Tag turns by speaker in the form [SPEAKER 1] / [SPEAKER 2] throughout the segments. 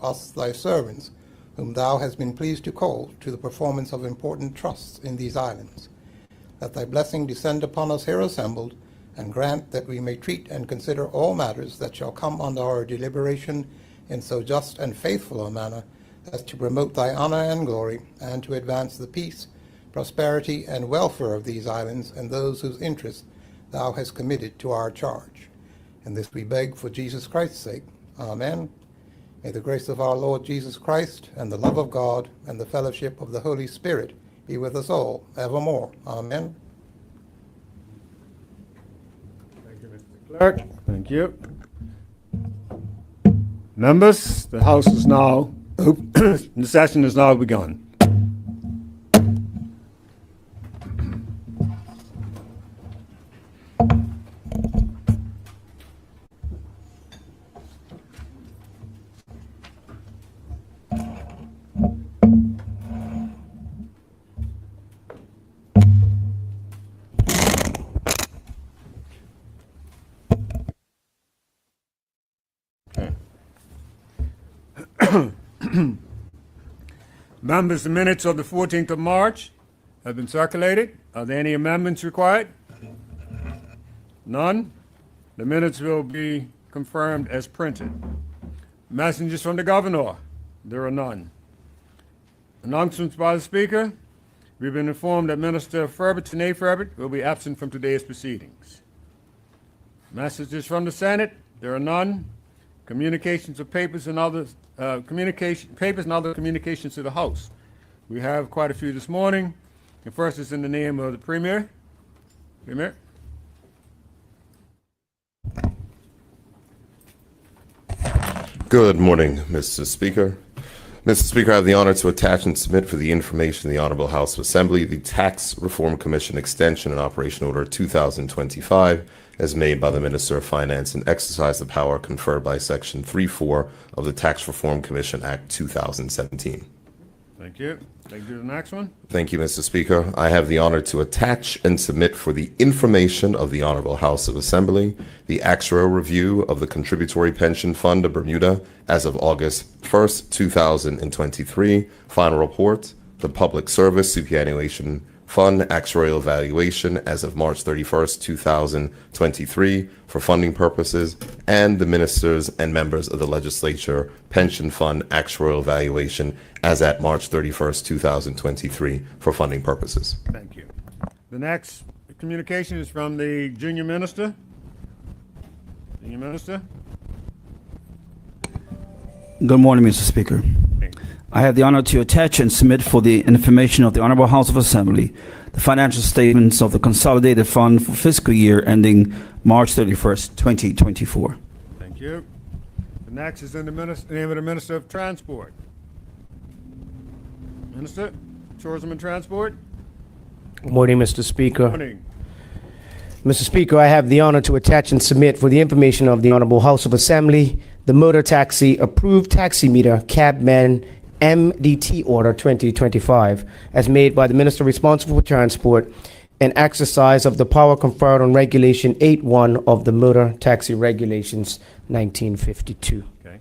[SPEAKER 1] us thy servants, whom thou hast been pleased to call to the performance of important trusts in these islands. Let thy blessing descend upon us here assembled, and grant that we may treat and consider all matters that shall come under our deliberation in so just and faithful a manner as to promote thy honor and glory, and to advance the peace, prosperity, and welfare of these islands and those whose interests thou hast committed to our charge. And this we beg for Jesus Christ's sake. Amen. May the grace of our Lord Jesus Christ, and the love of God, and the fellowship of the Holy Spirit be with us all evermore. Amen.
[SPEAKER 2] Thank you, Mr. Clerk. Thank you. Members, the House is now, the session is now begun. Members, the minutes of the 14th of March have been circulated. Are there any amendments required? None. The minutes will be confirmed as printed. Messages from the governor. There are none. Announcements by the speaker. We've been informed that Minister Furbert, Tanae Furbert, will be absent from today's proceedings. Messages from the Senate. There are none. Communications of papers and other communications to the House. We have quite a few this morning. The first is in the name of the Premier. Premier.
[SPEAKER 3] Good morning, Mr. Speaker. Mr. Speaker, I have the honor to attach and submit for the information of the Honorable House of Assembly the Tax Reform Commission Extension and Operation Order 2025 as made by the Minister of Finance and exercise the power conferred by Section 3.4 of the Tax Reform Commission Act 2017.
[SPEAKER 2] Thank you. Thank you. The next one.
[SPEAKER 3] Thank you, Mr. Speaker. I have the honor to attach and submit for the information of the Honorable House of Assembly the actuarial review of the Contributory Pension Fund of Bermuda as of August 1st, 2023, final report, the Public Service Superannuation Fund actuarial evaluation as of March 31st, 2023 for funding purposes, and the ministers and members of the legislature pension fund actuarial evaluation as at March 31st, 2023 for funding purposes.
[SPEAKER 2] Thank you. The next communication is from the junior minister. Junior minister.
[SPEAKER 4] Good morning, Mr. Speaker. I have the honor to attach and submit for the information of the Honorable House of Assembly the financial statements of the Consolidated Fund for fiscal year ending March 31st, 2024.
[SPEAKER 2] Thank you. The next is in the name of the Minister of Transport. Minister, Tourism and Transport.
[SPEAKER 5] Good morning, Mr. Speaker.
[SPEAKER 2] Good morning.
[SPEAKER 5] Mr. Speaker, I have the honor to attach and submit for the information of the Honorable House of Assembly the motor taxi approved taximeter cabman MDT Order 2025 as made by the Minister responsible for Transport and exercise of the power conferred on Regulation 8.1 of the Motor Taxi Regulations 1952.
[SPEAKER 2] Okay.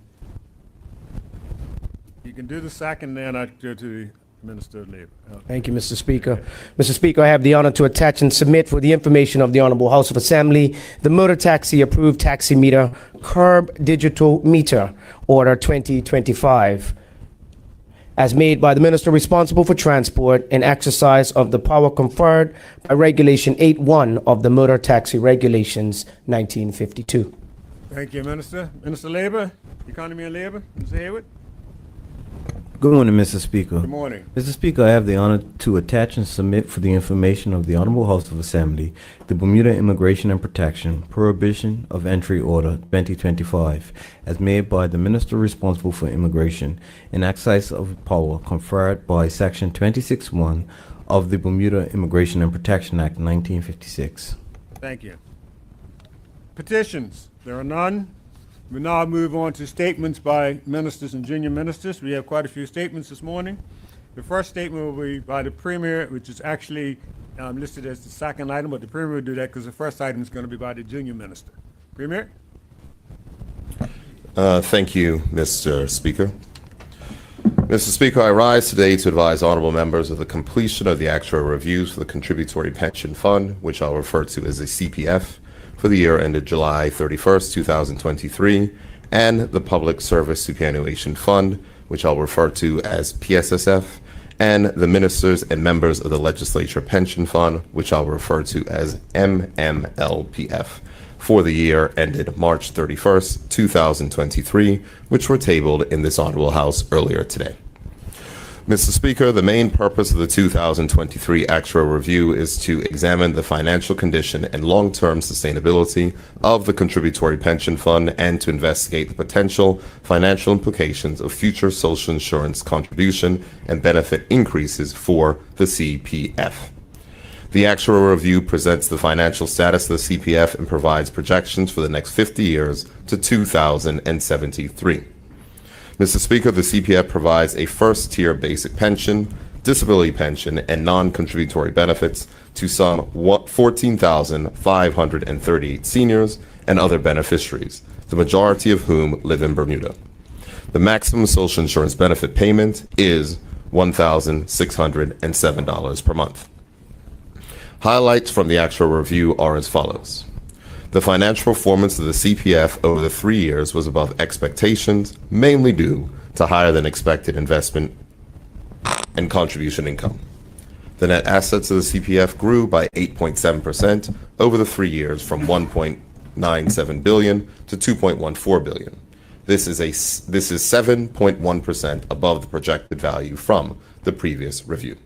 [SPEAKER 2] You can do the second, then I go to the Minister of Labor.
[SPEAKER 5] Thank you, Mr. Speaker. Mr. Speaker, I have the honor to attach and submit for the information of the Honorable House of Assembly the motor taxi approved taximeter curb digital meter Order 2025 as made by the Minister responsible for Transport and exercise of the power conferred by Regulation 8.1 of the Motor Taxi Regulations 1952.
[SPEAKER 2] Thank you, Minister. Minister of Labor, Economy and Labor, Mr. Hayward.
[SPEAKER 6] Good morning, Mr. Speaker.
[SPEAKER 2] Good morning.
[SPEAKER 6] Mr. Speaker, I have the honor to attach and submit for the information of the Honorable House of Assembly the Bermuda Immigration and Protection Prohibition of Entry Order 2025 as made by the Minister responsible for Immigration in exercise of power conferred by Section 26.1 of the Bermuda Immigration and Protection Act 1956.
[SPEAKER 2] Thank you. Petitions. There are none. We now move on to statements by ministers and junior ministers. We have quite a few statements this morning. The first statement will be by the Premier, which is actually listed as the second item, but the Premier will do that because the first item is going to be by the junior minister. Premier?
[SPEAKER 3] Thank you, Mr. Speaker. Mr. Speaker, I rise today to advise honorable members of the completion of the actuarial reviews for the Contributory Pension Fund, which I'll refer to as the CPF, for the year ended July 31st, 2023, and the Public Service Superannuation Fund, which I'll refer to as PSSF, and the Ministers and Members of the Legislature Pension Fund, which I'll refer to as MMLPF, for the year ended March 31st, 2023, which were tabled in this Honorable House earlier today. Mr. Speaker, the main purpose of the 2023 actuarial review is to examine the financial condition and long-term sustainability of the Contributory Pension Fund and to investigate the potential financial implications of future social insurance contribution and benefit increases for the CPF. The actuarial review presents the financial status of the CPF and provides projections for the next 50 years to 2073. Mr. Speaker, the CPF provides a first-tier basic pension, disability pension, and non-contributory benefits to some 14,538 seniors and other beneficiaries, the majority of whom live in Bermuda. The maximum social insurance benefit payment is $1,607 per month. Highlights from the actual review are as follows. The financial performance of the CPF over the 3 years was above expectations, mainly due to higher than expected investment and contribution income. The net assets of the CPF grew by 8.7% over the 3 years from $1.97 billion to $2.14 billion. This is 7.1% above the projected value from the previous review.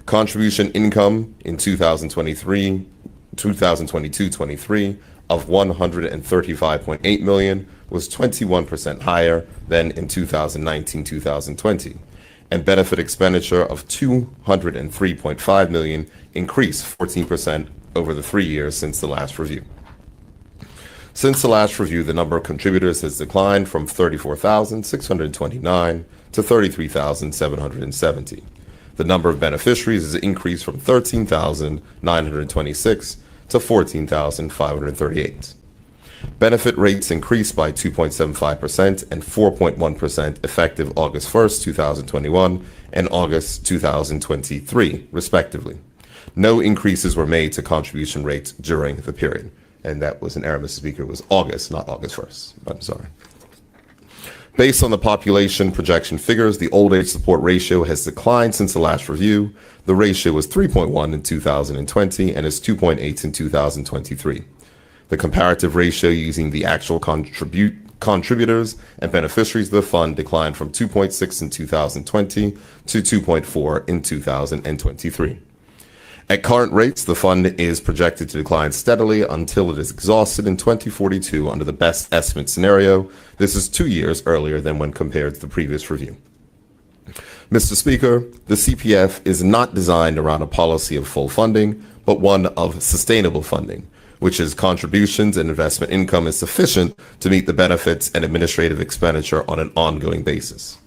[SPEAKER 3] Contribution income in 2022-23 of $135.8 million was 21% higher than in 2019-2020, and benefit expenditure of $203.5 million increased 14% over the 3 years since the last review. Since the last review, the number of contributors has declined from 34,629 to 33,770. The number of beneficiaries has increased from 13,926 to 14,538. Benefit rates increased by 2.75% and 4.1% effective August 1st, 2021 and August 2023, respectively. No increases were made to contribution rates during the period. And that was an error, Mr. Speaker. It was August, not August 1st. I'm sorry. Based on the population projection figures, the old age support ratio has declined since the last review. The ratio was 3.1 in 2020 and is 2.8 in 2023. The comparative ratio using the actual contributors and beneficiaries of the fund declined from 2.6 in 2020 to 2.4 in 2023. At current rates, the fund is projected to decline steadily until it is exhausted in 2042 under the best estimate scenario. This is 2 years earlier than when compared to the previous review. Mr. Speaker, the CPF is not designed around a policy of full funding, but one of sustainable funding, which is contributions and investment income is sufficient to meet the benefits and administrative expenditure on an ongoing basis.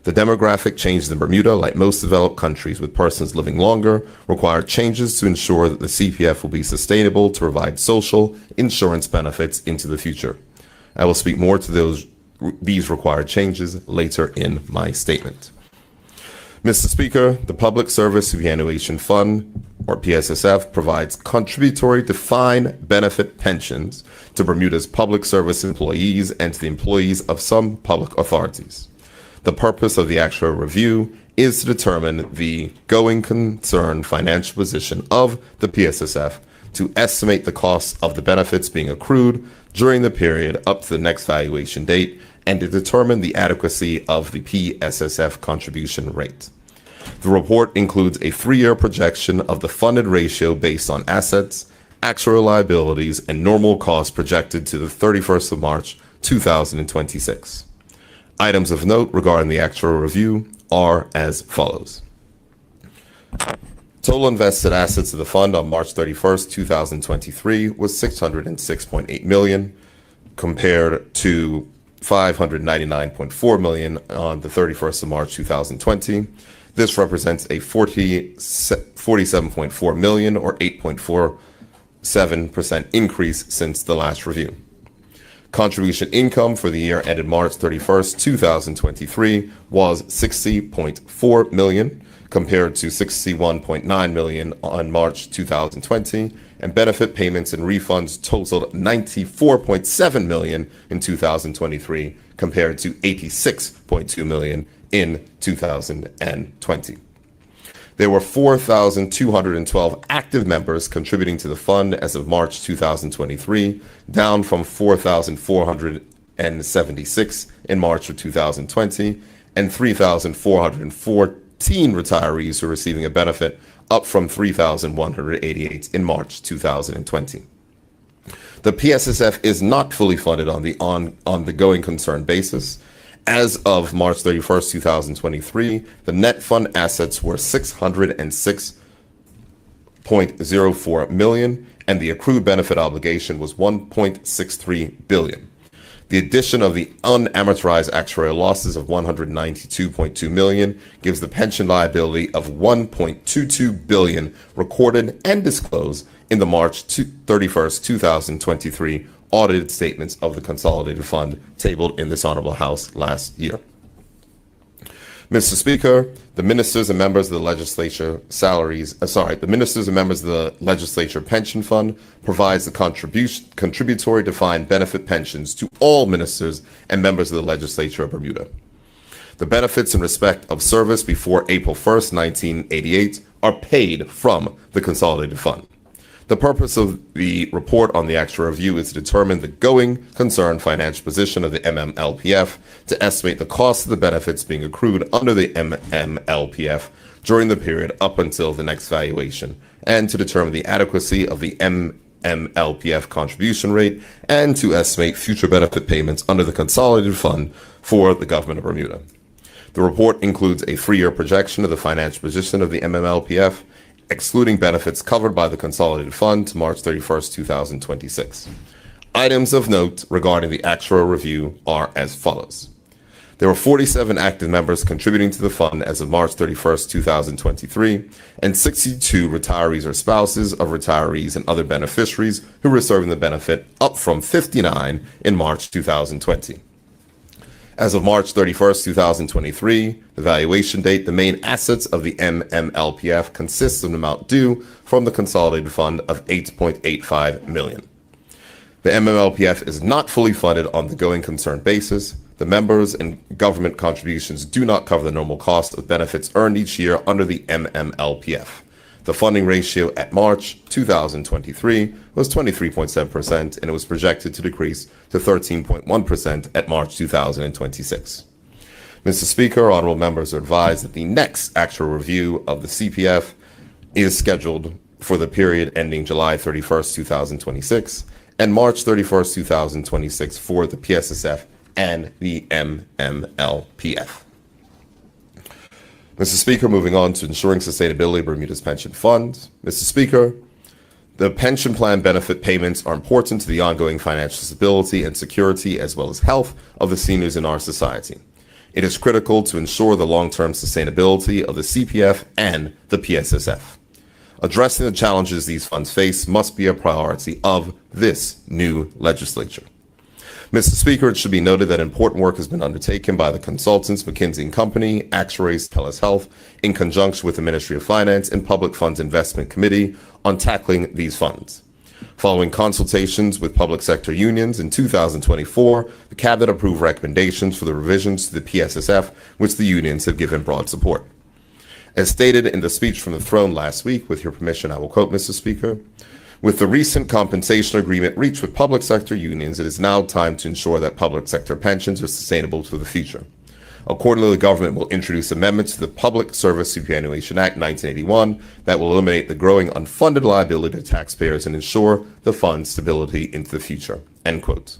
[SPEAKER 3] The demographic changes in Bermuda, like most developed countries with persons living longer, require changes to ensure that the CPF will be sustainable to provide social insurance benefits into the future. I will speak more to these required changes later in my statement. Mr. Speaker, the Public Service Superannuation Fund, or PSSF, provides contributory defined benefit pensions to Bermuda's public service employees and to the employees of some public authorities. The purpose of the actuarial review is to determine the going concern financial position of the PSSF, to estimate the costs of the benefits being accrued during the period up to the next valuation date, and to determine the adequacy of the PSSF contribution rate. The report includes a 3-year projection of the funded ratio based on assets, actuarial liabilities, and normal costs projected to the 31st of March, 2026. Items of note regarding the actuarial review are as follows. Total invested assets of the fund on March 31st, 2023 was $606.8 million compared to $599.4 million on the 31st of March, 2020. This represents a $47.4 million or 8.47% increase since the last review. Contribution income for the year ended March 31st, 2023 was $60.4 million compared to $61.9 million on March 2020, and benefit payments and refunds totaled $94.7 million in 2023 compared to $86.2 million in 2020. There were 4,212 active members contributing to the fund as of March 2023, down from 4,476 in March of 2020, and 3,414 retirees who are receiving a benefit, up from 3,188 in March 2020. The PSSF is not fully funded on the going concern basis. As of March 31st, 2023, the net fund assets were $606.04 million, and the accrued benefit obligation was $1.63 billion. The addition of the unamortized actuarial losses of $192.2 million gives the pension liability of $1.22 billion recorded and disclosed in the March 31st, 2023 audited statements of the consolidated fund tabled in this honorable house last year. Mr. Speaker, the ministers and members of the legislature pension fund provides the contributory defined benefit pensions to all ministers and members of the legislature of Bermuda. The benefits in respect of service before April 1st, 1988 are paid from the consolidated fund. The purpose of the report on the actual review is to determine the going concern financial position of the MMLPF, to estimate the cost of the benefits being accrued under the MMLPF during the period up until the next valuation, and to determine the adequacy of the MMLPF contribution rate, and to estimate future benefit payments under the consolidated fund for the government of Bermuda. The report includes a 3-year projection of the financial position of the MMLPF, excluding benefits covered by the consolidated fund to March 31st, 2026. Items of note regarding the actuarial review are as follows. There were 47 active members contributing to the fund as of March 31st, 2023, and 62 retirees or spouses of retirees and other beneficiaries who were receiving the benefit, up from 59 in March 2020. As of March 31st, 2023, the valuation date, the main assets of the MMLPF consists of an amount due from the consolidated fund of $8.85 million. The MMLPF is not fully funded on the going concern basis. The members and government contributions do not cover the normal cost of benefits earned each year under the MMLPF. The funding ratio at March 2023 was 23.7%, and it was projected to decrease to 13.1% at March 2026. Mr. Speaker, honorable members are advised that the next actual review of the CPF is scheduled for the period ending July 31st, 2026, and March 31st, 2026 for the PSSF and the MMLPF. Mr. Speaker, moving on to ensuring sustainability of Bermuda's pension funds. Mr. Speaker, the pension plan benefit payments are important to the ongoing financial stability and security as well as health of the seniors in our society. It is critical to ensure the long-term sustainability of the CPF and the PSSF. Addressing the challenges these funds face must be a priority of this new legislature. Mr. Speaker, it should be noted that important work has been undertaken by the consultants McKinsey & Company, Actuaries, TELUS Health, in conjunction with the Ministry of Finance and Public Funds Investment Committee on tackling these funds. Following consultations with public sector unions in 2024, the Cabinet approved recommendations for the revisions to the PSSF, which the unions have given broad support. As stated in the speech from the throne last week, with your permission, I will quote, Mr. Speaker, "With the recent compensation agreement reached with public sector unions, it is now time to ensure that public sector pensions are sustainable for the future. Accordingly, the government will introduce amendments to the Public Service Superannuation Act 1981 that will eliminate the growing unfunded liability to taxpayers and ensure the fund's stability into the future." End quote.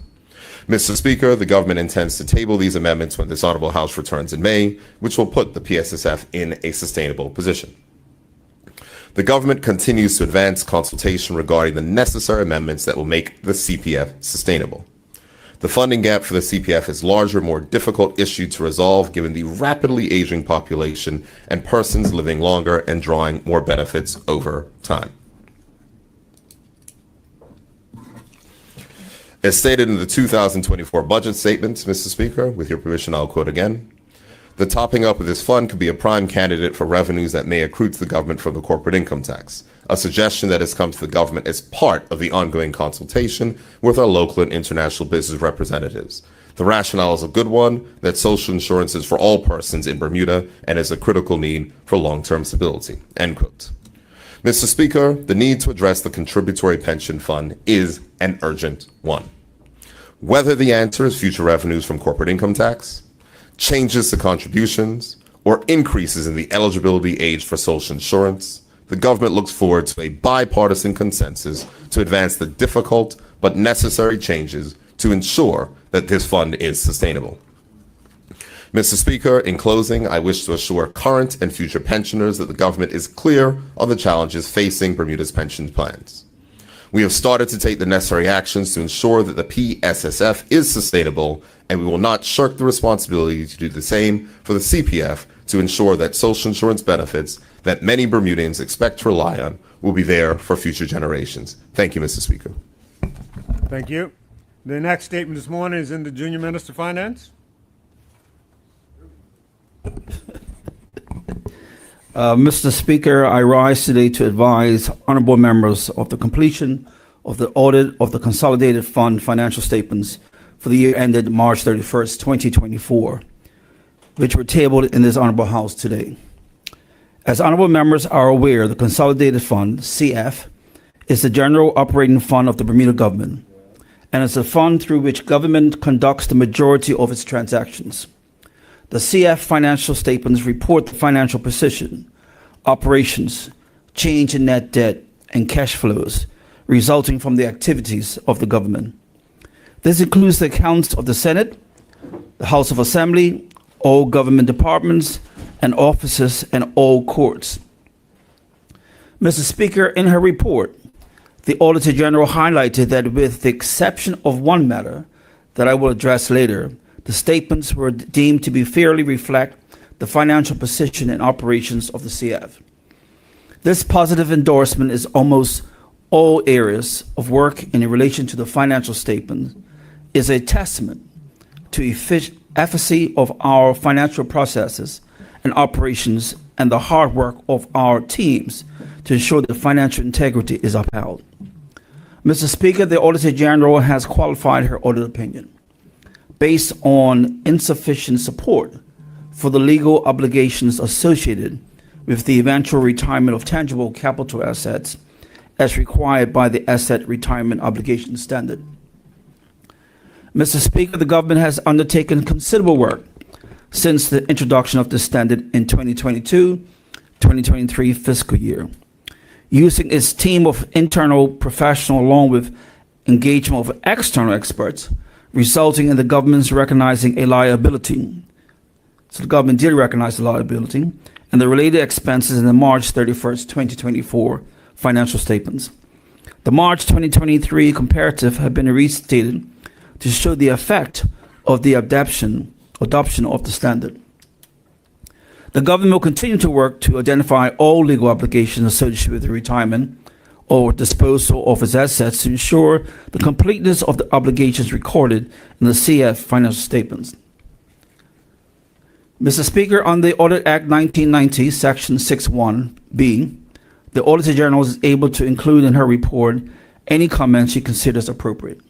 [SPEAKER 3] Mr. Speaker, the government intends to table these amendments when this honorable House returns in May, which will put the PSSF in a sustainable position. The government continues to advance consultation regarding the necessary amendments that will make the CPF sustainable. The funding gap for the CPF is a larger, more difficult issue to resolve given the rapidly aging population and persons living longer and drawing more benefits over time. As stated in the 2024 budget statement, Mr. Speaker, with your permission, I'll quote again. The topping up of this fund could be a prime candidate for revenues that may accrue to the government from the corporate income tax, a suggestion that has come to the government as part of the ongoing consultation with our local and international business representatives. The rationale is a good one, that social insurance is for all persons in Bermuda and is a critical need for long-term stability, end quote. Mr. Speaker, the need to address the contributory pension fund is an urgent one. Whether the answer is future revenues from corporate income tax, changes to contributions, or increases in the eligibility age for social insurance, the government looks forward to a bipartisan consensus to advance the difficult but necessary changes to ensure that this fund is sustainable. Mr. Speaker, in closing, I wish to assure current and future pensioners that the government is clear on the challenges facing Bermuda's pension plans. We have started to take the necessary actions to ensure that the PSSF is sustainable, and we will not shirk the responsibility to do the same for the CPF to ensure that social insurance benefits that many Bermudians expect to rely on will be there for future generations. Thank you, Mr. Speaker.
[SPEAKER 2] Thank you. The next statement this morning is in the Junior Minister of Finance.
[SPEAKER 4] Mr. Speaker, I rise today to advise honorable members of the completion of the audit of the Consolidated Fund financial statements for the year ended March 31st, 2024, which were tabled in this honorable House today. As honorable members are aware, the Consolidated Fund, CF, is the general operating fund of the Bermuda government, and is a fund through which government conducts the majority of its transactions. The CF financial statements report the financial position, operations, change in net debt, and cash flows resulting from the activities of the government. This includes the accounts of the Senate, the House of Assembly, all government departments and offices, and all courts. Mr. Speaker, in her report, the Auditor General highlighted that with the exception of one matter that I will address later, the statements were deemed to be fairly reflect the financial position and operations of the CF. This positive endorsement is almost all areas of work in relation to the financial statement is a testament to efficacy of our financial processes and operations and the hard work of our teams to ensure that financial integrity is upheld. Mr. Speaker, the Auditor General has qualified her audit opinion based on insufficient support for the legal obligations associated with the eventual retirement of tangible capital assets as required by the Asset Retirement Obligation Standard. Mr. Speaker, the government has undertaken considerable work since the introduction of this standard in 2022-2023 fiscal year, using its team of internal professionals along with engagement of external experts, resulting in the government's recognizing a liability. So the government did recognize the liability and the related expenses in the March 31st, 2024 financial statements. The March 2023 comparative have been restated to show the effect of the adoption of the standard. The government will continue to work to identify all legal obligations associated with the retirement or disposal of its assets to ensure the completeness of the obligations recorded in the CF financial statements. Mr. Speaker, on the Audit Act 1990, Section 61B, the Auditor General is able to include in her report any comments she considers appropriate.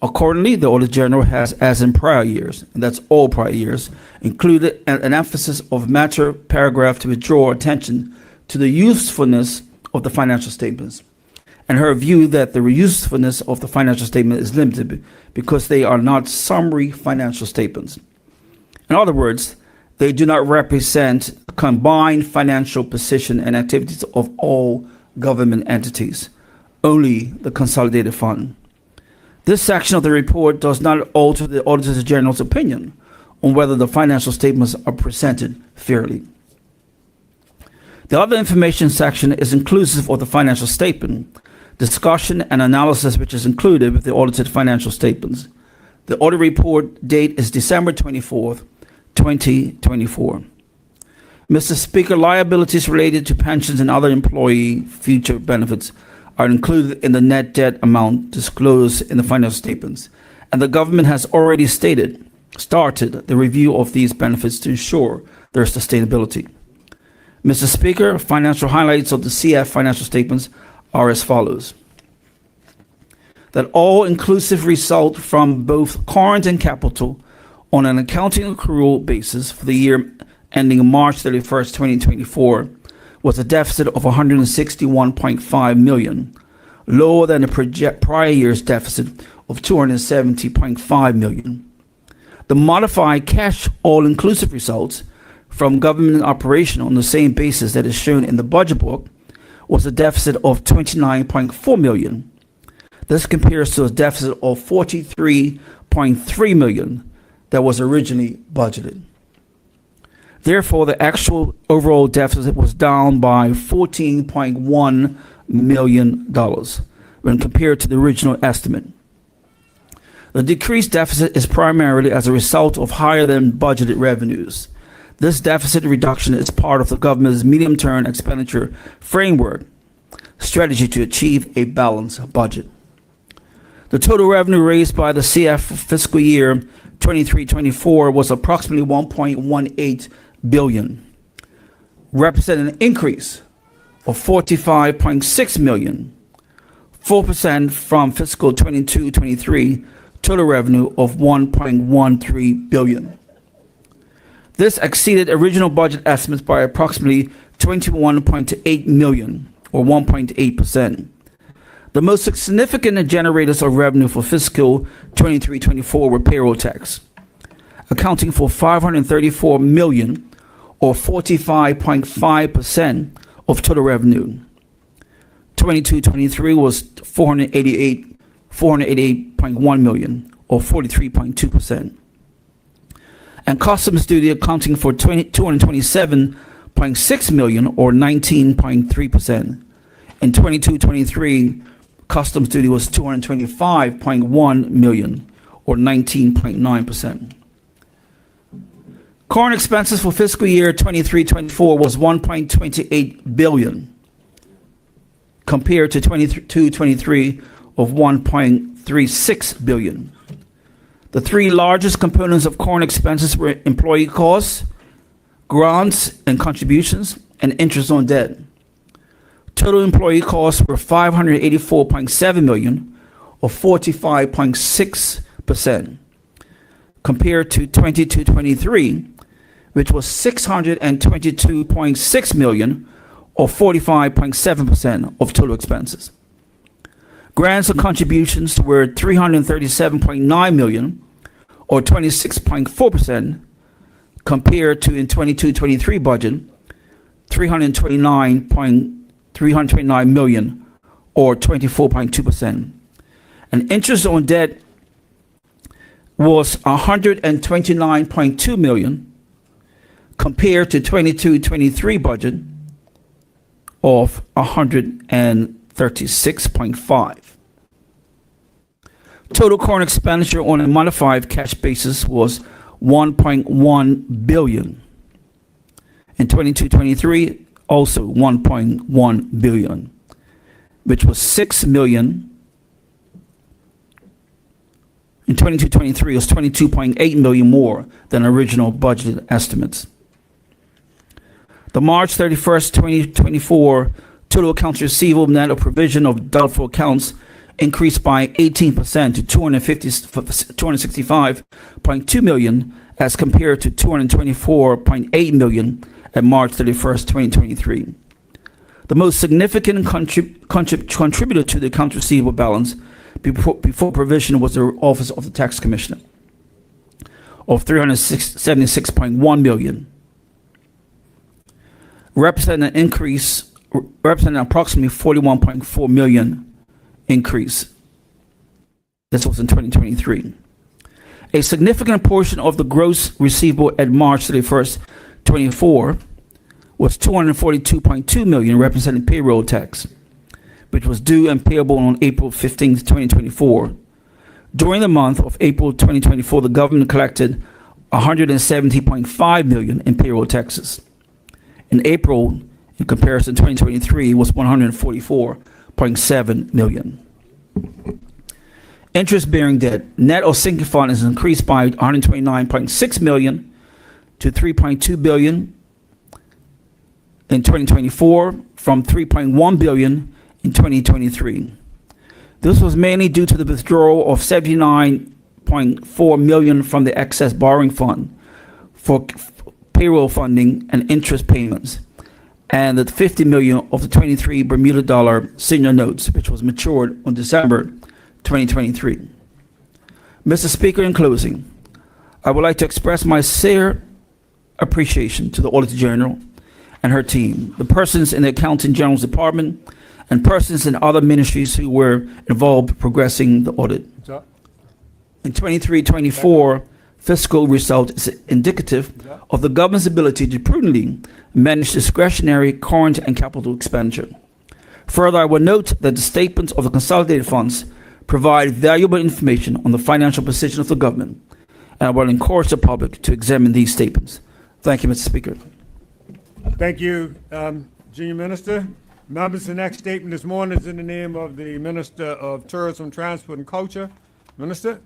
[SPEAKER 4] Accordingly, the Auditor General has, as in prior years, and that's all prior years, included an emphasis of matter paragraph to draw attention to the usefulness of the financial statements, and her view that the usefulness of the financial statement is limited because they are not summary financial statements. In other words, they do not represent combined financial position and activities of all government entities, only the Consolidated Fund. This section of the report does not alter the Auditor General's opinion on whether the financial statements are presented fairly. The other information section is inclusive of the financial statement, discussion and analysis which is included with the audited financial statements. The audit report date is December 24th, 2024. Mr. Speaker, liabilities related to pensions and other employee future benefits are included in the net debt amount disclosed in the financial statements, and the government has already started the review of these benefits to ensure their sustainability. Mr. Speaker, financial highlights of the CF financial statements are as follows. That all-inclusive result from both current and capital on an accounting accrual basis for the year ending March 31st, 2024, was a deficit of $161.5 million, lower than the prior year's deficit of $270.5 million. The modified cash all-inclusive results from government operation on the same basis that is shown in the budget book was a deficit of $29.4 million. This compares to a deficit of $43.3 million that was originally budgeted. Therefore, the actual overall deficit was down by $14.1 million when compared to the original estimate. The decreased deficit is primarily as a result of higher than budgeted revenues. This deficit reduction is part of the government's medium-term expenditure framework strategy to achieve a balanced budget. The total revenue raised by the CF for fiscal year 23-24 was approximately $1.18 billion, representing an increase of $45.6 million, 4% from fiscal 22-23 total revenue of $1.13 billion. This exceeded original budget estimates by approximately $21.8 million, or 1.8%. The most significant generators of revenue for fiscal 23-24 were payroll tax, accounting for $534 million, or 45.5% of total revenue. 22-23 was $488.1 million, or 43.2%. And customs duty accounting for $227.6 million, or 19.3%. In 22-23, customs duty was $225.1 million, or 19.9%. Current expenses for fiscal year 23-24 was $1.28 billion, compared to 22-23 of $1.36 billion. The three largest components of current expenses were employee costs, grants and contributions, and interest on debt. Total employee costs were $584.7 million, or 45.6%, compared to 22-23, which was $622.6 million, or 45.7% of total expenses. Grants and contributions were $337.9 million, or 26.4%, compared to in 22-23 budget, $329 million, or 24.2%. And interest on debt was $129.2 million, compared to 22-23 budget of $136.5. Total current expenditure on a modified cash basis was $1.1 billion. In 22-23, also $1.1 billion, which was $6 million. In 22-23, it was $22.8 million more than original budgeted estimates. The March 31st, 2024 total accounts receivable net of provision of doubtful accounts increased by 18% to $265.2 million as compared to $224.8 million at March 31st, 2023. The most significant contributor to the accounts receivable balance before provision was the Office of the Tax Commissioner of $376.1 million, representing approximately $41.4 million increase. This was in 2023. A significant portion of the gross receivable at March 31st, 24 was $242.2 million, representing payroll tax, which was due and payable on April 15th, 2024. During the month of April 2024, the government collected $170.5 million in payroll taxes. In April, in comparison, 2023 was $144.1 $129.7 million. Interest-bearing debt, net of sinking fund, is increased by $129.6 million to $3.2 billion in 2024 from $3.1 billion in 2023. This was mainly due to the withdrawal of $79.4 million from the excess borrowing fund for payroll funding and interest payments, and the $50 million of the 23 Bermuda dollar senior notes, which was matured on December 2023. Mr. Speaker, in closing, I would like to express my sincere appreciation to the Auditor General and her team, the persons in the Accountant General's Department, and persons in other ministries who were involved in progressing the audit. In 23-24, fiscal result is indicative of the government's ability to prudently manage discretionary, current, and capital expenditure. Further, I will note that the statements of the consolidated funds provide valuable information on the financial position of the government, and I will encourage the public to examine these statements. Thank you, Mr. Speaker.
[SPEAKER 2] Thank you, Junior Minister. Members, the next statement this morning is in the name of the Minister of Tourism, Transport, and Culture. Minister?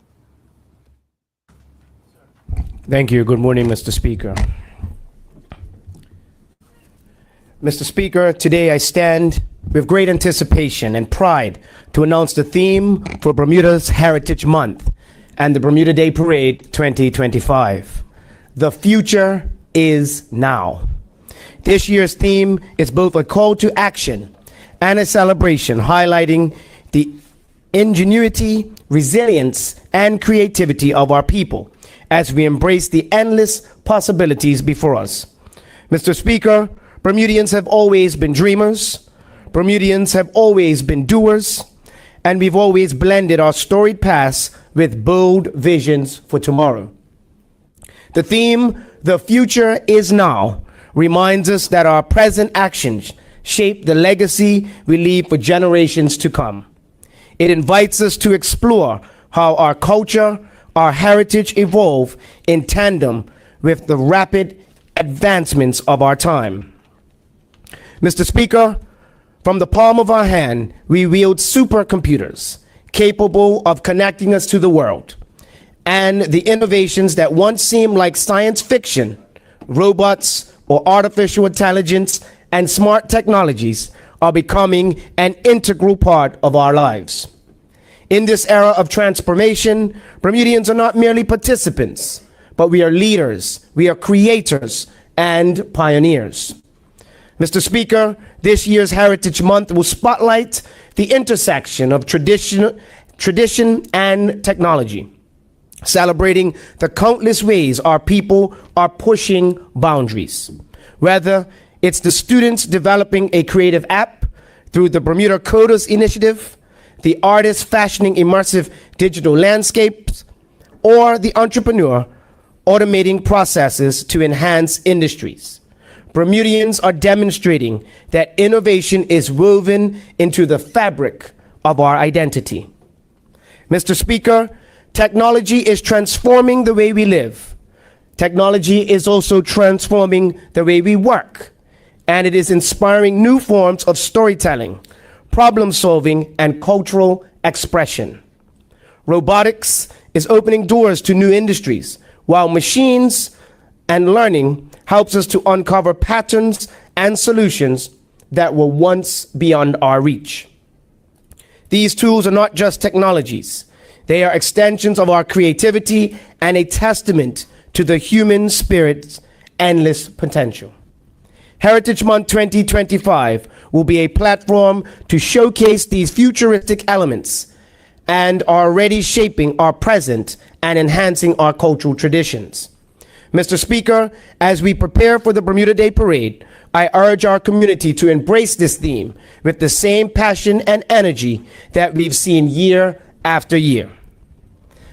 [SPEAKER 5] Thank you. Good morning, Mr. Speaker. Mr. Speaker, today I stand with great anticipation and pride to announce the theme for Bermuda's Heritage Month and the Bermuda Day Parade 2025. The future is now. This year's theme is both a call to action and a celebration highlighting the ingenuity, resilience, and creativity of our people as we embrace the endless possibilities before us. Mr. Speaker, Bermudians have always been dreamers, Bermudians have always been doers, and we've always blended our storied past with bold visions for tomorrow. The theme, "The Future is Now," reminds us that our present actions shape the legacy we leave for generations to come. It invites us to explore how our culture, our heritage evolve in tandem with the rapid advancements of our time. Mr. Speaker, from the palm of our hand, we wield supercomputers capable of connecting us to the world. And the innovations that once seemed like science fiction, robots or artificial intelligence and smart technologies, are becoming an integral part of our lives. In this era of transformation, Bermudians are not merely participants, but we are leaders, we are creators, and pioneers. Mr. Speaker, this year's Heritage Month will spotlight the intersection of tradition and technology, celebrating the countless ways our people are pushing boundaries. Whether it's the students developing a creative app through the Bermuda Coders Initiative, the artists fashioning immersive digital landscapes, or the entrepreneur automating processes to enhance industries. Bermudians are demonstrating that innovation is woven into the fabric of our identity. Mr. Speaker, technology is transforming the way we live. Technology is also transforming the way we work, and it is inspiring new forms of storytelling, problem solving, and cultural expression. Robotics is opening doors to new industries, while machines and learning helps us to uncover patterns and solutions that were once beyond our reach. These tools are not just technologies. They are extensions of our creativity and a testament to the human spirit's endless potential. Heritage Month 2025 will be a platform to showcase these futuristic elements and are already shaping our present and enhancing our cultural traditions. Mr. Speaker, as we prepare for the Bermuda Day Parade, I urge our community to embrace this theme with the same passion and energy that we've seen year after year.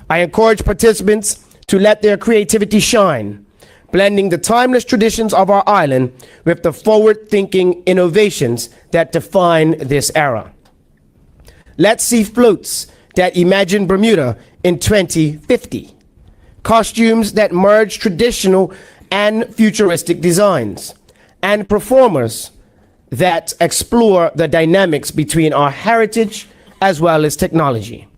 [SPEAKER 5] I encourage participants to let their creativity shine, blending the timeless traditions of our island with the forward-thinking innovations that define this era. Let's see floats that imagine Bermuda in 2050, costumes that merge traditional and futuristic designs, and performers that explore the dynamics between our heritage as well as technology.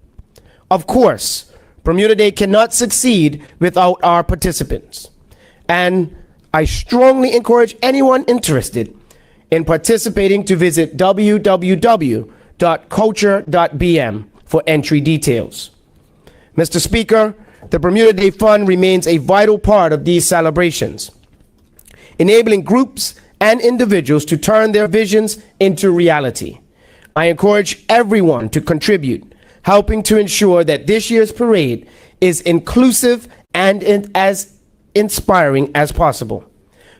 [SPEAKER 5] Of course, Bermuda Day cannot succeed without our participants, and I strongly encourage anyone interested in participating to visit www.culture.bm for entry details. Mr. Speaker, the Bermuda Day Fund remains a vital part of these celebrations, enabling groups and individuals to turn their visions into reality. I encourage everyone to contribute, helping to ensure that this year's parade is inclusive and as inspiring as possible.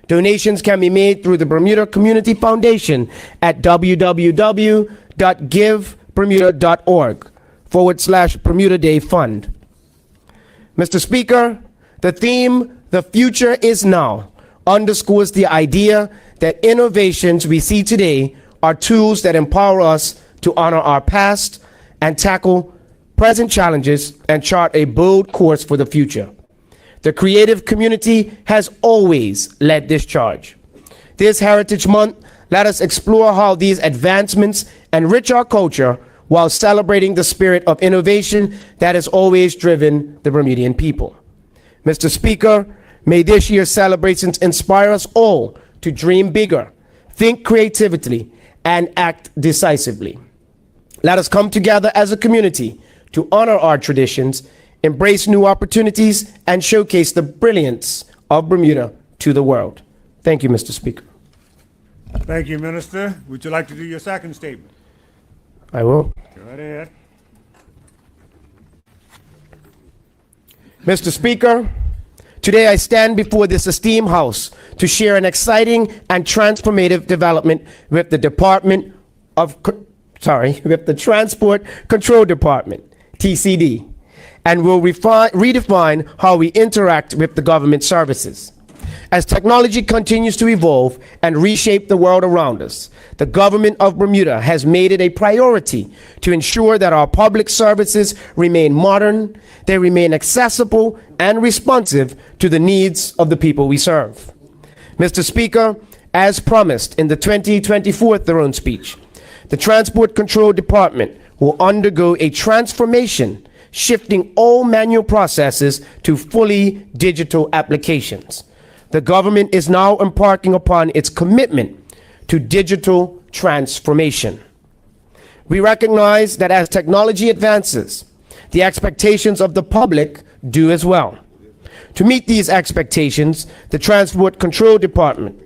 [SPEAKER 5] Donations can be made through the Bermuda Community Foundation at www.givebermuda.org/Bermuda Day Fund. Mr. Speaker, the theme, "The Future is Now," underscores the idea that innovations we see today are tools that empower us to honor our past and tackle present challenges and chart a bold course for the future. The creative community has always led this charge. This Heritage Month, let us explore how these advancements enrich our culture while celebrating the spirit of innovation that has always driven the Bermudian people. Mr. Speaker, may this year's celebrations inspire us all to dream bigger, think creatively, and act decisively. Let us come together as a community to honor our traditions, embrace new opportunities, and showcase the brilliance of Bermuda to the world. Thank you, Mr. Speaker.
[SPEAKER 2] Thank you, Minister. Would you like to do your second statement?
[SPEAKER 5] I will.
[SPEAKER 2] Go right ahead.
[SPEAKER 5] Mr. Speaker, today I stand before this esteemed House to share an exciting and transformative development with the Transport Control Department, TCD, and will redefine how we interact with the government services. As technology continues to evolve and reshape the world around us, the government of Bermuda has made it a priority to ensure that our public services remain modern, they remain accessible and responsive to the needs of the people we serve. Mr. Speaker, as promised in the 2024 Throne Speech, the Transport Control Department will undergo a transformation, shifting all manual processes to fully digital applications. The government is now embarking upon its commitment to digital transformation. We recognize that as technology advances, the expectations of the public do as well. To meet these expectations, the Transport Control Department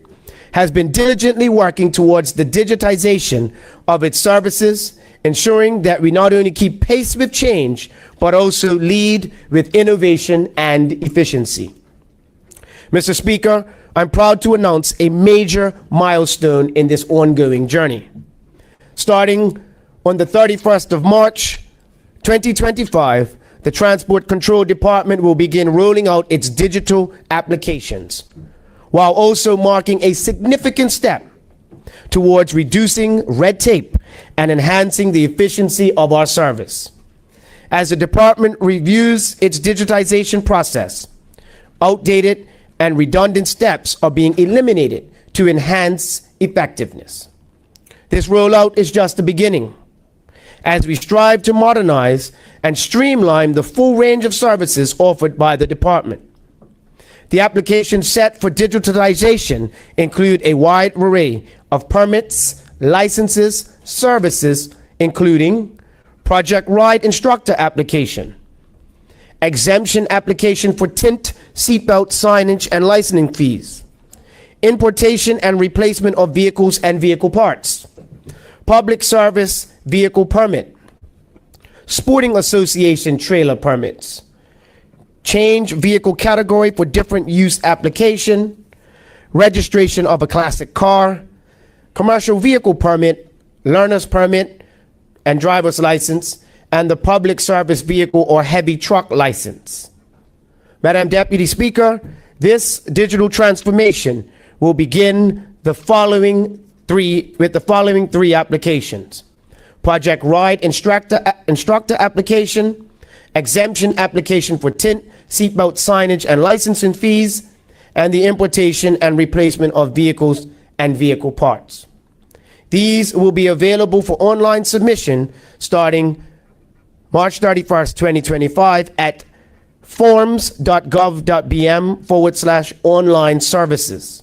[SPEAKER 5] has been diligently working towards the digitization of its services, ensuring that we not only keep pace with change, but also lead with innovation and efficiency. Mr. Speaker, I'm proud to announce a major milestone in this ongoing journey. Starting on the 31st of March, 2025, the Transport Control Department will begin rolling out its digital applications, while also marking a significant step towards reducing red tape and enhancing the efficiency of our service. As the department reviews its digitization process, outdated and redundant steps are being eliminated to enhance effectiveness. This rollout is just the beginning, as we strive to modernize and streamline the full range of services offered by the department. The applications set for digitalization include a wide array of permits, licenses, services, including Project Ride Instructor application, exemption application for tint, seatbelt signage and licensing fees, importation and replacement of vehicles and vehicle parts, public service vehicle permit, sporting association trailer permits, change vehicle category for different use application, registration of a classic car, commercial vehicle permit, learner's permit and driver's license, and the public service vehicle or heavy truck license. Madam Deputy Speaker, this digital transformation will begin with the following three applications: Project Ride Instructor application, exemption application for tint, seatbelt signage and licensing fees, and the importation and replacement of vehicles and vehicle parts. These will be available for online submission starting March 31st, 2025 at forms.gov.bm/online services.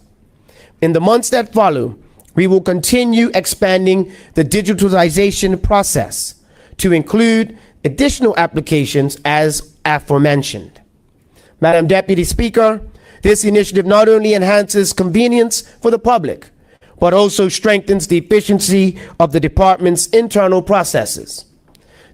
[SPEAKER 5] In the months that follow, we will continue expanding the digitalization process to include additional applications as aforementioned. Madam Deputy Speaker, this initiative not only enhances convenience for the public, but also strengthens the efficiency of the department's internal processes.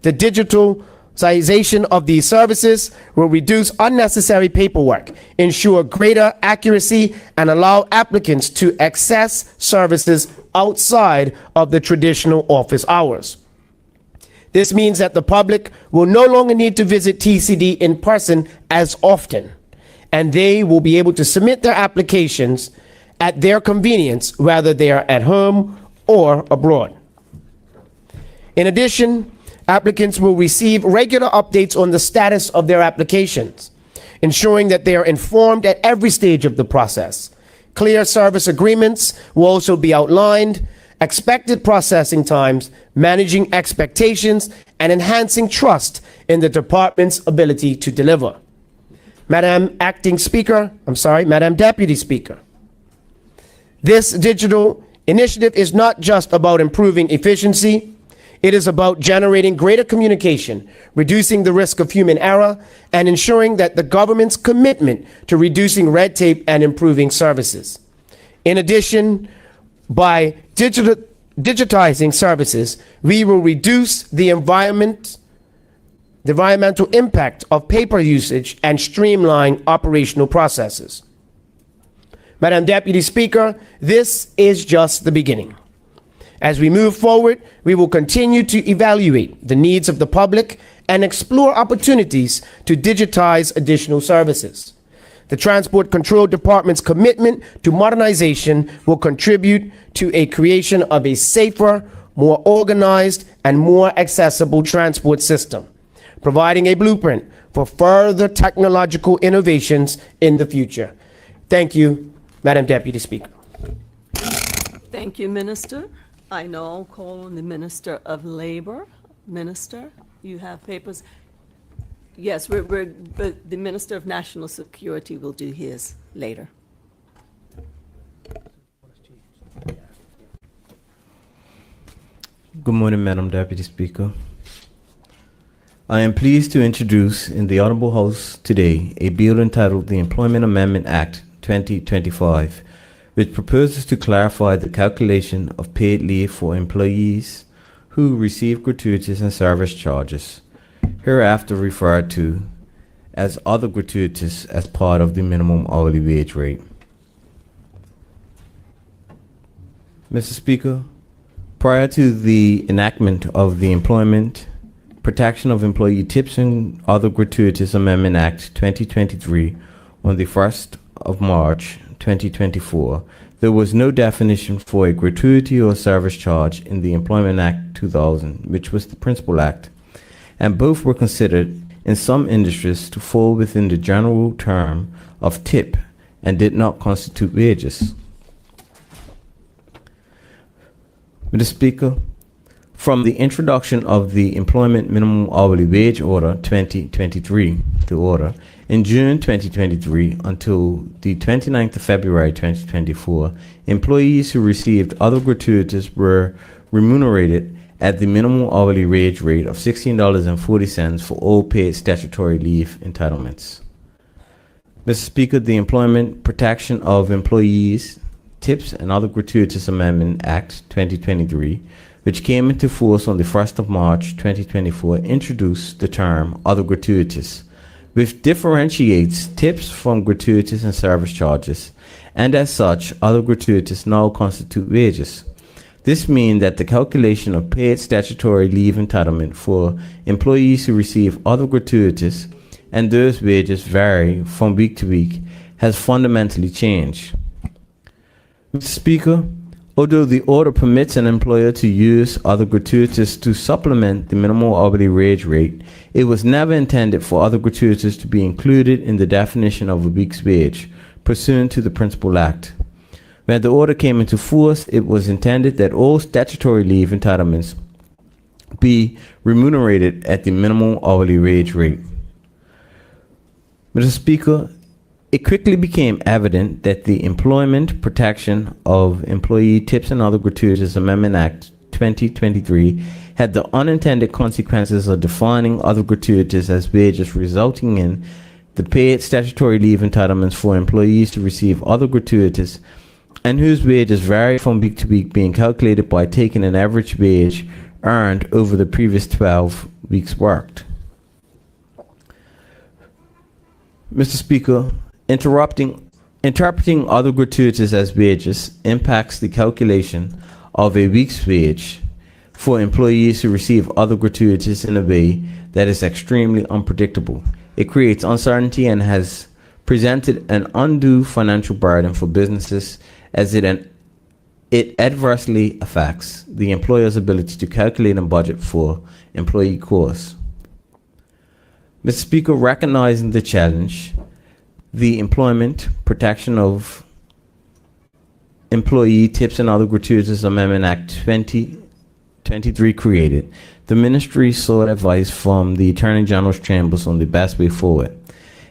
[SPEAKER 5] The digitalization of these services will reduce unnecessary paperwork, ensure greater accuracy, and allow applicants to access services outside of the traditional office hours. This means that the public will no longer need to visit TCD in person as often, and they will be able to submit their applications at their convenience, whether they are at home or abroad. In addition, applicants will receive regular updates on the status of their applications, ensuring that they are informed at every stage of the process. Clear service agreements will also be outlined, expected processing times, managing expectations, and enhancing trust in the department's ability to deliver. Madam Deputy Speaker, this digital initiative is not just about improving efficiency. It is about generating greater communication, reducing the risk of human error, and ensuring that the government's commitment to reducing red tape and improving services. In addition, by digitizing services, we will reduce the environmental impact of paper usage and streamline operational processes. Madam Deputy Speaker, this is just the beginning. As we move forward, we will continue to evaluate the needs of the public and explore opportunities to digitize additional services. The Transport Control Department's commitment to modernization will contribute to a creation of a safer, more organized, and more accessible transport system, providing a blueprint for further technological innovations in the future. Thank you, Madam Deputy Speaker.
[SPEAKER 7] Thank you, Minister. I now call on the Minister of Labor. Minister, you have papers. Yes, but the Minister of National Security will do his later.
[SPEAKER 6] Good morning, Madam Deputy Speaker. I am pleased to introduce in the Honorable House today a bill entitled the Employment Amendment Act 2025, which proposes to clarify the calculation of paid leave for employees who receive gratuities and service charges, hereafter referred to as other gratuities as part of the minimum hourly wage rate. Mr. Speaker, prior to the enactment of the Employment Protection of Employee Tips and Other Gratuities Amendment Act 2023 on the 1st of March 2024, there was no definition for a gratuity or service charge in the Employment Act 2000, which was the principal act, and both were considered in some industries to fall within the general term of tip and did not constitute wages. Mr. Speaker, from the introduction of the Employment Minimum Hourly Wage Order 2023, the order, in June 2023 until the 29th of February 2024, employees who received other gratuities were remunerated at the minimum hourly wage rate of $16.40 for all paid statutory leave entitlements. Mr. Speaker, the Employment Protection of Employees Tips and Other Gratuitous Amendment Act 2023, which came into force on the 1st of March 2024, introduced the term other gratuities, which differentiates tips from gratuities and service charges, and as such, other gratuities now constitute wages. This means that the calculation of paid statutory leave entitlement for employees who receive other gratuities and those wages vary from week to week has fundamentally changed. Mr. Speaker, although the order permits an employer to use other gratuities to supplement the minimum hourly wage rate, it was never intended for other gratuities to be included in the definition of a week's wage, pursuant to the Principal Act. When the order came into force, it was intended that all statutory leave entitlements be remunerated at the minimum hourly wage rate. Mr. Speaker, it quickly became evident that the Employment Protection of Employee Tips and Other Gratuitous Amendment Act 2023 had the unintended consequences of defining other gratuitous as wages, resulting in the paid statutory leave entitlements for employees to receive other gratuitous and whose wages vary from week to week being calculated by taking an average wage earned over the previous 12 weeks worked. Mr. Speaker, interpreting other gratuitous as wages impacts the calculation of a week's wage for employees who receive other gratuitous in a way that is extremely unpredictable. It creates uncertainty and has presented an undue financial burden for businesses as it adversely affects the employer's ability to calculate and budget for employee costs. Mr. Speaker, recognizing the challenge the Employment Protection of Employee Tips and Other Gratuitous Amendment Act 2023 created, the ministry sought advice from the Attorney General's chambers on the best way forward.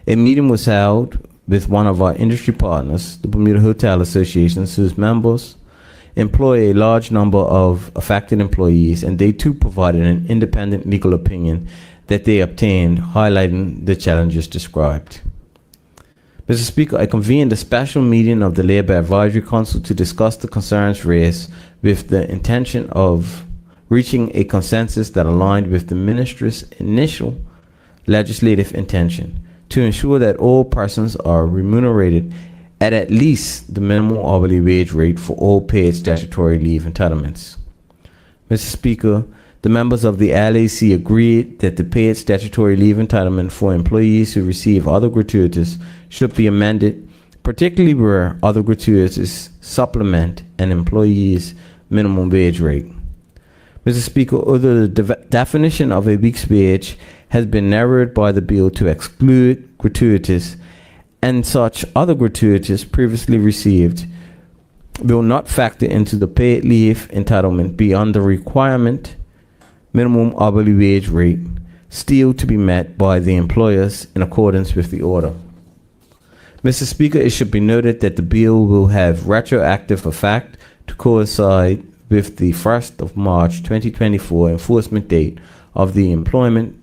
[SPEAKER 6] A meeting was held with one of our industry partners, the Bermuda Hotel Association, whose members employ a large number of affected employees, and they too provided an independent legal opinion that they obtained, highlighting the challenges described. Mr. Speaker, I convened a special meeting of the Labor Advisory Council to discuss the concerns raised with the intention of reaching a consensus that aligned with the ministry's initial legislative intention to ensure that all persons are remunerated at least the minimum hourly wage rate for all paid statutory leave entitlements. Mr. Speaker, the members of the LAC agreed that the paid statutory leave entitlement for employees who receive other gratuitous should be amended, particularly where other gratuitous supplement an employee's minimum wage rate. Mr. Speaker, although the definition of a week's wage has been narrowed by the bill to exclude gratuitous, and such other gratuitous previously received will not factor into the paid leave entitlement beyond the requirement minimum hourly wage rate, still to be met by the employers in accordance with the order. Mr. Speaker, it should be noted that the bill will have retroactive effect to coincide with the 1st of March 2024 enforcement date of the Employment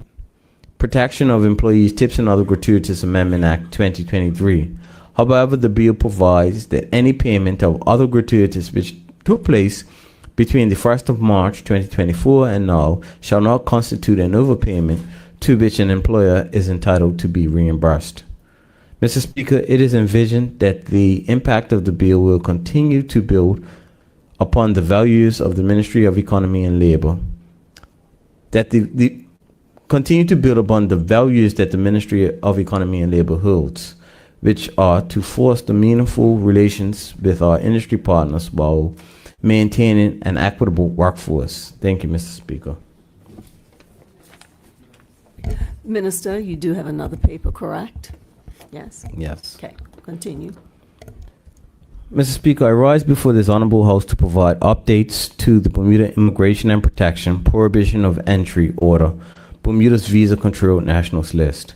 [SPEAKER 6] Protection of Employees Tips and Other Gratuitous Amendment Act 2023. However, the bill provides that any payment of other gratuitous which took place between the 1st of March 2024 and now shall not constitute an overpayment to which an employer is entitled to be reimbursed. Mr. Speaker, it is envisioned that the impact of the bill will continue to build upon the values of the Ministry of Economy and Labor, that continue to build upon the values that the Ministry of Economy and Labor holds, which are to foster meaningful relations with our industry partners while maintaining an equitable workforce. Thank you, Mr. Speaker.
[SPEAKER 7] Minister, you do have another paper, correct? Yes?
[SPEAKER 6] Yes.
[SPEAKER 7] Okay, continue.
[SPEAKER 6] Mr. Speaker, I rise before this honorable House to provide updates to the Bermuda Immigration and Protection Prohibition of Entry Order, Bermuda's Visa Controlled Nationals List.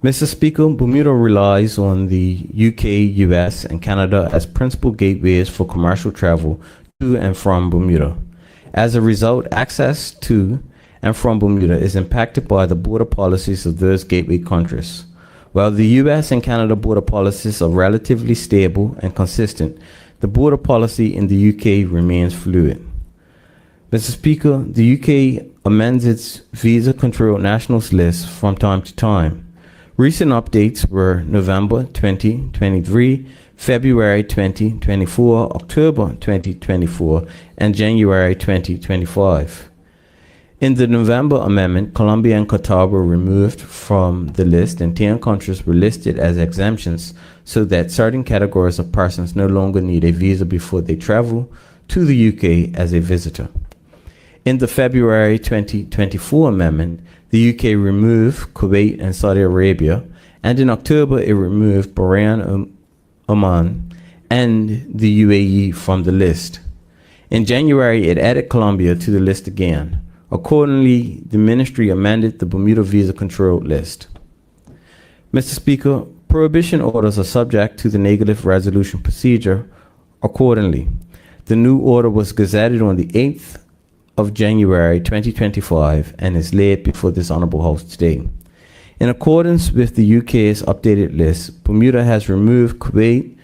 [SPEAKER 6] Mr. Speaker, Bermuda relies on the UK, US, and Canada as principal gateways for commercial travel to and from Bermuda. As a result, access to and from Bermuda is impacted by the border policies of those gateway countries. While the US and Canada border policies are relatively stable and consistent, the border policy in the UK remains fluid. Mr. Speaker, the UK amends its visa-controlled nationals list from time to time. Recent updates were November 2023, February 2024, October 2024, and January 2025. In the November amendment, Colombia and Qatar were removed from the list and 10 countries were listed as exemptions so that certain categories of persons no longer need a visa before they travel to the UK as a visitor. In the February 2024 amendment, the UK removed Kuwait and Saudi Arabia, and in October it removed Bahrain, Oman, and the UAE from the list. In January, it added Colombia to the list again. Accordingly, the ministry amended the Bermuda visa control list. Mr. Speaker, prohibition orders are subject to the negative resolution procedure. Accordingly, the new order was gazetted on the 8th of January 2025 and is laid before this Honorable House today. In accordance with the UK's updated list, Bermuda has removed Kuwait,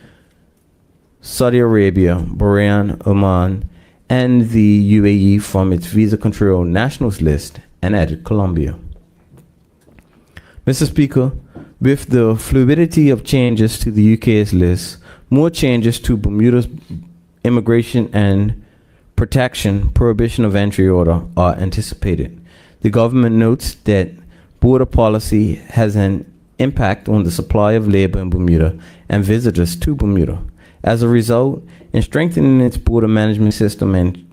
[SPEAKER 6] Saudi Arabia, Bahrain, Oman, and the UAE from its visa control nationals list and added Colombia. Mr. Speaker, with the fluidity of changes to the UK's list, more changes to Bermuda's immigration and protection prohibition of entry order are anticipated. The government notes that border policy has an impact on the supply of labor in Bermuda and visitors to Bermuda. As a result, in strengthening its border management system and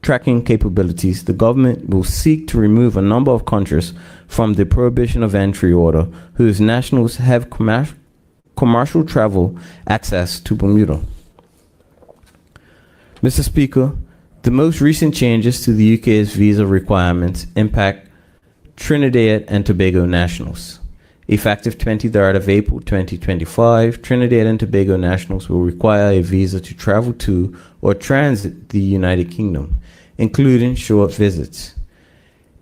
[SPEAKER 6] tracking capabilities, the government will seek to remove a number of countries from the prohibition of entry order whose nationals have commercial travel access to Bermuda. Mr. Speaker, the most recent changes to the UK's visa requirements impact Trinidad and Tobago nationals. Effective 23rd of April 2025, Trinidad and Tobago nationals will require a visa to travel to or transit the United Kingdom, including short visits.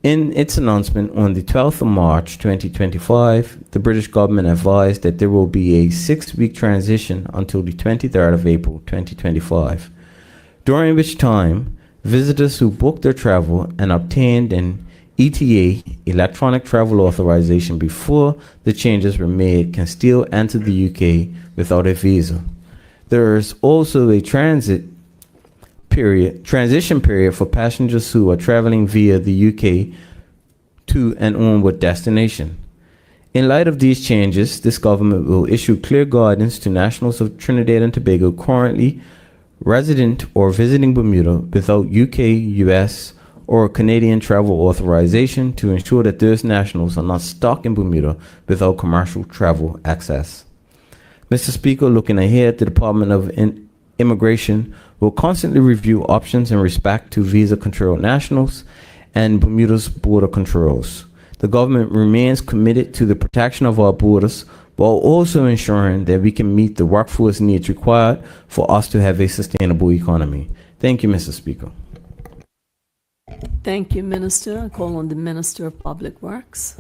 [SPEAKER 6] In its announcement on the 12th of March 2025, the British government advised that there will be a 6-week transition until the 23rd of April 2025, during which time visitors who booked their travel and obtained an ETA, electronic travel authorization, before the changes were made can still enter the UK without a visa. There is also a transition period for passengers who are traveling via the UK to an onward destination. In light of these changes, this government will issue clear guidance to nationals of Trinidad and Tobago currently resident or visiting Bermuda without UK, US, or Canadian travel authorization to ensure that those nationals are not stuck in Bermuda without commercial travel access. Mr. Speaker, looking ahead, the Department of Immigration will constantly review options in respect to visa control nationals and Bermuda's border controls. The government remains committed to the protection of our borders while also ensuring that we can meet the workforce needs required for us to have a sustainable economy. Thank you, Mr. Speaker.
[SPEAKER 7] Thank you, Minister. I call on the Minister of Public Works.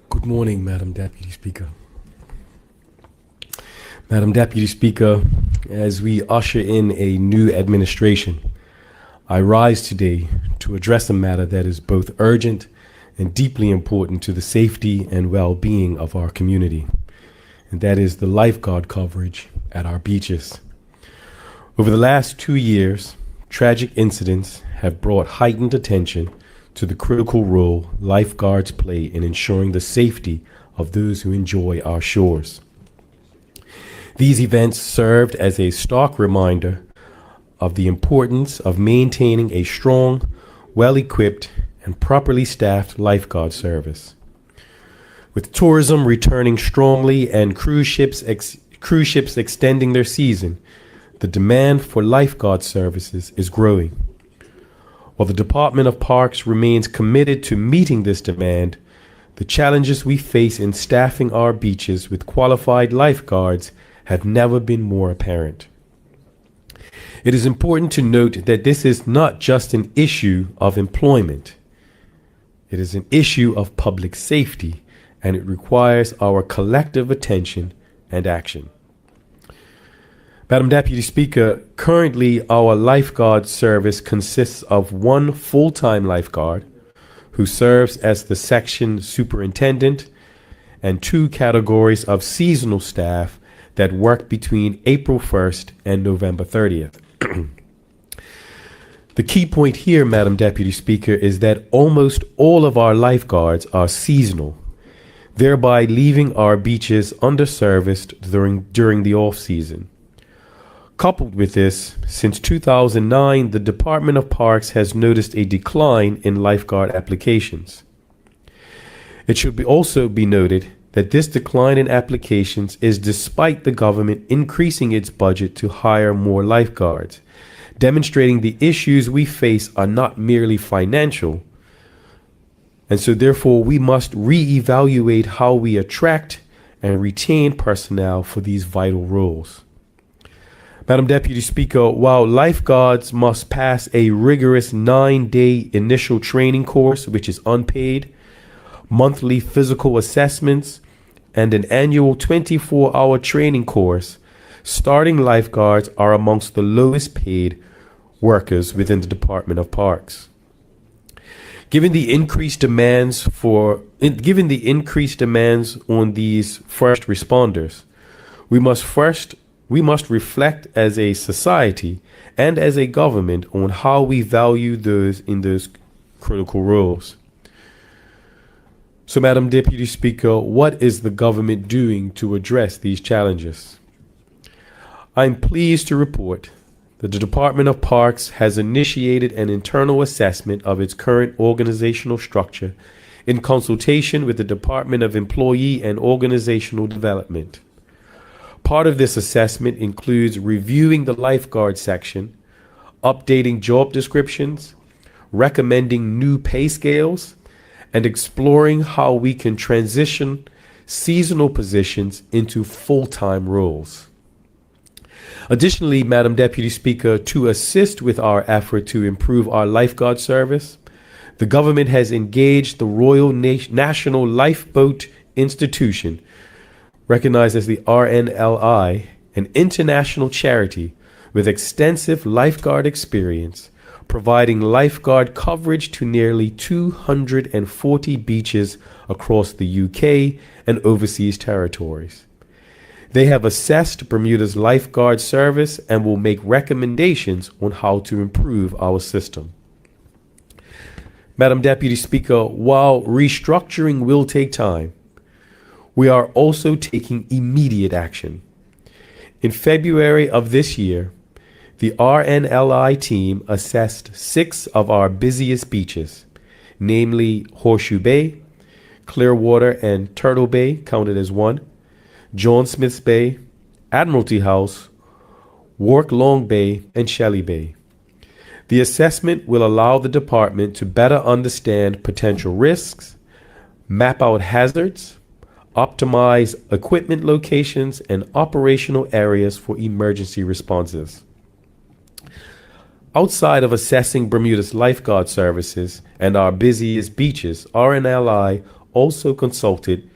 [SPEAKER 8] Good morning, Madam Deputy Speaker. Madam Deputy Speaker, as we usher in a new administration, I rise today to address a matter that is both urgent and deeply important to the safety and well-being of our community, and that is the lifeguard coverage at our beaches. Over the last 2 years, tragic incidents have brought heightened attention to the critical role lifeguards play in ensuring the safety of those who enjoy our shores. These events served as a stark reminder of the importance of maintaining a strong, well-equipped, and properly staffed lifeguard service. With tourism returning strongly and cruise ships extending their season, the demand for lifeguard services is growing. While the Department of Parks remains committed to meeting this demand, the challenges we face in staffing our beaches with qualified lifeguards have never been more apparent. It is important to note that this is not just an issue of employment. It is an issue of public safety, and it requires our collective attention and action. Madam Deputy Speaker, currently our lifeguard service consists of one full-time lifeguard who serves as the section superintendent and 2 categories of seasonal staff that work between April 1st and November 30th. The key point here, Madam Deputy Speaker, is that almost all of our lifeguards are seasonal, thereby leaving our beaches underserviced during the off-season. Coupled with this, since 2009, the Department of Parks has noticed a decline in lifeguard applications. It should also be noted that this decline in applications is despite the government increasing its budget to hire more lifeguards, demonstrating the issues we face are not merely financial. And so therefore we must reevaluate how we attract and retain personnel for these vital roles. Madam Deputy Speaker, while lifeguards must pass a rigorous 9-day initial training course, which is unpaid, monthly physical assessments, and an annual 24-hour training course, starting lifeguards are amongst the lowest paid workers within the Department of Parks. Given the increased demands on these first responders, we must reflect as a society and as a government on how we value those in those critical roles. So, Madam Deputy Speaker, what is the government doing to address these challenges? I'm pleased to report that the Department of Parks has initiated an internal assessment of its current organizational structure in consultation with the Department of Employee and Organizational Development. Part of this assessment includes reviewing the lifeguard section, updating job descriptions, recommending new pay scales, and exploring how we can transition seasonal positions into full-time roles. Additionally, Madam Deputy Speaker, to assist with our effort to improve our lifeguard service, the government has engaged the Royal National Lifeboat Institution, recognized as the RNLI, an international charity with extensive lifeguard experience, providing lifeguard coverage to nearly 240 beaches across the UK and overseas territories. They have assessed Bermuda's lifeguard service and will make recommendations on how to improve our system. Madam Deputy Speaker, while restructuring will take time, we are also taking immediate action. In February of this year, the RNLI team assessed 6 of our busiest beaches, namely Horseshoe Bay, Clearwater and Turtle Bay counted as one, John Smith's Bay, Admiralty House, Wark Long Bay, and Shelley Bay. The assessment will allow the department to better understand potential risks, map out hazards, optimize equipment locations and operational areas for emergency responses. Outside of assessing Bermuda's lifeguard services and our busiest beaches, RNLI also consulted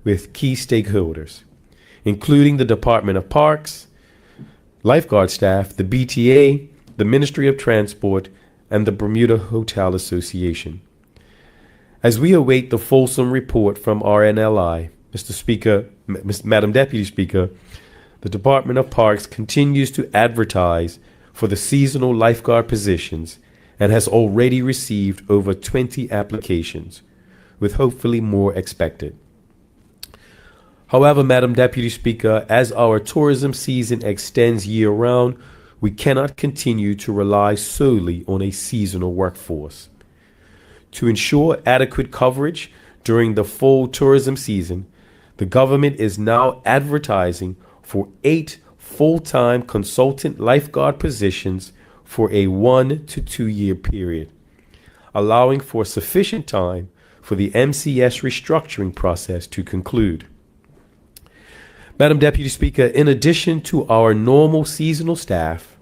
[SPEAKER 8] with key stakeholders, including the Department of Parks, lifeguard staff, the BTA, the Ministry of Transport, and the Bermuda Hotel Association. As we await the fulsome report from RNLI, Mr. Speaker, Madam Deputy Speaker, the Department of Parks continues to advertise for the seasonal lifeguard positions and has already received over 20 applications, with hopefully more expected. However, Madam Deputy Speaker, as our tourism season extends year-round, we cannot continue to rely solely on a seasonal workforce. To ensure adequate coverage during the full tourism season, the government is now advertising for 8 full-time consultant lifeguard positions for a 1 to 2 year period, allowing for sufficient time for the MCS restructuring process to conclude. Madam Deputy Speaker, in addition to our normal seasonal staff,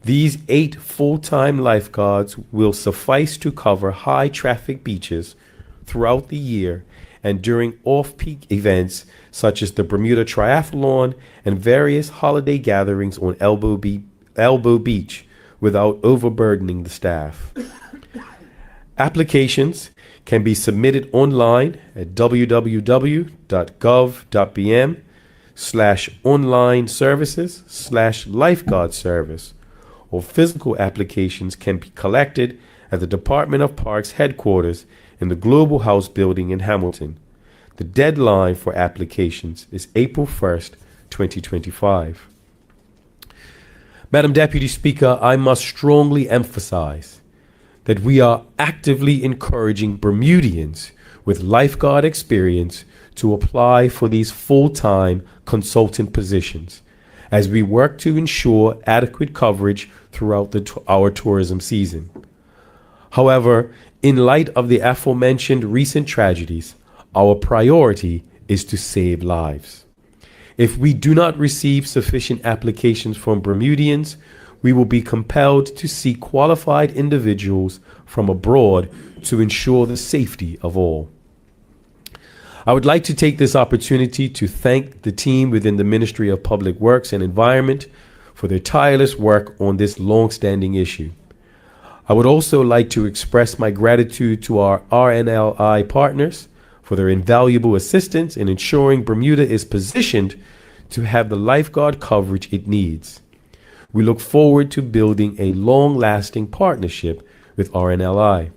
[SPEAKER 8] these 8 full-time lifeguards will suffice to cover high-traffic beaches throughout the year and during off-peak events such as the Bermuda Triathlon and various holiday gatherings on Elbow Beach without overburdening the staff. Applications can be submitted online at www.gov.bm/online-services/lifeguard service, or physical applications can be collected at the Department of Parks headquarters in the Global House building in Hamilton. The deadline for applications is April 1st, 2025. Madam Deputy Speaker, I must strongly emphasize that we are actively encouraging Bermudians with lifeguard experience to apply for these full-time consultant positions as we work to ensure adequate coverage throughout our tourism season. However, in light of the aforementioned recent tragedies, our priority is to save lives. If we do not receive sufficient applications from Bermudians, we will be compelled to seek qualified individuals from abroad to ensure the safety of all. I would like to take this opportunity to thank the team within the Ministry of Public Works and Environment for their tireless work on this long-standing issue. I would also like to express my gratitude to our RNLI partners for their invaluable assistance in ensuring Bermuda is positioned to have the lifeguard coverage it needs. We look forward to building a long-lasting partnership with RNLI.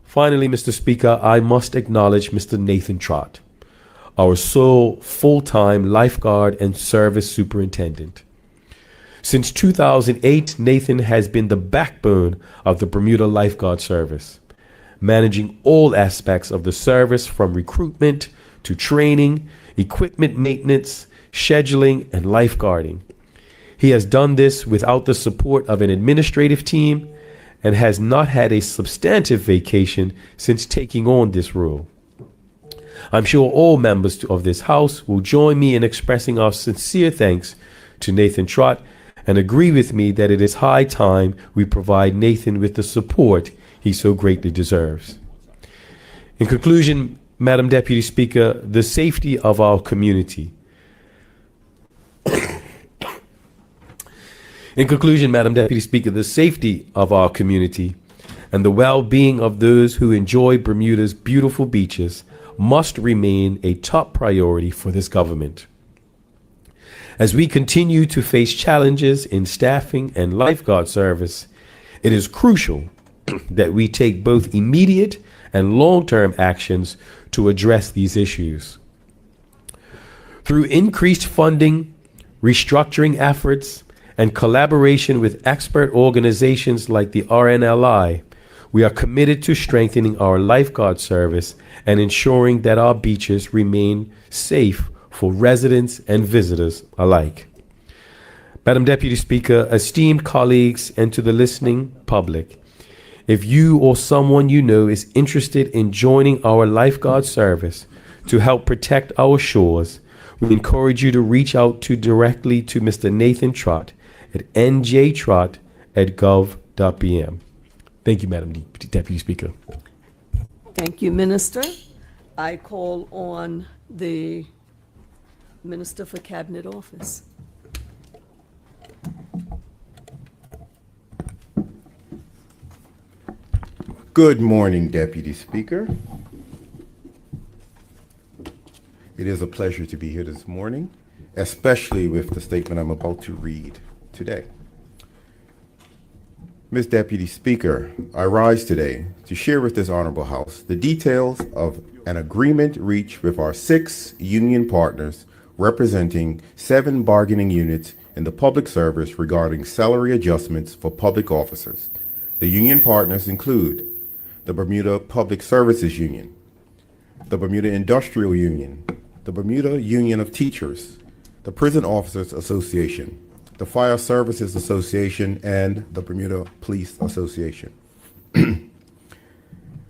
[SPEAKER 8] Finally, Mr. Speaker, I must acknowledge Mr. Nathan Trott, our sole full-time lifeguard and service superintendent. Since 2008, Nathan has been the backbone of the Bermuda Lifeguard Service, managing all aspects of the service from recruitment to training, equipment maintenance, scheduling, and lifeguarding. He has done this without the support of an administrative team and has not had a substantive vacation since taking on this role. I'm sure all members of this House will join me in expressing our sincere thanks to Nathan Trott and agree with me that it is high time we provide Nathan with the support he so greatly deserves. In conclusion, Madam Deputy Speaker, the safety of our community. In conclusion, Madam Deputy Speaker, the safety of our community and the well-being of those who enjoy Bermuda's beautiful beaches must remain a top priority for this government. As we continue to face challenges in staffing and lifeguard service, it is crucial that we take both immediate and long-term actions to address these issues. Through increased funding, restructuring efforts, and collaboration with expert organizations like the RNLI, we are committed to strengthening our lifeguard service and ensuring that our beaches remain safe for residents and visitors alike. Madam Deputy Speaker, esteemed colleagues, and to the listening public, if you or someone you know is interested in joining our lifeguard service to help protect our shores, we encourage you to reach out directly to Mr. Nathan Trott at njtrott@gov.bm. Thank you, Madam Deputy Speaker.
[SPEAKER 7] Thank you, Minister. I call on the Minister for Cabinet Office.
[SPEAKER 9] Good morning, Deputy Speaker. It is a pleasure to be here this morning, especially with the statement I'm about to read today. Ms. Deputy Speaker, I rise today to share with this Honorable House the details of an agreement reached with our 6 union partners representing 7 bargaining units in the public service regarding salary adjustments for public officers. The union partners include the Bermuda Public Services Union, the Bermuda Industrial Union, the Bermuda Union of Teachers, the Prison Officers Association, the Fire Services Association, and the Bermuda Police Association.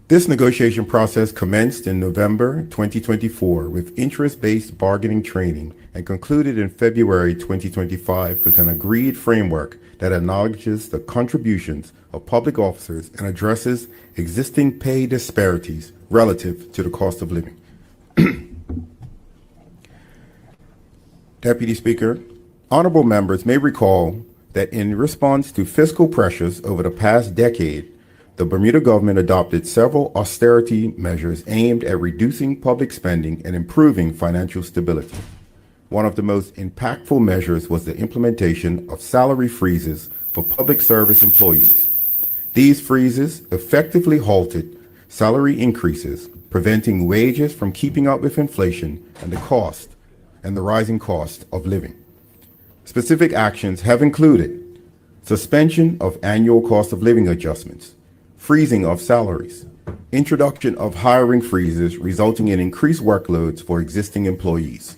[SPEAKER 9] This negotiation process commenced in November 2024 with interest-based bargaining training and concluded in February 2025 with an agreed framework that acknowledges the contributions of public officers and addresses existing pay disparities relative to the cost of living. Deputy Speaker, honorable members may recall that in response to fiscal pressures over the past decade, the Bermuda government adopted several austerity measures aimed at reducing public spending and improving financial stability. One of the most impactful measures was the implementation of salary freezes for public service employees. These freezes effectively halted salary increases, preventing wages from keeping up with inflation and the rising cost of living. Specific actions have included suspension of annual cost of living adjustments, freezing of salaries, introduction of hiring freezes resulting in increased workloads for existing employees,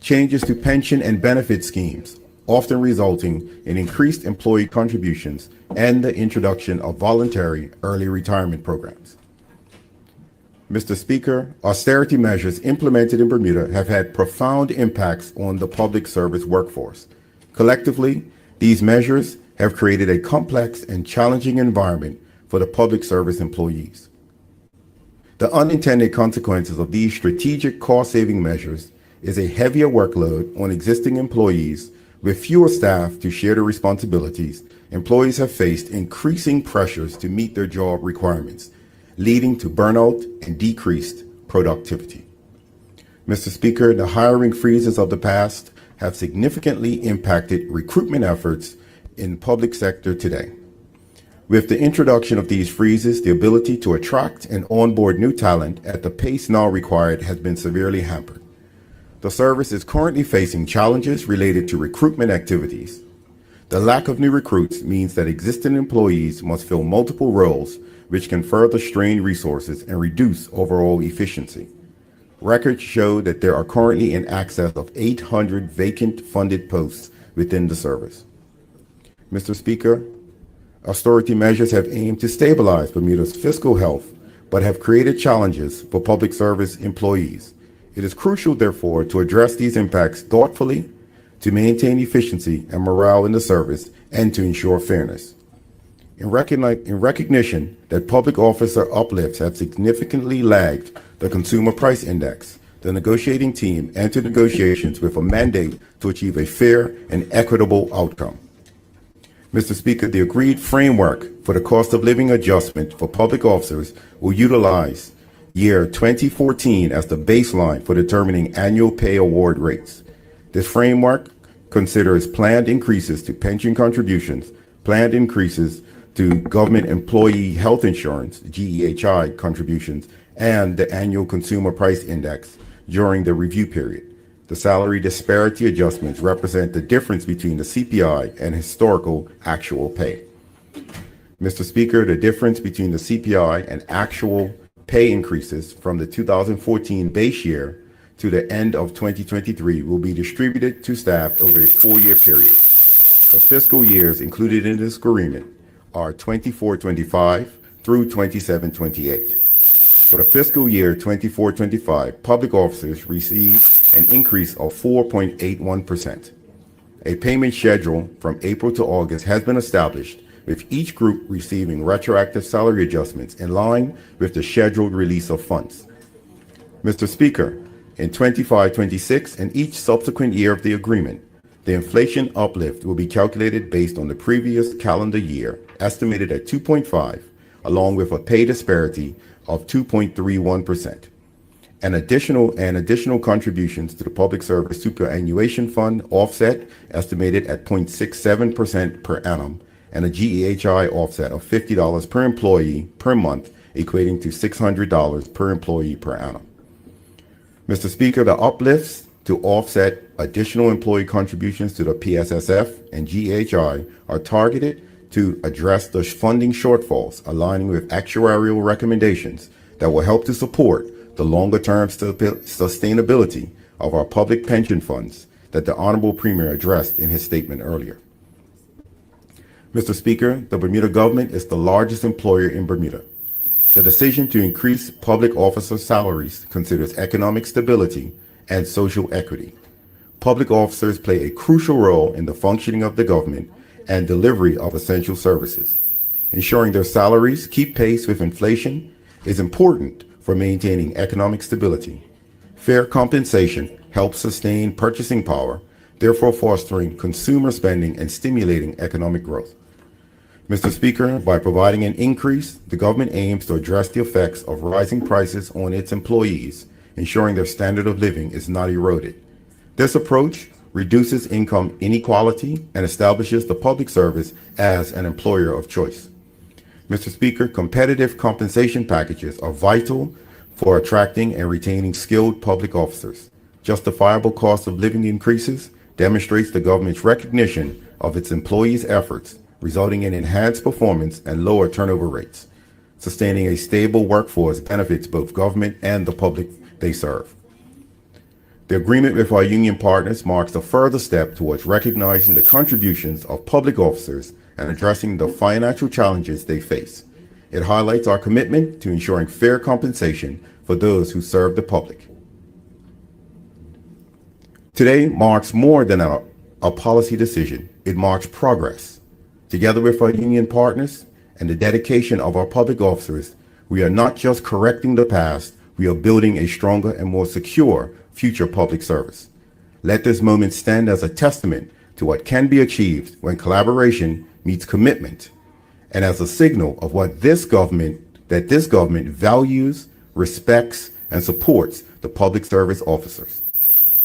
[SPEAKER 9] changes to pension and benefit schemes, often resulting in increased employee contributions and the introduction of voluntary early retirement programs. Mr. Speaker, austerity measures implemented in Bermuda have had profound impacts on the public service workforce. Collectively, these measures have created a complex and challenging environment for the public service employees. The unintended consequences of these strategic cost-saving measures is a heavier workload on existing employees. With fewer staff to share the responsibilities, employees have faced increasing pressures to meet their job requirements, leading to burnout and decreased productivity. Mr. Speaker, the hiring freezes of the past have significantly impacted recruitment efforts in the public sector today. With the introduction of these freezes, the ability to attract and onboard new talent at the pace now required has been severely hampered. The service is currently facing challenges related to recruitment activities. The lack of new recruits means that existing employees must fill multiple roles, which can further strain resources and reduce overall efficiency. Records show that there are currently in excess of 800 vacant funded posts within the service. Mr. Speaker, austerity measures have aimed to stabilize Bermuda's fiscal health, but have created challenges for public service employees. It is crucial, therefore, to address these impacts thoughtfully, to maintain efficiency and morale in the service, and to ensure fairness. In recognition that public officer uplifts have significantly lagged the Consumer Price Index, the negotiating team entered negotiations with a mandate to achieve a fair and equitable outcome. Mr. Speaker, the agreed framework for the cost of living adjustment for public officers will utilize year 2014 as the baseline for determining annual pay award rates. This framework considers planned increases to pension contributions, planned increases to government employee health insurance, GEHI contributions, and the annual consumer price index during the review period. The salary disparity adjustments represent the difference between the CPI and historical actual pay. Mr. Speaker, the difference between the CPI and actual pay increases from the 2014 base year to the end of 2023 will be distributed to staff over a 4-year period. The fiscal years included in this agreement are 24-25 through 27-28. For the fiscal year 24-25, public officers received an increase of 4.81%. A payment schedule from April to August has been established, with each group receiving retroactive salary adjustments in line with the scheduled release of funds. Mr. Speaker, in 25-26 and each subsequent year of the agreement, the inflation uplift will be calculated based on the previous calendar year, estimated at 2.5, along with a pay disparity of 2.31%. Additional contributions to the Public Service Superannuation Fund offset, estimated at 0.67% per annum, and a GEHI offset of $50 per employee per month, equating to $600 per employee per annum. Mr. Speaker, the uplifts to offset additional employee contributions to the PSSF and GEHI are targeted to address the funding shortfalls, aligning with actuarial recommendations that will help to support the longer-term sustainability of our public pension funds that the Honorable Premier addressed in his statement earlier. Mr. Speaker, the Bermuda government is the largest employer in Bermuda. The decision to increase public officer salaries considers economic stability and social equity. Public officers play a crucial role in the functioning of the government and delivery of essential services. Ensuring their salaries keep pace with inflation is important for maintaining economic stability. Fair compensation helps sustain purchasing power, therefore fostering consumer spending and stimulating economic growth. Mr. Speaker, by providing an increase, the government aims to address the effects of rising prices on its employees, ensuring their standard of living is not eroded. This approach reduces income inequality and establishes the public service as an employer of choice. Mr. Speaker, competitive compensation packages are vital for attracting and retaining skilled public officers. Justifiable cost of living increases demonstrates the government's recognition of its employees' efforts, resulting in enhanced performance and lower turnover rates. Sustaining a stable workforce benefits both government and the public they serve. The agreement with our union partners marks a further step towards recognizing the contributions of public officers and addressing the financial challenges they face. It highlights our commitment to ensuring fair compensation for those who serve the public. Today marks more than a policy decision. It marks progress. Together with our union partners and the dedication of our public officers, we are not just correcting the past, we are building a stronger and more secure future public service. Let this moment stand as a testament to what can be achieved when collaboration meets commitment, and as a signal of what this government values, respects, and supports the public service officers.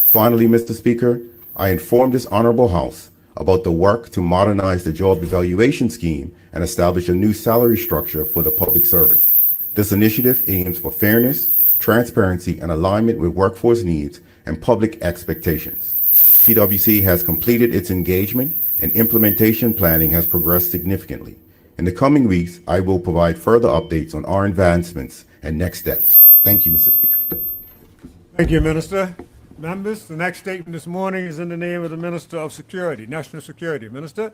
[SPEAKER 9] Finally, Mr. Speaker, I inform this honorable House about the work to modernize the job evaluation scheme and establish a new salary structure for the public service. This initiative aims for fairness, transparency, and alignment with workforce needs and public expectations. PwC has completed its engagement and implementation planning has progressed significantly. In the coming weeks, I will provide further updates on our advancements and next steps. Thank you, Mr. Speaker.
[SPEAKER 2] Thank you, Minister. Members, the next statement this morning is in the name of the Minister of Security, National Security. Minister?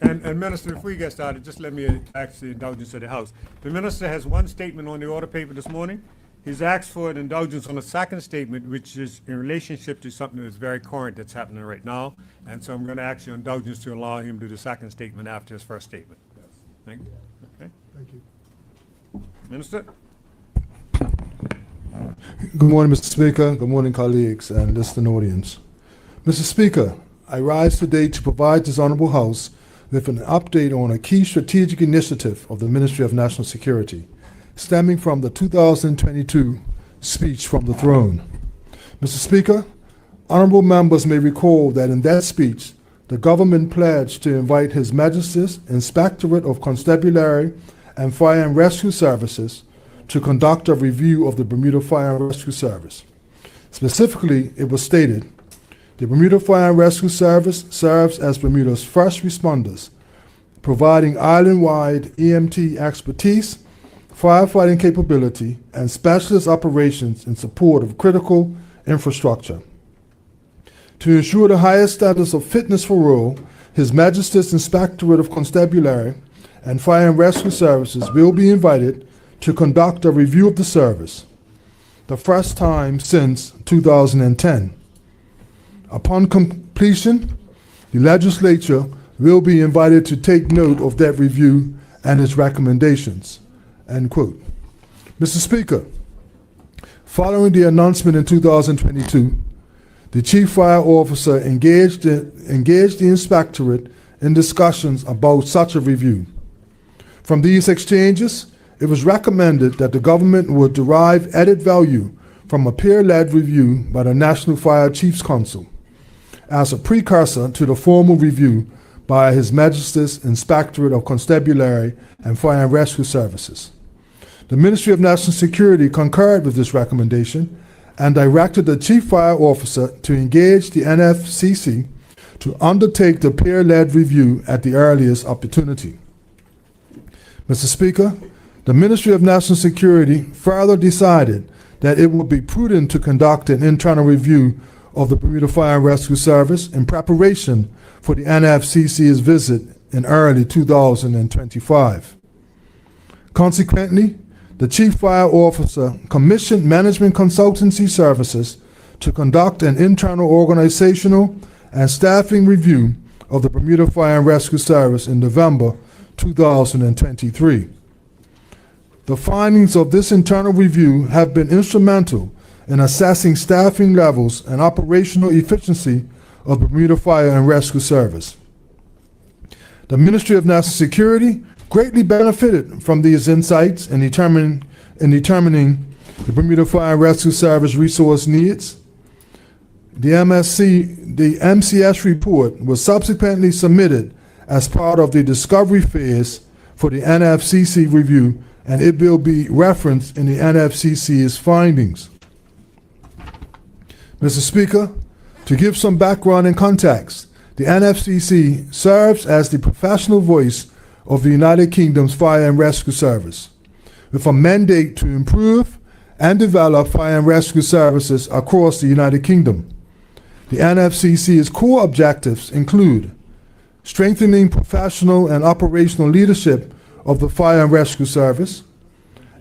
[SPEAKER 2] And Minister, if we get started, just let me ask the indulgence of the House. The Minister has one statement on the order paper this morning. He's asked for an indulgence on a second statement, which is in relationship to something that's very current that's happening right now. And so I'm going to ask your indulgence to allow him to do the second statement after his first statement. Thank you. Okay.
[SPEAKER 10] Thank you.
[SPEAKER 2] Minister?
[SPEAKER 10] Good morning, Mr. Speaker. Good morning, colleagues and listening audience. Mr. Speaker, I rise today to provide this honorable House with an update on a key strategic initiative of the Ministry of National Security, stemming from the 2022 speech from the throne. Mr. Speaker, honorable members may recall that in that speech, the government pledged to invite His Majesty's Inspectorate of Constabulary and Fire and Rescue Services to conduct a review of the Bermuda Fire and Rescue Service. Specifically, it was stated, the Bermuda Fire and Rescue Service serves as Bermuda's first responders, providing island-wide EMT expertise, firefighting capability, and specialist operations in support of critical infrastructure. To ensure the highest status of fitness for role, His Majesty's Inspectorate of Constabulary and Fire and Rescue Services will be invited to conduct a review of the service, the first time since 2010. Upon completion, the legislature will be invited to take note of that review and its recommendations. End quote. Mr. Speaker, following the announcement in 2022, the Chief Fire Officer engaged the Inspectorate in discussions about such a review. From these exchanges, it was recommended that the government would derive added value from a peer-led review by the National Fire Chiefs Council as a precursor to the formal review by His Majesty's Inspectorate of Constabulary and Fire and Rescue Services. The Ministry of National Security concurred with this recommendation and directed the Chief Fire Officer to engage the NFCC to undertake the peer-led review at the earliest opportunity. Mr. Speaker, the Ministry of National Security further decided that it would be prudent to conduct an internal review of the Bermuda Fire and Rescue Service in preparation for the NFCC's visit in early 2025. Consequently, the Chief Fire Officer commissioned management consultancy services to conduct an internal organizational and staffing review of the Bermuda Fire and Rescue Service in November 2023. The findings of this internal review have been instrumental in assessing staffing levels and operational efficiency of the Bermuda Fire and Rescue Service. The Ministry of National Security greatly benefited from these insights in determining the Bermuda Fire and Rescue Service resource needs. The MCS report was subsequently submitted as part of the discovery phase for the NFCC review, and it will be referenced in the NFCC's findings. Mr. Speaker, To give some background and context, the NFCC serves as the professional voice of the United Kingdom's Fire and Rescue Service, with a mandate to improve and develop fire and rescue services across the United Kingdom. The NFCC's core objectives include strengthening professional and operational leadership of the fire and rescue service,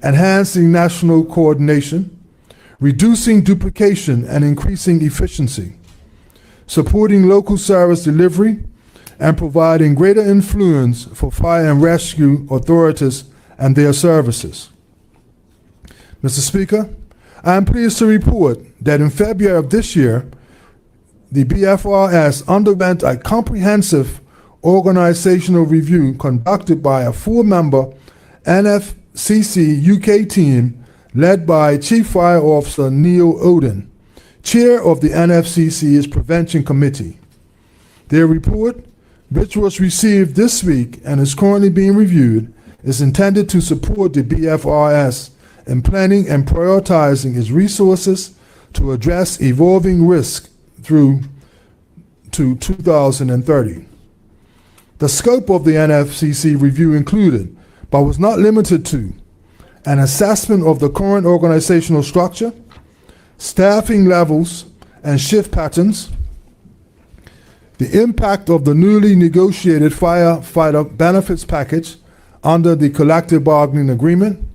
[SPEAKER 10] enhancing national coordination, reducing duplication and increasing efficiency, supporting local service delivery, and providing greater influence for fire and rescue authorities and their services. Mr. Speaker, I am pleased to report that in February of this year, the BFRS underwent a comprehensive organizational review conducted by a four-member NFCC UK team led by Chief Fire Officer Neil Oden, Chair of the NFCC's Prevention Committee. Their report, which was received this week and is currently being reviewed, is intended to support the BFRS in planning and prioritizing its resources to address evolving risk through to 2030. The scope of the NFCC review included, but was not limited to, an assessment of the current organizational structure, staffing levels and shift patterns, the impact of the newly negotiated firefighter benefits package under the collective bargaining agreement,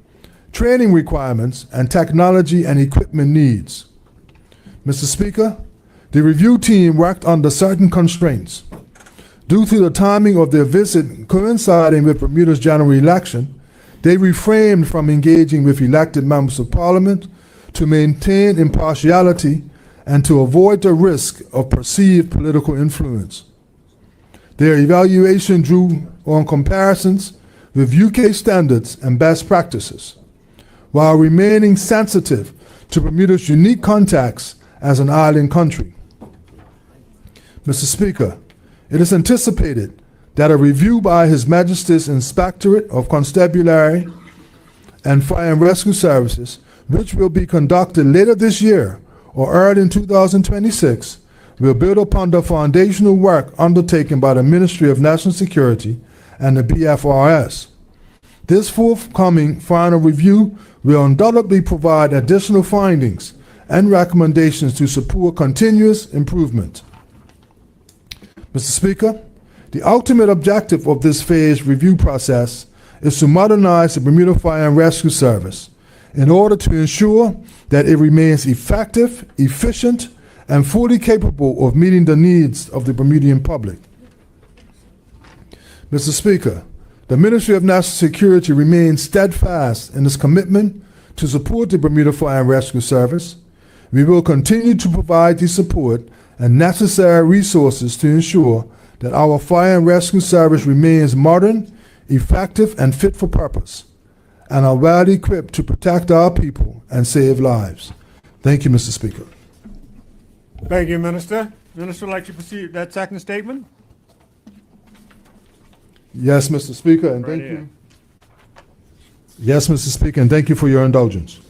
[SPEAKER 10] training requirements, and technology and equipment needs. Mr. Speaker, the review team worked under certain constraints. Due to the timing of their visit coinciding with Bermuda's general election, they refrained from engaging with elected members of Parliament to maintain impartiality and to avoid the risk of perceived political influence. Their evaluation drew on comparisons with UK standards and best practices, while remaining sensitive to Bermuda's unique context as an island country. Mr. Speaker, it is anticipated that a review by His Majesty's Inspectorate of Constabulary and Fire and Rescue Services, which will be conducted later this year or early in 2026, will build upon the foundational work undertaken by the Ministry of National Security and the BFRS. This forthcoming final review will undoubtedly provide additional findings and recommendations to support continuous improvement. Mr. Speaker, the ultimate objective of this phased review process is to modernize the Bermuda Fire and Rescue Service in order to ensure that it remains effective, efficient, and fully capable of meeting the needs of the Bermudian public. Mr. Speaker, the Ministry of National Security remains steadfast in its commitment to support the Bermuda Fire and Rescue Service. We will continue to provide the support and necessary resources to ensure that our fire and rescue service remains modern, effective, and fit for purpose, and are well equipped to protect our people and save lives. Thank you, Mr. Speaker.
[SPEAKER 2] Thank you, Minister. Minister, would like to proceed that second statement?
[SPEAKER 10] Yes, Mr. Speaker, and
[SPEAKER 2] Right
[SPEAKER 10] thank
[SPEAKER 2] here.
[SPEAKER 10] you. Yes, Mr. Speaker, and thank you for your indulgence.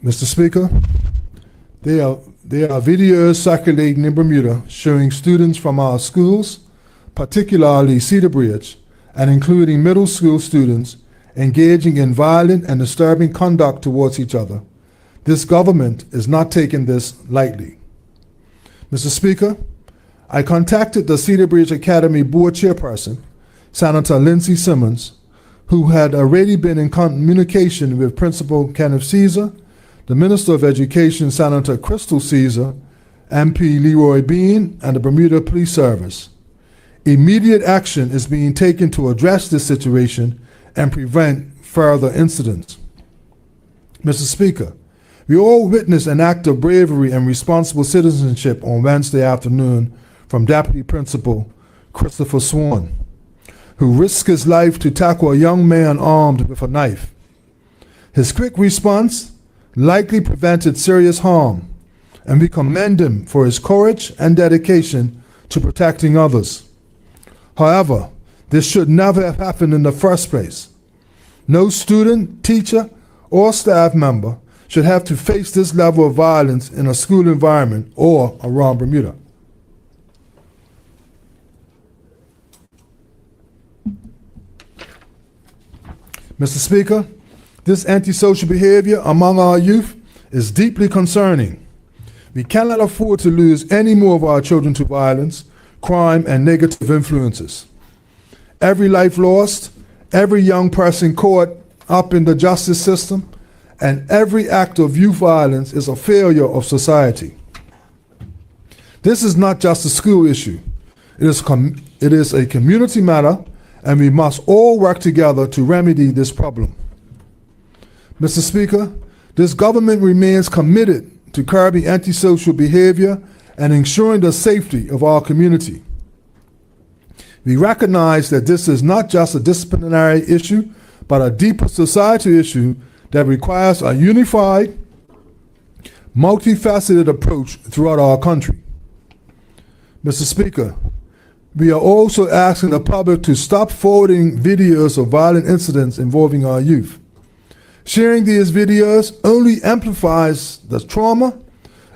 [SPEAKER 10] Mr. Speaker, there are videos circulating in Bermuda showing students from our schools, particularly Cedar Bridge, and including middle school students, engaging in violent and disturbing conduct towards each other. This government is not taking this lightly. Mr. Speaker, I contacted the Cedar Bridge Academy board chairperson, Senator Lindsay Simmons, who had already been in communication with Principal Kenneth Caesar, the Minister of Education, Senator Crystal Caesar, MP Leroy Bean, and the Bermuda Police Service. Immediate action is being taken to address this situation and prevent further incidents. Mr. Speaker, we all witnessed an act of bravery and responsible citizenship on Wednesday afternoon from Deputy Principal Christopher Swan, who risked his life to tackle a young man armed with a knife. His quick response likely prevented serious harm, and we commend him for his courage and dedication to protecting others. However, this should never have happened in the first place. No student, teacher, or staff member should have to face this level of violence in a school environment or around Bermuda. Mr. Speaker, this antisocial behavior among our youth is deeply concerning. We cannot afford to lose any more of our children to violence, crime, and negative influences. Every life lost, every young person caught up in the justice system, and every act of youth violence is a failure of society. This is not just a school issue. It is a community matter, and we must all work together to remedy this problem. Mr. Speaker, this government remains committed to curbing antisocial behavior and ensuring the safety of our community. We recognize that this is not just a disciplinary issue, but a deeper societal issue that requires a unified, multifaceted approach throughout our country. Mr. Speaker, we are also asking the public to stop forwarding videos of violent incidents involving our youth. Sharing these videos only amplifies the trauma,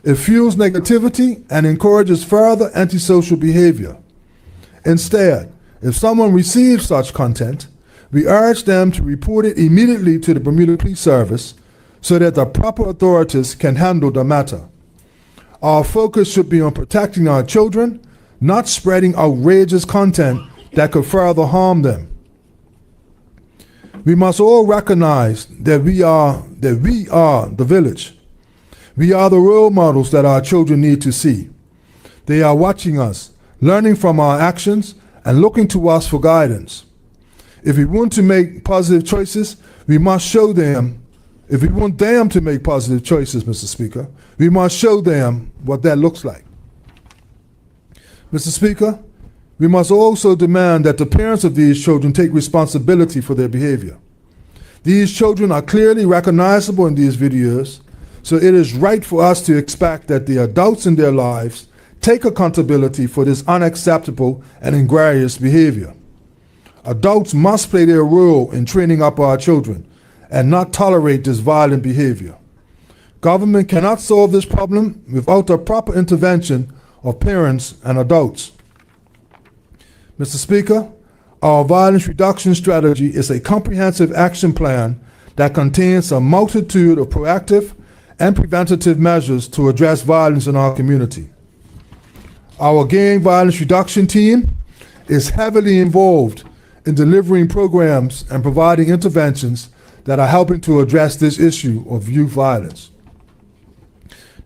[SPEAKER 10] it fuels negativity, and encourages further antisocial behavior. Instead, if someone receives such content, we urge them to report it immediately to the Bermuda Police Service so that the proper authorities can handle the matter. Our focus should be on protecting our children, not spreading outrageous content that could further harm them. We must all recognize that we are the village. We are the role models that our children need to see. They are watching us, learning from our actions, and looking to us for guidance. If we want to make positive choices, we must show them. If we want them to make positive choices, Mr. Speaker, we must show them what that looks like. Mr. Speaker, we must also demand that the parents of these children take responsibility for their behavior. These children are clearly recognizable in these videos, so it is right for us to expect that the adults in their lives take accountability for this unacceptable and egregious behavior. Adults must play their role in training up our children and not tolerate this violent behavior. Government cannot solve this problem without the proper intervention of parents and adults. Mr. Speaker, our violence reduction strategy is a comprehensive action plan that contains a multitude of proactive and preventative measures to address violence in our community. Our gang violence reduction team is heavily involved in delivering programs and providing interventions that are helping to address this issue of youth violence.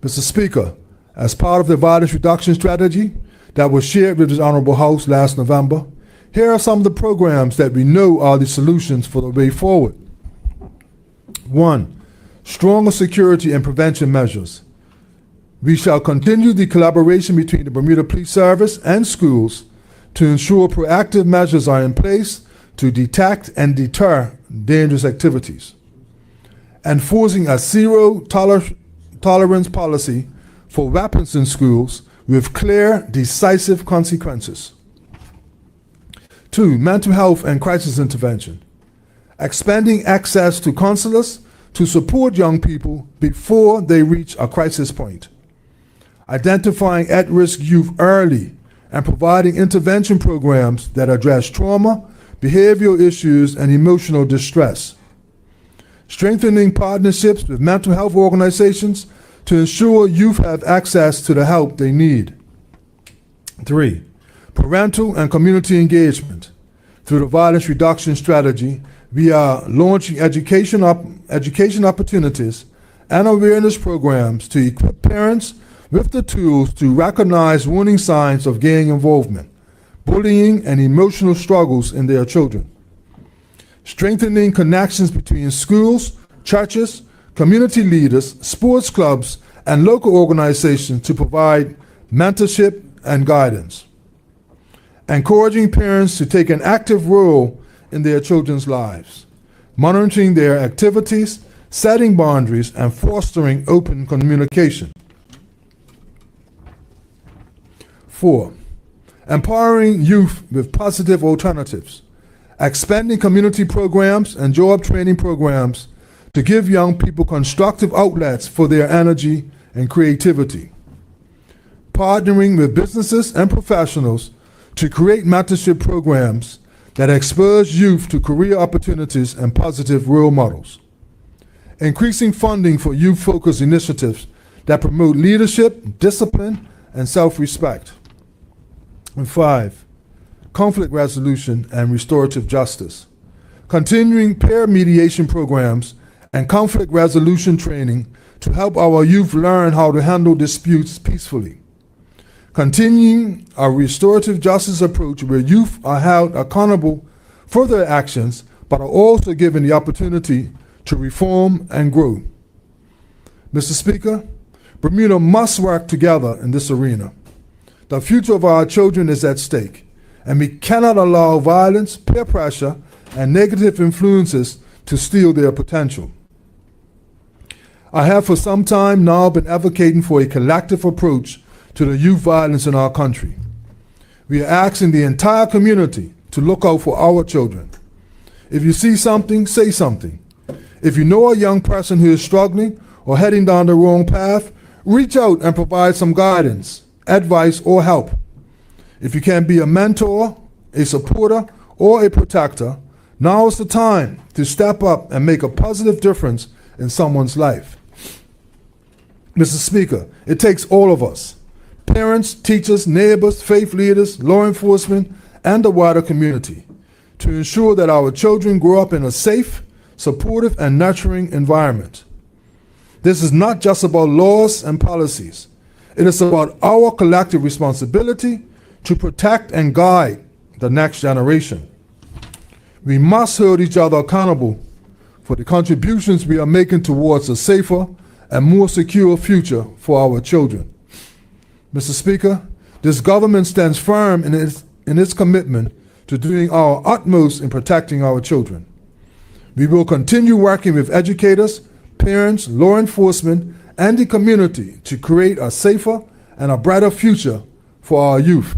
[SPEAKER 10] Mr. Speaker, as part of the violence reduction strategy that was shared with this Honorable House last November, here are some of the programs that we know are the solutions for the way forward. 1. Stronger security and prevention measures. We shall continue the collaboration between the Bermuda Police Service and schools to ensure proactive measures are in place to detect and deter dangerous activities. Enforcing a zero-tolerance policy for weapons in schools with clear, decisive consequences. 2. Mental health and crisis intervention. Expanding access to counselors to support young people before they reach a crisis point. Identifying at-risk youth early and providing intervention programs that address trauma, behavioral issues, and emotional distress. Strengthening partnerships with mental health organizations to ensure youth have access to the help they need. 3. Parental and community engagement. Through the violence reduction strategy, we are launching education opportunities and awareness programs to equip parents with the tools to recognize warning signs of gang involvement, bullying, and emotional struggles in their children. Strengthening connections between schools, churches, community leaders, sports clubs, and local organizations to provide mentorship and guidance. Encouraging parents to take an active role in their children's lives, monitoring their activities, setting boundaries, and fostering open communication. 4. empowering youth with positive alternatives, expanding community programs and job training programs to give young people constructive outlets for their energy and creativity, partnering with businesses and professionals to create mentorship programs that expose youth to career opportunities and positive role models, increasing funding for youth-focused initiatives that promote leadership, discipline, and self-respect. And 5, conflict resolution and restorative justice, continuing peer mediation programs and conflict resolution training to help our youth learn how to handle disputes peacefully, continuing our restorative justice approach where youth are held accountable for their actions but are also given the opportunity to reform and grow. Mr. Speaker, Bermuda must work together in this arena. The future of our children is at stake, and we cannot allow violence, peer pressure, and negative influences to steal their potential. I have for some time now been advocating for a collective approach to the youth violence in our country. We are asking the entire community to look out for our children. If you see something, say something. If you know a young person who is struggling or heading down the wrong path, reach out and provide some guidance, advice, or help. If you can be a mentor, a supporter, or a protector, now is the time to step up and make a positive difference in someone's life. Mr. Speaker, it takes all of us, parents, teachers, neighbors, faith leaders, law enforcement, and the wider community, to ensure that our children grow up in a safe, supportive, and nurturing environment. This is not just about laws and policies. It is about our collective responsibility to protect and guide the next generation. We must hold each other accountable for the contributions we are making towards a safer and more secure future for our children. Mr. Speaker, this government stands firm in its commitment to doing our utmost in protecting our children. We will continue working with educators, parents, law enforcement, and the community to create a safer and a brighter future for our youth.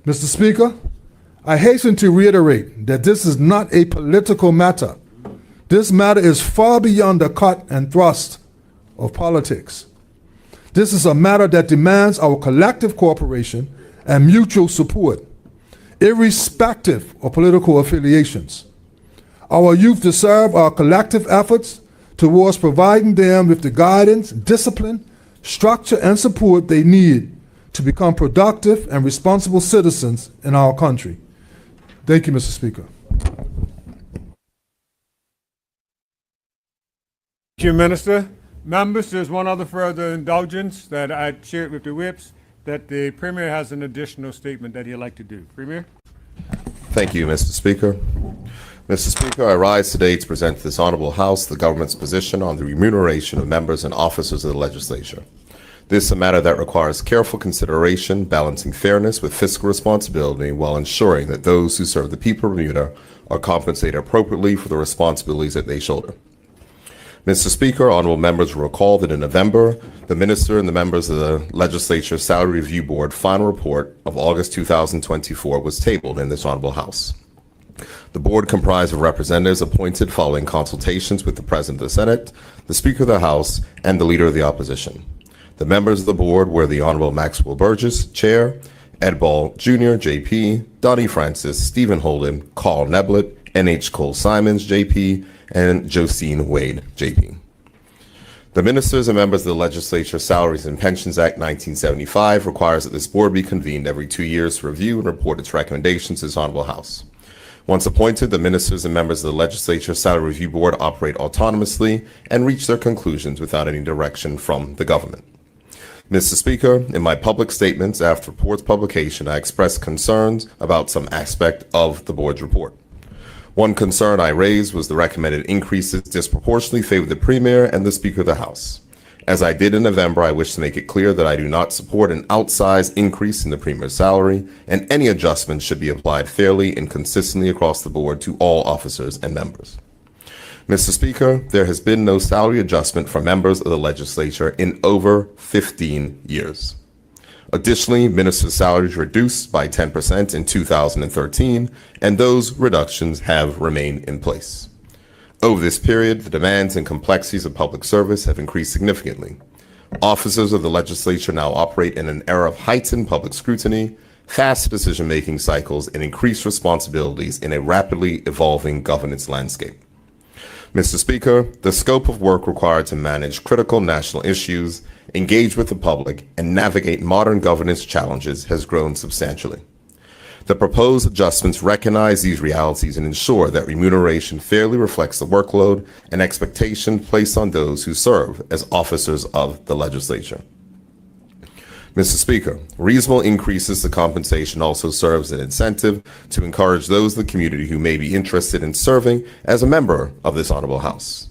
[SPEAKER 10] Mr. Speaker, I hasten to reiterate that this is not a political matter. This matter is far beyond the cut and thrust of politics. This is a matter that demands our collective cooperation and mutual support, irrespective of political affiliations. Our youth deserve our collective efforts towards providing them with the guidance, discipline, structure, and support they need to become productive and responsible citizens in our country. Thank you, Mr. Speaker.
[SPEAKER 2] Thank you, Minister. Members, there's one other further indulgence that I shared with the whips, that the Premier has an additional statement that he'd like to do. Premier?
[SPEAKER 3] Thank you, Mr. Speaker. Mr. Speaker, I rise today to present to this honorable House the government's position on the remuneration of members and officers of the legislature. This is a matter that requires careful consideration, balancing fairness with fiscal responsibility while ensuring that those who serve the people of Bermuda are compensated appropriately for the responsibilities that they shoulder. Mr. Speaker, honorable members will recall that in November, the Minister and the members of the Legislature's Salary Review Board final report of August 2024 was tabled in this honorable House. The board comprised of representatives appointed following consultations with the President of the Senate, the Speaker of the House, and the Leader of the Opposition. The members of the board were the Honorable Maxwell Burgess, Chair, Ed Ball Jr., JP, Donnie Francis, Stephen Holden, Carl Neblett, N.H. Cole Simons, JP, and Josine Wade, JP. The ministers and members of the Legislature Salaries and Pensions Act 1975 requires that this board be convened every 2 years to review and report its recommendations to this honorable House. Once appointed, the ministers and members of the Legislature Salary Review Board operate autonomously and reach their conclusions without any direction from the government. Mr. Speaker, in my public statements after the report's publication, I expressed concerns about some aspect of the board's report. One concern I raised was the recommended increases disproportionately favor the Premier and the Speaker of the House. As I did in November, I wish to make it clear that I do not support an outsized increase in the Premier's salary, and any adjustments should be applied fairly and consistently across the board to all officers and members. Mr. Speaker, there has been no salary adjustment for members of the legislature in over 15 years. Additionally, ministers' salaries reduced by 10% in 2013, and those reductions have remained in place. Over this period, the demands and complexities of public service have increased significantly. Officers of the legislature now operate in an era of heightened public scrutiny, fast decision-making cycles, and increased responsibilities in a rapidly evolving governance landscape. Mr. Speaker, the scope of work required to manage critical national issues, engage with the public, and navigate modern governance challenges has grown substantially. The proposed adjustments recognize these realities and ensure that remuneration fairly reflects the workload and expectation placed on those who serve as officers of the legislature. Mr. Speaker, reasonable increases to compensation also serves as an incentive to encourage those in the community who may be interested in serving as a member of this honorable House.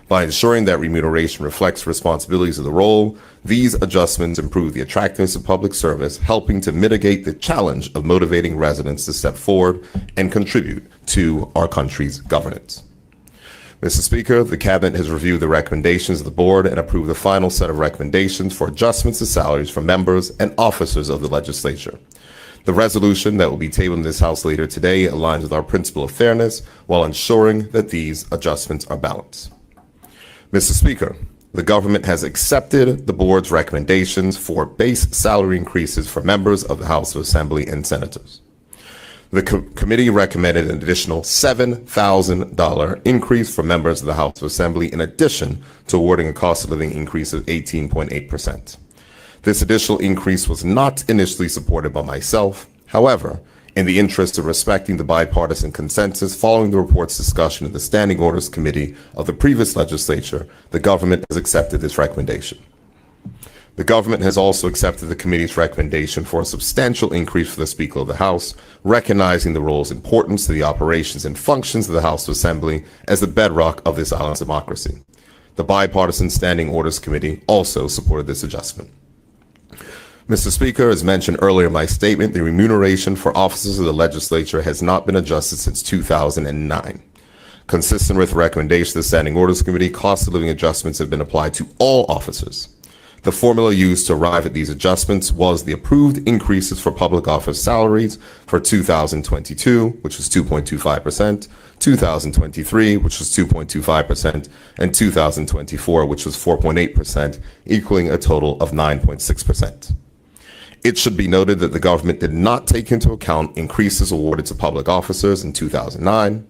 [SPEAKER 3] By ensuring that remuneration reflects responsibilities of the role, these adjustments improve the attractiveness of public service, helping to mitigate the challenge of motivating residents to step forward and contribute to our country's governance. Mr. Speaker, the Cabinet has reviewed the recommendations of the Board and approved the final set of recommendations for adjustments to salaries for members and officers of the legislature. The resolution that will be tabled in this House later today aligns with our principle of fairness while ensuring that these adjustments are balanced. Mr. Speaker, the government has accepted the board's recommendations for base salary increases for members of the House of Assembly and senators. The committee recommended an additional $7,000 increase for members of the House of Assembly in addition to awarding a cost of living increase of 18.8%. This additional increase was not initially supported by myself. However, in the interest of respecting the bipartisan consensus following the report's discussion in the Standing Orders Committee of the previous legislature, the government has accepted this recommendation. The government has also accepted the committee's recommendation for a substantial increase for the Speaker of the House, recognizing the role's importance to the operations and functions of the House of Assembly as the bedrock of this island's democracy. The bipartisan Standing Orders Committee also supported this adjustment. Mr. Speaker, as mentioned earlier in my statement, the remuneration for officers of the legislature has not been adjusted since 2009. Consistent with the recommendation of the Standing Orders Committee, cost of living adjustments have been applied to all officers. The formula used to arrive at these adjustments was the approved increases for public office salaries for 2022, which was 2.25%, 2023, which was 2.25%, and 2024, which was 4.8%, equaling a total of 9.6%. It should be noted that the government did not take into account increases awarded to public officers in 2009,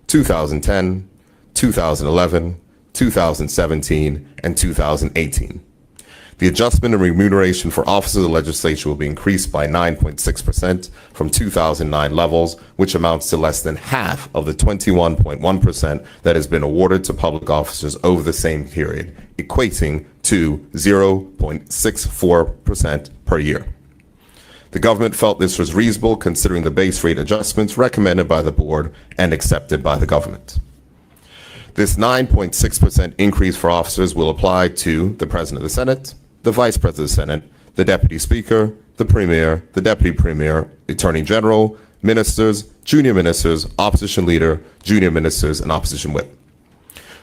[SPEAKER 3] 2010, 2011, 2017, and 2018. The adjustment in remuneration for officers of the legislature will be increased by 9.6% from 2009 levels, which amounts to less than half of the 21.1% that has been awarded to public officers over the same period, equating to 0.64% per year. The government felt this was reasonable considering the base rate adjustments recommended by the board and accepted by the government. This 9.6% increase for officers will apply to the President of the Senate, the Vice President of the Senate, the Deputy Speaker, the Premier, the Deputy Premier, Attorney General, ministers, junior ministers, opposition leader, junior ministers, and opposition whip.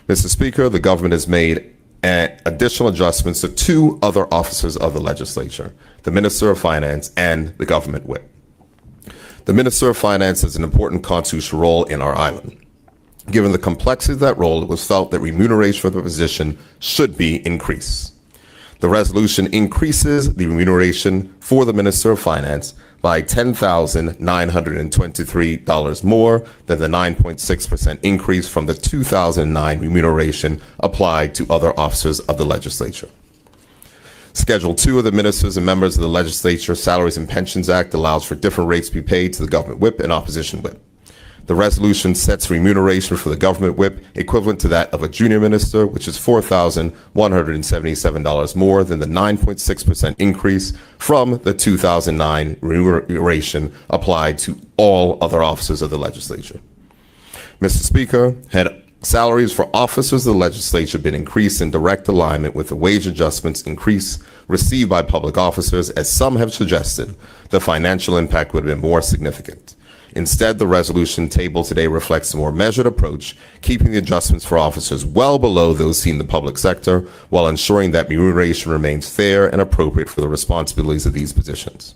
[SPEAKER 3] Mr. Speaker, the government has made additional adjustments to two other officers of the legislature, the Minister of Finance and the government whip. The Minister of Finance has an important constitutional role in our island. Given the complexity of that role, it was felt that remuneration for the position should be increased. The resolution increases the remuneration for the Minister of Finance by $10,923 more than the 9.6% increase from the 2009 remuneration applied to other officers of the legislature. Schedule 2 of the Ministers and Members of the Legislature Salaries and Pensions Act allows for different rates to be paid to the government whip and opposition whip. The resolution sets remuneration for the government whip equivalent to that of a junior minister, which is $4,177 more than the 9.6% increase from the 2009 remuneration applied to all other officers of the legislature. Mr. Speaker, had salaries for officers of the legislature been increased in direct alignment with the wage adjustments increase received by public officers, as some have suggested, the financial impact would have been more significant. Instead, the resolution tabled today reflects a more measured approach, keeping the adjustments for officers well below those seen in the public sector, while ensuring that remuneration remains fair and appropriate for the responsibilities of these positions.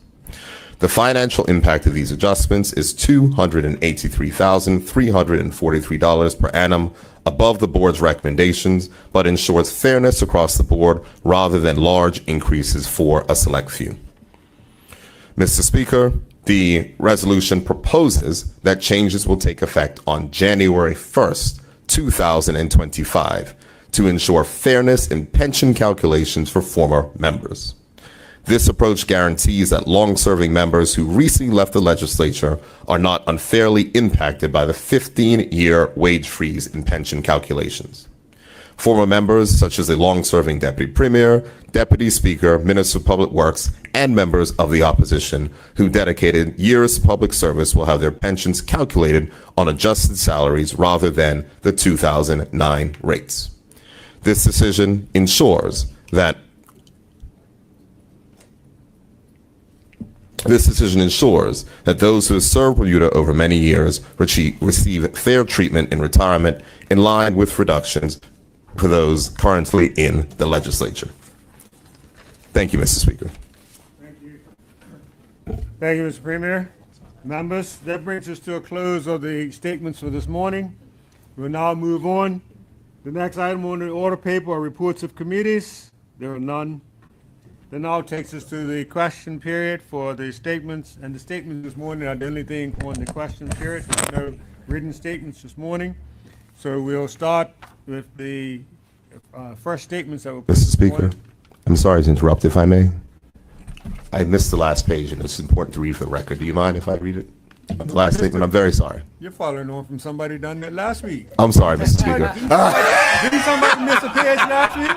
[SPEAKER 3] The financial impact of these adjustments is $283,343 per annum, above the board's recommendations, but ensures fairness across the board rather than large increases for a select few. Mr. Speaker, the resolution proposes that changes will take effect on January 1st, 2025, to ensure fairness in pension calculations for former members. This approach guarantees that long-serving members who recently left the legislature are not unfairly impacted by the 15-year wage freeze in pension calculations. Former members, such as a long-serving Deputy Premier, Deputy Speaker, Minister of Public Works, and members of the opposition who dedicated years to public service will have their pensions calculated on adjusted salaries rather than the 2009 rates. This decision ensures that those who have served Bermuda over many years receive fair treatment in retirement in line with reductions for those currently in the legislature. Thank you, Mr. Speaker.
[SPEAKER 2] Thank you, Mr. Premier. Members, that brings us to a close of the statements for this morning. We'll now move on. The next item on the order paper are reports of committees. There are none. That now takes us to the question period for the statements, and the statements this morning are the only thing on the question period. There's no written statements this morning. So we'll start with the first statements that were put
[SPEAKER 3] Mr. Speaker,
[SPEAKER 2] forward.
[SPEAKER 3] I'm sorry to interrupt, if I may. I missed the last page, and it's important to read for the record. Do you mind if I read it? The last statement, I'm very sorry.
[SPEAKER 2] You're following on from somebody done that last week.
[SPEAKER 3] I'm sorry, Mr. Speaker.
[SPEAKER 2] Didn't somebody miss a page last week?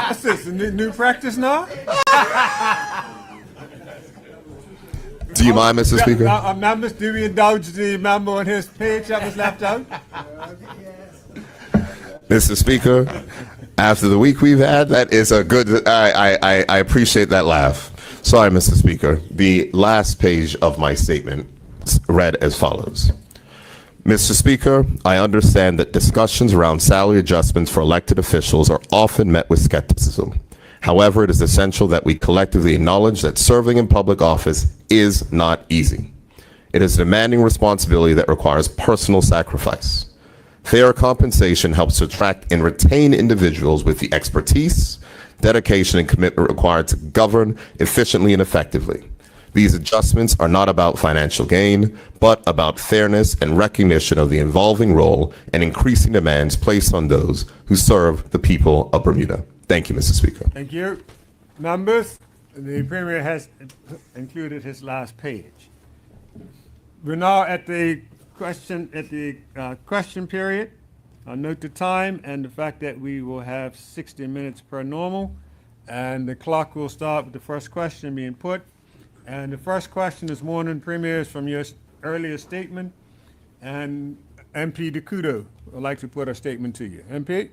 [SPEAKER 2] What's this, a new practice now?
[SPEAKER 3] Do you mind, Mr. Speaker?
[SPEAKER 2] Members, do we indulge the member on his page that was left out?
[SPEAKER 3] Mr. Speaker, after the week we've had, that is a good, I appreciate that laugh. Sorry, Mr. Speaker. The last page of my statement read as follows. Mr. Speaker, I understand that discussions around salary adjustments for elected officials are often met with skepticism. However, it is essential that we collectively acknowledge that serving in public office is not easy. It is a demanding responsibility that requires personal sacrifice. Fair compensation helps to attract and retain individuals with the expertise, dedication, and commitment required to govern efficiently and effectively. These adjustments are not about financial gain, but about fairness and recognition of the evolving role and increasing demands placed on those who serve the people of Bermuda. Thank you, Mr. Speaker.
[SPEAKER 2] Thank you. Members, the Premier has included his last page. We're now at the question period. I'll note the time and the fact that we will have 60 minutes per normal, and the clock will start with the first question being put. And the first question this morning, Premier, is from your earlier statement, and MP DeCudo would like to put a statement to you. MP?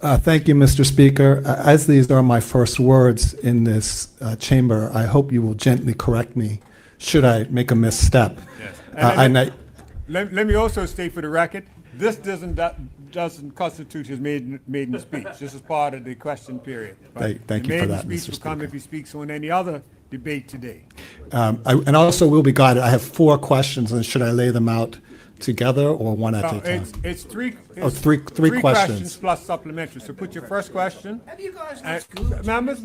[SPEAKER 11] Thank you, Mr. Speaker. As these are my first words in this chamber, I hope you will gently correct me should I make a misstep.
[SPEAKER 2] Yes. Let me also state for the record, this doesn't constitute his maiden speech. This is part of the question period.
[SPEAKER 11] Thank you for that,
[SPEAKER 2] The maiden speech will come if he speaks on any other debate today.
[SPEAKER 11] And also will be guided. I have 4 questions, and should I lay them out together or one at a time?
[SPEAKER 2] It's three
[SPEAKER 11] questions
[SPEAKER 2] plus supplementary. So put your first question. Members,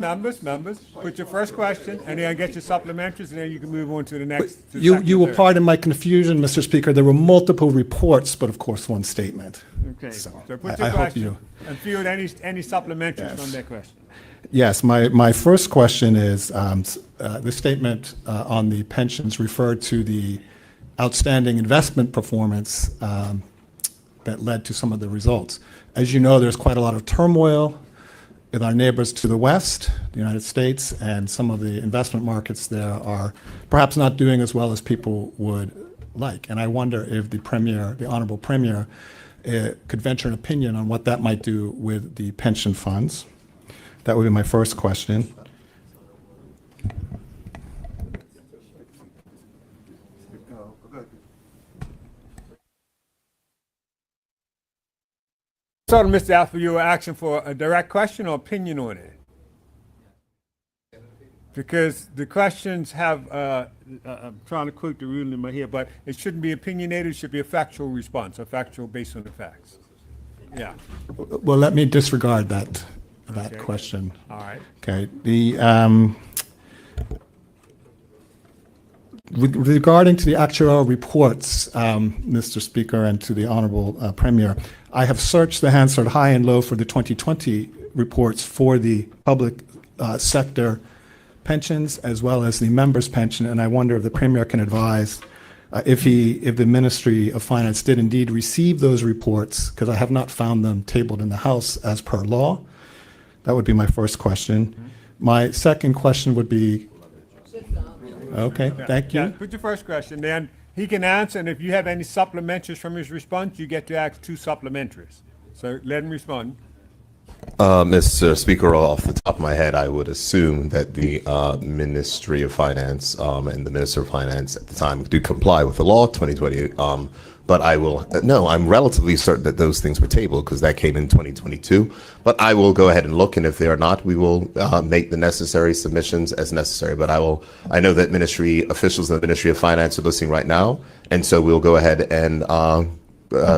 [SPEAKER 2] put your first question, and then get your supplementaries, and then you can move on to the next.
[SPEAKER 11] You will pardon my confusion, Mr. Speaker. There were multiple reports, but of course one statement.
[SPEAKER 2] Okay. So put
[SPEAKER 11] I
[SPEAKER 2] your
[SPEAKER 11] hope
[SPEAKER 2] question
[SPEAKER 11] you-
[SPEAKER 2] and field any supplementaries from that question.
[SPEAKER 11] Yes, my first question is, the statement on the pensions referred to the outstanding investment performance that led to some of the results. As you know, there's quite a lot of turmoil with our neighbors to the west, the United States, and some of the investment markets there are perhaps not doing as well as people would like. And I wonder if the Premier, the Honorable Premier, could venture an opinion on what that might do with the pension funds. That would be my first question.
[SPEAKER 2] So, Mr. Alpha, you were asking for a direct question or opinion on it? Because the questions have, I'm trying to quote the rule in my head, but it shouldn't be opinionated, it should be a factual response, a factual based on the facts. Yeah,
[SPEAKER 11] Well, let me disregard that
[SPEAKER 2] Okay.
[SPEAKER 11] question.
[SPEAKER 2] all right.
[SPEAKER 11] Okay. Regarding to the actuarial reports, Mr. Speaker, and to the Honorable Premier, I have searched the Hansard high and low for the 2020 reports for the public sector pensions as well as the members' pension, and I wonder if the Premier can advise if the Ministry of Finance did indeed receive those reports, because I have not found them tabled in the House as per law. That would be my first question. My second question would be. Okay, thank
[SPEAKER 2] Yeah,
[SPEAKER 11] you.
[SPEAKER 2] put your first question, then he can answer, and if you have any supplementaries from his response, you get to ask 2 supplementaries. So let him respond.
[SPEAKER 3] Mr. Speaker, off the top of my head, I would assume that the Ministry of Finance and the Minister of Finance at the time do comply with the law 2020. But I will, no, I'm relatively certain that those things were tabled because that came in 2022. But I will go ahead and look, and if they are not, we will make the necessary submissions as necessary. But I know that ministry officials in the Ministry of Finance are listening right now, and so we'll go ahead and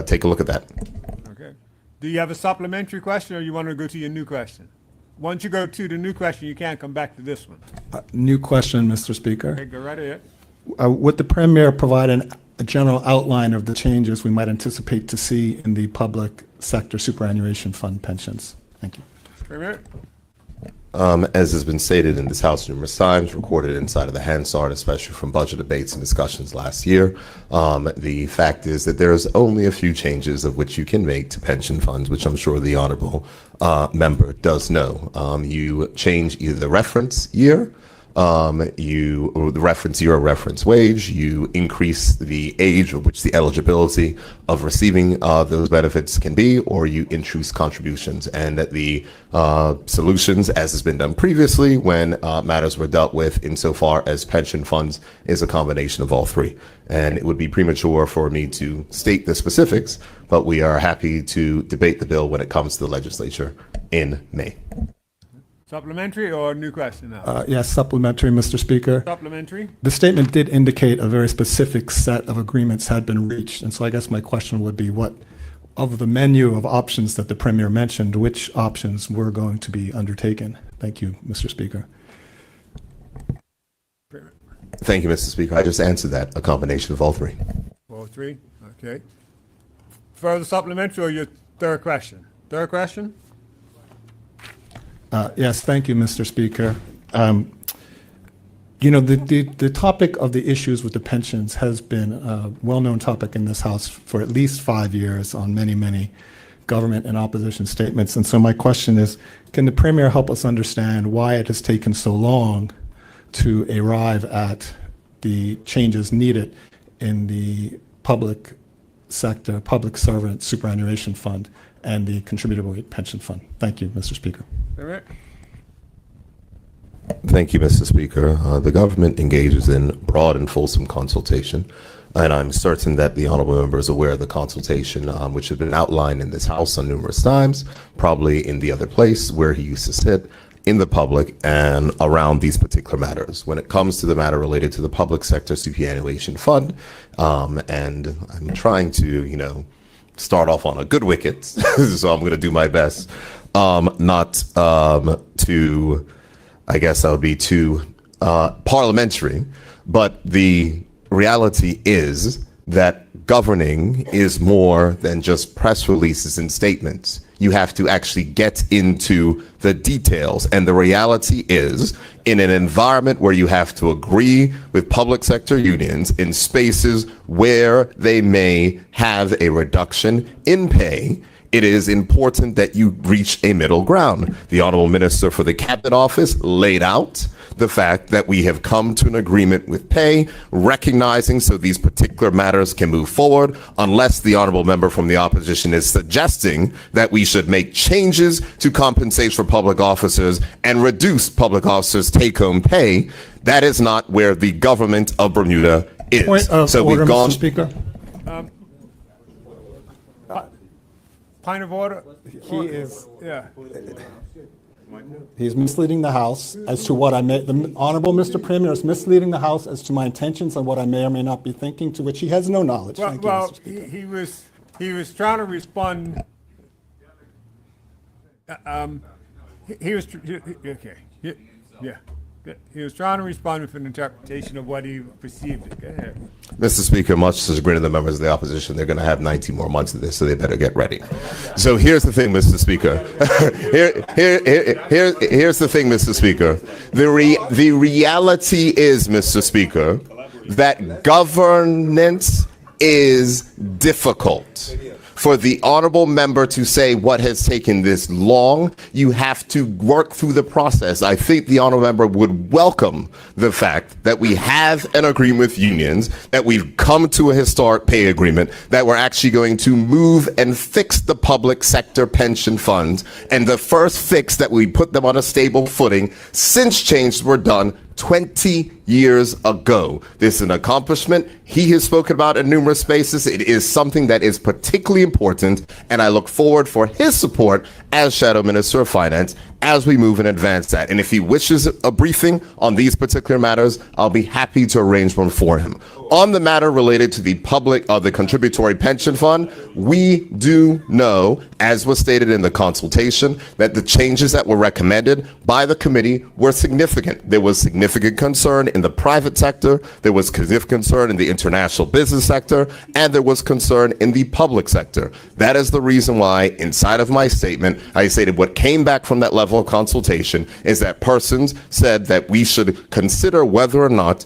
[SPEAKER 3] take a look at that.
[SPEAKER 2] Okay. Do you have a supplementary question, or you want to go to your new question? Once you go to the new question, you can't come back to this one.
[SPEAKER 11] New question, Mr. Speaker.
[SPEAKER 2] Okay, go right ahead.
[SPEAKER 11] Would the Premier provide a general outline of the changes we might anticipate to see in the public sector superannuation fund pensions? Thank you.
[SPEAKER 2] Premier?
[SPEAKER 3] As has been stated in this House numerous times, recorded inside of the Hansard, especially from budget debates and discussions last year, the fact is that there's only a few changes of which you can make to pension funds, which I'm sure the honorable member does know. You change either the reference year, you or the reference year or reference wage, you increase the age of which the eligibility of receiving those benefits can be, or you introduce contributions, and that the solutions, as has been done previously when matters were dealt with insofar as pension funds, is a combination of all three. And it would be premature for me to state the specifics, but we are happy to debate the bill when it comes to the legislature in May.
[SPEAKER 2] Supplementary or new question now?
[SPEAKER 11] Yes, supplementary, Mr. Speaker.
[SPEAKER 2] Supplementary?
[SPEAKER 11] The statement did indicate a very specific set of agreements had been reached, and so I guess my question would be what, of the menu of options that the Premier mentioned, which options were going to be undertaken? Thank you, Mr. Speaker.
[SPEAKER 3] Thank you, Mr. Speaker. I just answered that, a combination of all three.
[SPEAKER 2] All three? Okay. Further supplementary or your third question? Third question?
[SPEAKER 11] Yes, thank you, Mr. Speaker. You know, the topic of the issues with the pensions has been a well-known topic in this House for at least 5 years on many, many government and opposition statements. And so my question is, can the Premier help us understand why it has taken so long to arrive at the changes needed in the public sector, public servant superannuation fund and the contributory pension fund? Thank you, Mr. Speaker.
[SPEAKER 2] Premier?
[SPEAKER 3] Thank you, Mr. Speaker. The government engages in broad and fulsome consultation, and I'm certain that the honorable member is aware of the consultation, which has been outlined in this House on numerous times, probably in the other place where he used to sit, in the public and around these particular matters. When it comes to the matter related to the public sector superannuation fund, and I'm trying to, start off on a good wicket, so I'm going to do my best not to, I guess I would be too parliamentary, but the reality is that governing is more than just press releases and statements. You have to actually get into the details. And the reality is, in an environment where you have to agree with public sector unions in spaces where they may have a reduction in pay, it is important that you reach a middle ground. The Honorable Minister for the Cabinet Office laid out the fact that we have come to an agreement with pay, recognizing so these particular matters can move forward, unless the Honorable Member from the opposition is suggesting that we should make changes to compensate for public officers and reduce public officers' take-home pay. That is not where the government of Bermuda is.
[SPEAKER 11] Point of
[SPEAKER 3] so
[SPEAKER 11] order,
[SPEAKER 3] we've gone.
[SPEAKER 11] Mr. Speaker.
[SPEAKER 2] point of order?
[SPEAKER 11] He is,
[SPEAKER 2] Yeah.
[SPEAKER 11] he's misleading the House as to what I may, the Honorable Mr. Premier is misleading the House as to my intentions and what I may or may not be thinking, to which he has no knowledge.
[SPEAKER 2] Well,
[SPEAKER 11] Thank you,
[SPEAKER 2] well,
[SPEAKER 11] Mr. Speaker.
[SPEAKER 2] he was trying to respond. He was okay. Yeah. He was trying to respond with an interpretation of what he perceived it. Go ahead.
[SPEAKER 3] Mr. Speaker, much to the chagrin of the members of the opposition, they're going to have 19 more months of this, so they better get ready. So here's the thing, Mr. Speaker. Here's the thing, Mr. Speaker. The reality is, Mr. Speaker, that governance is difficult. For the honorable member to say what has taken this long, you have to work through the process. I think the honorable member would welcome the fact that we have an agreement with unions, that we've come to a historic pay agreement, that we're actually going to move and fix the public sector pension funds. And the first fix that we put them on a stable footing since changes were done 20 years ago. This is an accomplishment he has spoken about in numerous spaces. It is something that is particularly important, and I look forward for his support as Shadow Minister of Finance as we move and advance that. And if he wishes a briefing on these particular matters, I'll be happy to arrange one for him. On the matter related to the the contributory pension fund, we do know, as was stated in the consultation, that the changes that were recommended by the committee were significant. There was significant concern in the private sector, there was significant concern in the international business sector, and there was concern in the public sector. That is the reason why, inside of my statement, I stated what came back from that level of consultation is that persons said that we should consider whether or not,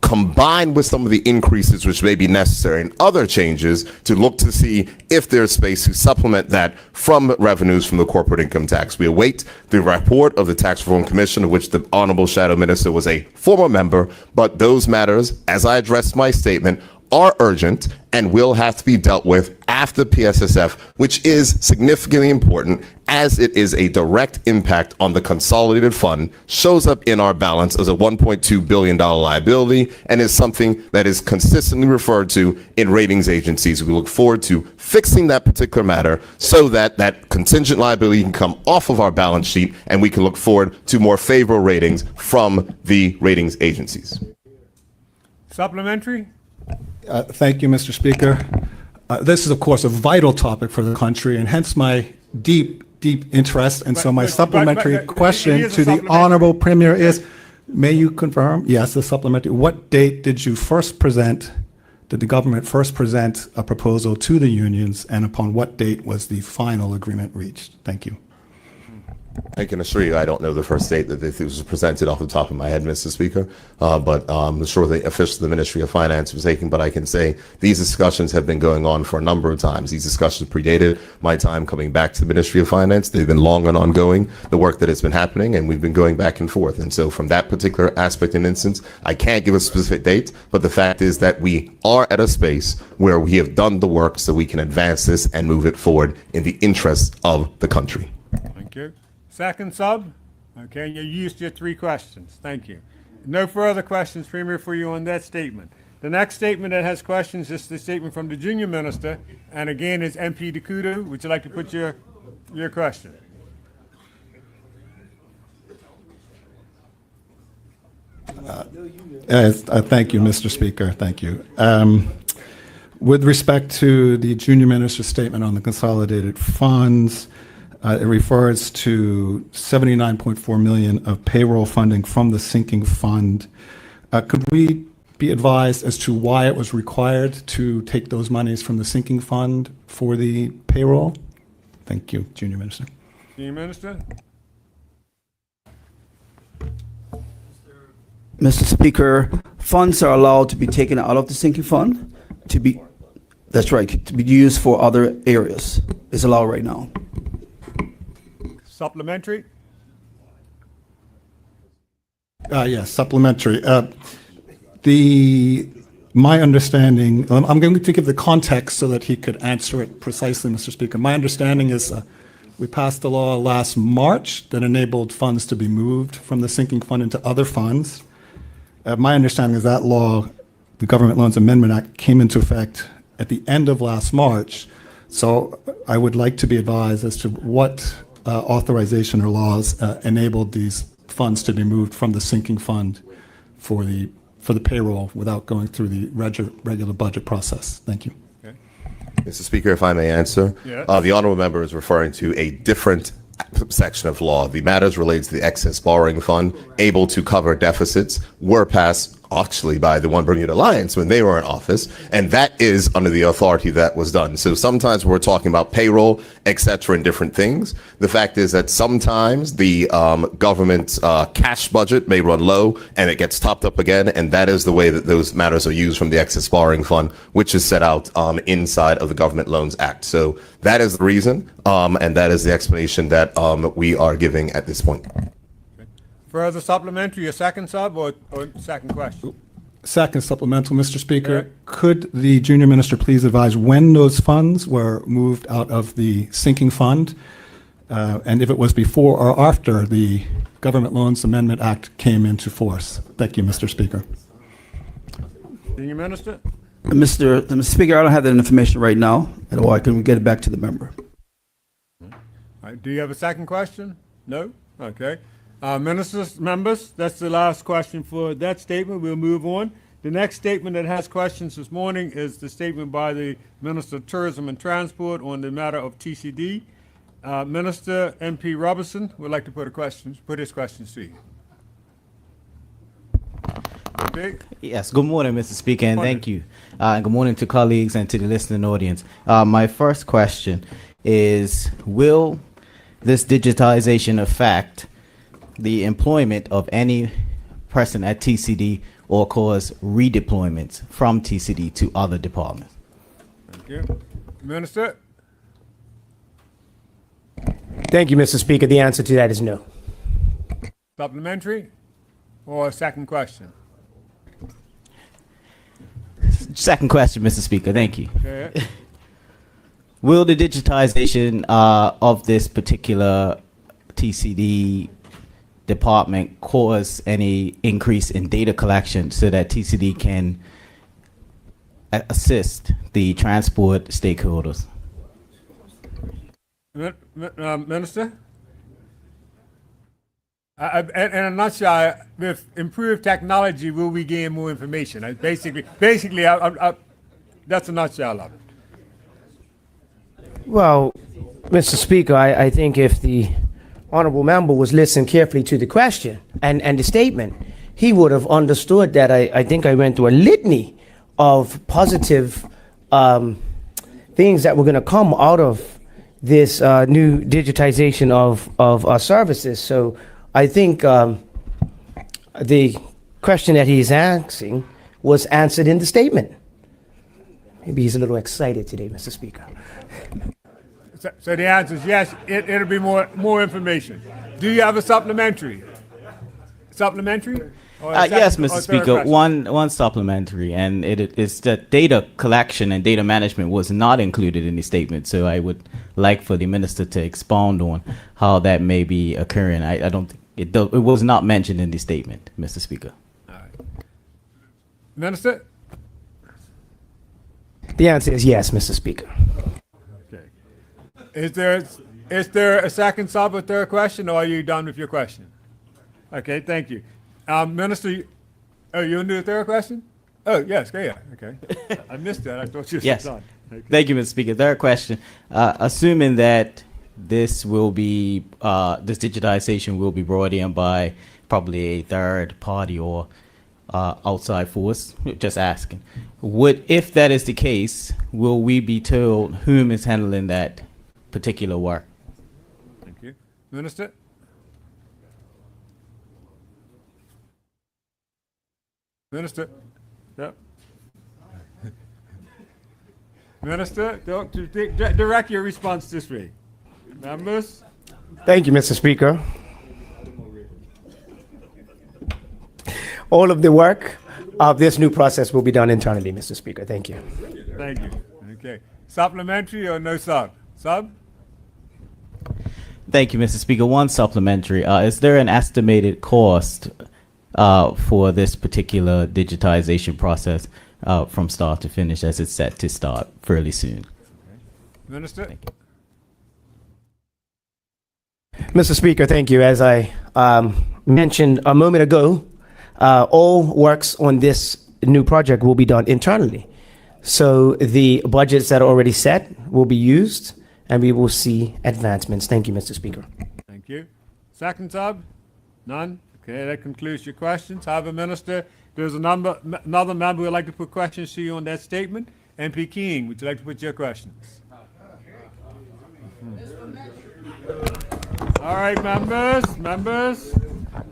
[SPEAKER 3] combined with some of the increases which may be necessary and other changes, to look to see if there's space to supplement that from revenues from the corporate income tax. We await the report of the Tax Reform Commission, of which the Honorable Shadow Minister was a former member, but those matters, as I addressed my statement, are urgent and will have to be dealt with after PSSF, which is significantly important as it is a direct impact on the consolidated fund, shows up in our balance as a $1.2 billion liability, and is something that is consistently referred to in ratings agencies. We look forward to fixing that particular matter so that that contingent liability can come off of our balance sheet and we can look forward to more favorable ratings from the ratings agencies.
[SPEAKER 2] Supplementary?
[SPEAKER 11] Thank you, Mr. Speaker. This is, of course, a vital topic for the country, and hence my deep interest. And so my supplementary question
[SPEAKER 2] it is a
[SPEAKER 11] to the
[SPEAKER 2] supplementary.
[SPEAKER 11] Honorable Premier is, may you confirm, yes, the supplementary, what date did the government first present a proposal to the unions, and upon what date was the final agreement reached? Thank you.
[SPEAKER 3] I can assure you I don't know the first date that this was presented off the top of my head, Mr. Speaker, but I'm sure the officials of the Ministry of Finance was taking, but I can say these discussions have been going on for a number of times. These discussions predated my time coming back to the Ministry of Finance. They've been long and ongoing, the work that has been happening, and we've been going back and forth. And so from that particular aspect and instance, I can't give a specific date, but the fact is that we are at a space where we have done the work so we can advance this and move it forward in the interests of the country.
[SPEAKER 2] Thank you. Second sub? Okay, you used your 3 questions. Thank you. No further questions, Premier, for you on that statement. The next statement that has questions is the statement from the junior minister, and again is MP Dekudu. Would you like to put your question?
[SPEAKER 11] Thank you, Mr. Speaker. Thank you. With respect to the junior minister's statement on the consolidated funds, it refers to $79.4 million of payroll funding from the sinking fund. Could we be advised as to why it was required to take those monies from the sinking fund for the payroll? Thank you, Junior Minister.
[SPEAKER 2] Junior Minister?
[SPEAKER 4] Mr. Speaker, funds are allowed to be taken out of the sinking fund to be used for other areas. It's allowed right now.
[SPEAKER 2] Supplementary?
[SPEAKER 11] Yes, supplementary. My understanding, I'm going to give the context so that he could answer it precisely, Mr. Speaker. My understanding is we passed a law last March that enabled funds to be moved from the sinking fund into other funds. My understanding is that law, the Government Loans Amendment Act, came into effect at the end of last March. So I would like to be advised as to what authorization or laws enabled these funds to be moved from the sinking fund for the payroll without going through the regular budget process. Thank you.
[SPEAKER 3] Mr. Speaker, if I may answer.
[SPEAKER 2] Yes.
[SPEAKER 3] The honorable member is referring to a different section of law. The matters related to the excess borrowing fund, able to cover deficits, were passed actually by the One Bermuda Alliance when they were in office, and that is under the authority that was done. So sometimes we're talking about payroll, et cetera, and different things. The fact is that sometimes the government cash budget may run low and it gets topped up again, and that is the way that those matters are used from the excess borrowing fund, which is set out inside of the Government Loans Act. So that is the reason, and that is the explanation that we are giving at this point.
[SPEAKER 2] Further supplementary, a second sub or second question?
[SPEAKER 11] Second supplemental, Mr. Speaker.
[SPEAKER 2] Okay.
[SPEAKER 11] Could the junior minister please advise when those funds were moved out of the sinking fund? And if it was before or after the Government Loans Amendment Act came into force? Thank you, Mr. Speaker.
[SPEAKER 2] Senior Minister?
[SPEAKER 4] Mr. Speaker, I don't have that information right now, or I can get it back to the member.
[SPEAKER 2] All right, do you have a second question? No? Okay. Ministers, members, that's the last question for that statement. We'll move on. The next statement that has questions this morning is the statement by the Minister of Tourism and Transport on the matter of TCD. Minister MP Robertson would like to put his questions to you. Okay.
[SPEAKER 12] Yes, good morning, Mr. Speaker, and
[SPEAKER 2] Morning.
[SPEAKER 12] thank you. And good morning to colleagues and to the listening audience. My first question is, will this digitization affect the employment of any person at TCD or cause redeployments from TCD to other departments?
[SPEAKER 2] Thank you. Minister?
[SPEAKER 5] Thank you, Mr. Speaker. The answer to that is no.
[SPEAKER 2] Supplementary or a second question?
[SPEAKER 12] Second question, Mr. Speaker, thank you.
[SPEAKER 2] Okay.
[SPEAKER 12] Will the digitization of this particular TCD department cause any increase in data collection so that TCD can assist the transport stakeholders?
[SPEAKER 2] Minister? In a nutshell, with improved technology, will we gain more information? Basically, that's a nutshell of it.
[SPEAKER 5] Well, Mr. Speaker, I think if the honorable member was listening carefully to the question and the statement, he would have understood that I think I went through a litany of positive things that were going to come out of this new digitization of our services. So I think the question that he's asking was answered in the statement. Maybe he's a little excited today, Mr. Speaker.
[SPEAKER 2] So the answer is yes, it'll be more information. Do you have a supplementary? Supplementary? Or a
[SPEAKER 12] Yes,
[SPEAKER 2] second- or
[SPEAKER 12] Mr.
[SPEAKER 2] third
[SPEAKER 12] Speaker,
[SPEAKER 2] question?
[SPEAKER 12] one supplementary, and it's that data collection and data management was not included in the statement, so I would like for the minister to expound on how that may be occurring. I don't think it was not mentioned in the statement, Mr. Speaker.
[SPEAKER 2] Minister?
[SPEAKER 5] The answer is yes, Mr. Speaker.
[SPEAKER 2] Okay. Is there a second sub or third question, or are you done with your question? Okay, thank you. Minister, you want to do a third question? Oh, yes, go ahead. Okay. I missed that. I thought you
[SPEAKER 12] Yes.
[SPEAKER 2] were done. Okay.
[SPEAKER 12] Thank you, Mr. Speaker. Third question. Assuming that this digitization will be brought in by probably a third party or outside force, just asking. If that is the case, will we be told whom is handling that particular work?
[SPEAKER 2] Thank you. Minister? Minister? Yep. Minister, direct your response this way. Members?
[SPEAKER 5] Thank you, Mr. Speaker. All of the work of this new process will be done internally, Mr. Speaker. Thank you.
[SPEAKER 2] Thank you. Okay. Supplementary or no sub? Sub?
[SPEAKER 12] Thank you, Mr. Speaker. One supplementary. Is there an estimated cost for this particular digitization process from start to finish, as it's set to start fairly soon?
[SPEAKER 2] Minister?
[SPEAKER 5] Mr. Speaker, thank you. As I mentioned a moment ago, all works on this new project will be done internally. So the budgets that are already set will be used, and we will see advancements. Thank you, Mr. Speaker.
[SPEAKER 2] Thank you. Second sub? None? Okay, that concludes your questions. However, Minister, there's another member who would like to put questions to you on that statement. MP King, would you like to put your questions? All right, members.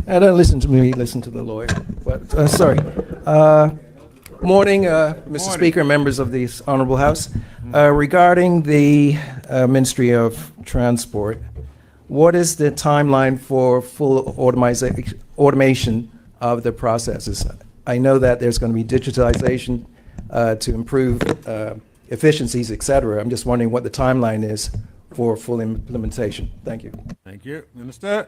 [SPEAKER 13] Don't listen to me, listen to the lawyer. But, sorry. Morning, Mr. Speaker, members of this Honorable House. Regarding the Ministry of Transport, what is the timeline for full automation of the processes? I know that there's going to be digitalization to improve efficiencies, et cetera. I'm just wondering what the timeline is for full implementation. Thank you.
[SPEAKER 2] Thank you. Minister?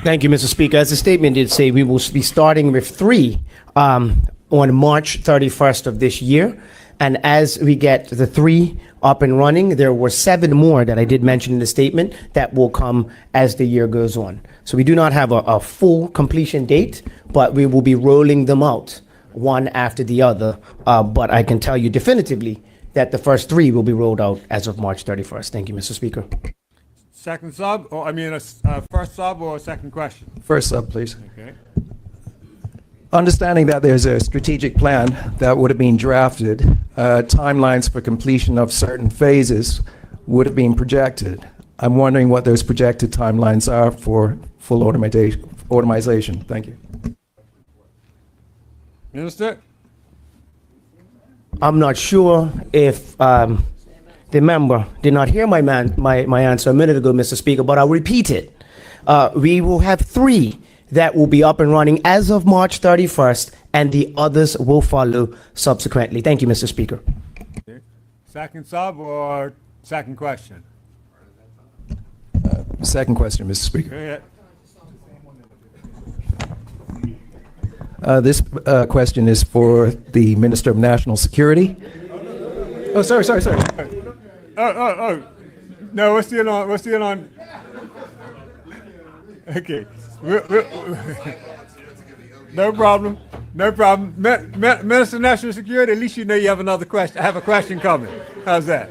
[SPEAKER 5] Thank you, Mr. Speaker. As the statement did say, we will be starting with 3 on March 31st of this year. And as we get the 3 up and running, there were 7 more that I did mention in the statement that will come as the year goes on. So we do not have a full completion date, but we will be rolling them out one after the other. But I can tell you definitively that the first 3 will be rolled out as of March 31st. Thank you, Mr. Speaker.
[SPEAKER 2] Second sub, or first sub or second question?
[SPEAKER 13] First up, please.
[SPEAKER 2] Okay.
[SPEAKER 13] Understanding that there's a strategic plan that would have been drafted, timelines for completion of certain phases would have been projected. I'm wondering what those projected timelines are for full automation. Thank you.
[SPEAKER 2] Minister?
[SPEAKER 5] I'm not sure if the member did not hear my answer a minute ago, Mr. Speaker, but I'll repeat it. We will have 3 that will be up and running as of March 31st, and the others will follow subsequently. Thank you, Mr. Speaker.
[SPEAKER 2] Okay. Second sub or second question?
[SPEAKER 13] Second question, Mr. Speaker.
[SPEAKER 2] Go ahead.
[SPEAKER 13] This question is for the Minister of National Security. Oh, sorry.
[SPEAKER 2] Oh. No, we're still on. Okay. No problem. Minister of National Security, at least you know you have another question. I have a question coming. How's that?